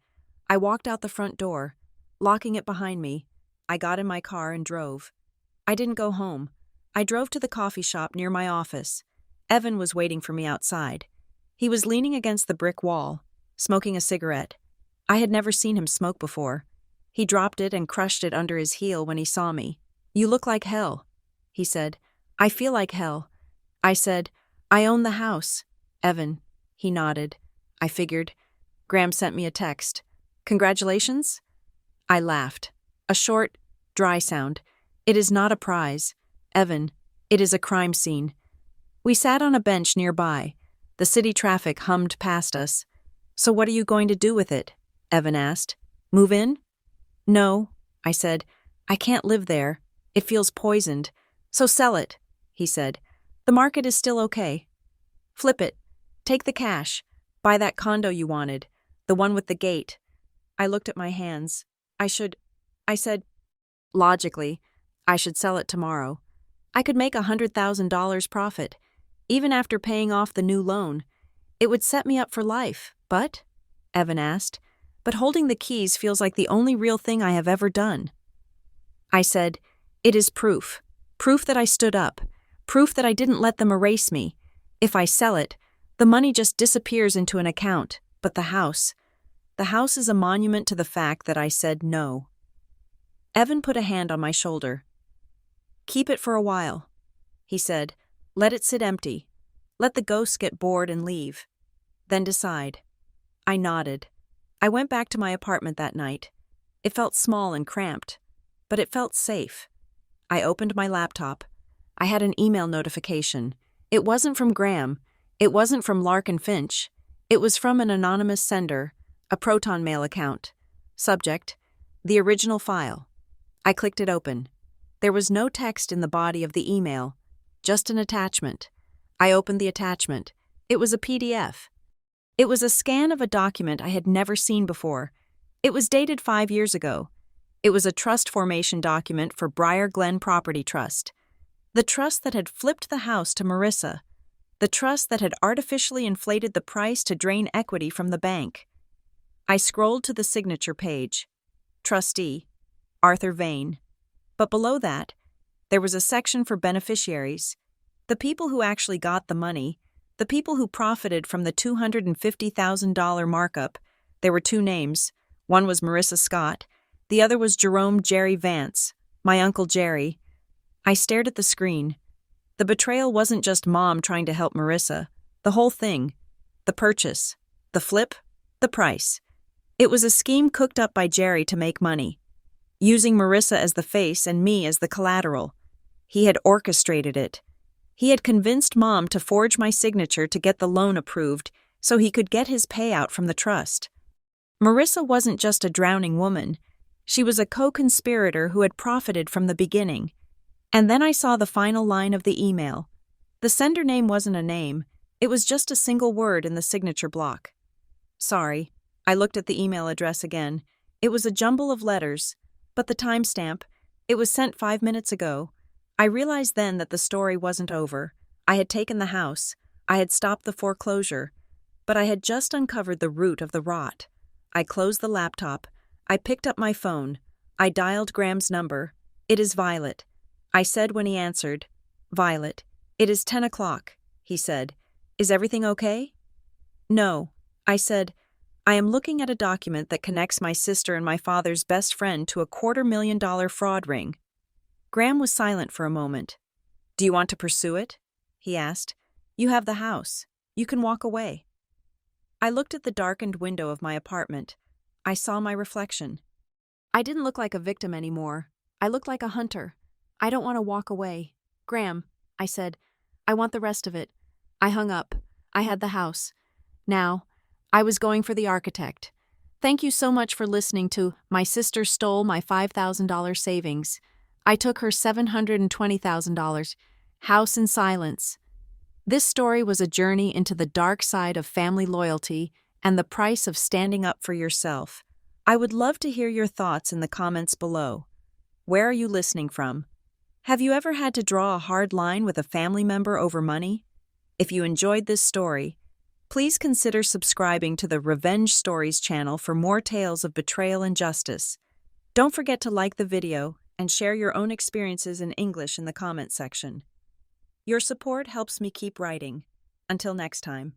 Speaker 1: I walked out the front door, locking it behind me. I got in my car and drove. I didn't go home. I drove to the coffee shop near my office. Evan was waiting for me outside. He was leaning against the brick wall, smoking a cigarette. I had never seen him smoke before. He dropped it and crushed it under his heel when he saw me. You look like hell, he said. I feel like hell. I said, I own the house. Evan, he nodded. I figured. Graham sent me a text. Congratulations? I laughed. A short, dry sound. It is not a prize. Evan, it is a crime scene. We sat on a bench nearby. The city traffic hummed past us. So what are you going to do with it? Evan asked. Move in? No, I said. I can't live there. It feels poisoned. So sell it, he said. The market is still okay. Flip it. Take the cash. Buy that condo you wanted. The one with the gate. I looked at my hands. I said, logically, I should sell it tomorrow. I could make $100,000 profit. Even after paying off the new loan. It would set me up for life, but? Evan asked. But holding the keys feels like the only real thing I have ever done. I said, it is proof. Proof that I stood up. Proof that I didn't let them erase me. If I sell it, the money just disappears into an account. But the house is a monument to the fact that I said no. Evan put a hand on my shoulder. Keep it for a while, he said. Let it sit empty. Let the ghosts get bored and leave. Then decide. I nodded. I went back to my apartment that night. It felt small and cramped, but it felt safe. I opened my laptop. I had an email notification. It wasn't from Graham. It wasn't from Larkin Finch. It was from an anonymous sender, a Proton Mail account. Subject, the original file. I clicked it open. There was no text in the body of the email, just an attachment. I opened the attachment. It was a PDF. It was a scan of a document I had never seen before. It was dated 5 years ago. It was a trust formation document for Briar Glen Property Trust. The trust that had flipped the house to Marissa. The trust that had artificially inflated the price to drain equity from the bank. I scrolled to the signature page. Trustee, Arthur Vane. But below that, there was a section for beneficiaries. The people who actually got the money. The people who profited from the $250,000 markup. There were 2 names. One was Marissa Scott. The other was Jerome Jerry Vance, my Uncle Jerry. I stared at the screen. The betrayal wasn't just Mom trying to help Marissa. The whole thing. The purchase. The flip. The price. It was a scheme cooked up by Jerry to make money, using Marissa as the face and me as the collateral. He had orchestrated it. He had convinced Mom to forge my signature to get the loan approved so he could get his payout from the trust. Marissa wasn't just a drowning woman. She was a co-conspirator who had profited from the beginning. And then I saw the final line of the email. The sender name wasn't a name. It was just a single word in the signature block. Sorry. I looked at the email address again. It was a jumble of letters, but the timestamp, it was sent 5 minutes ago. I realized then that the story wasn't over. I had taken the house. I had stopped the foreclosure. But I had just uncovered the root of the rot. I closed the laptop. I picked up my phone. I dialed Graham's number. "It is Violet," I said when he answered. "Violet, it is 10 o'clock, he said. "Is everything okay?" "No," I said. "I am looking at a document that connects my sister and my father's best friend to a $250,000 fraud ring." Graham was silent for a moment. "Do you want to pursue it?" he asked. "You have the house. You can walk away." I looked at the darkened window of my apartment. I saw my reflection. I didn't look like a victim anymore. I looked like a hunter. "I don't want to walk away. Graham," I said, "I want the rest of it." I hung up. I had the house. Now, I was going for the architect. Thank you so much for listening to My Sister Stole My $5,000 Savings. I took her $720,000. House in Silence. This story was a journey into the dark side of family loyalty and the price of standing up for yourself. I would love to hear your thoughts in the comments below. Where are you listening from? Have you ever had to draw a hard line with a family member over money? If you enjoyed this story, please consider subscribing to the Revenge Stories channel for more tales of betrayal and justice. Don't forget to like the video and share your own experiences in English in the comment section. Your support helps me keep writing. Until next time.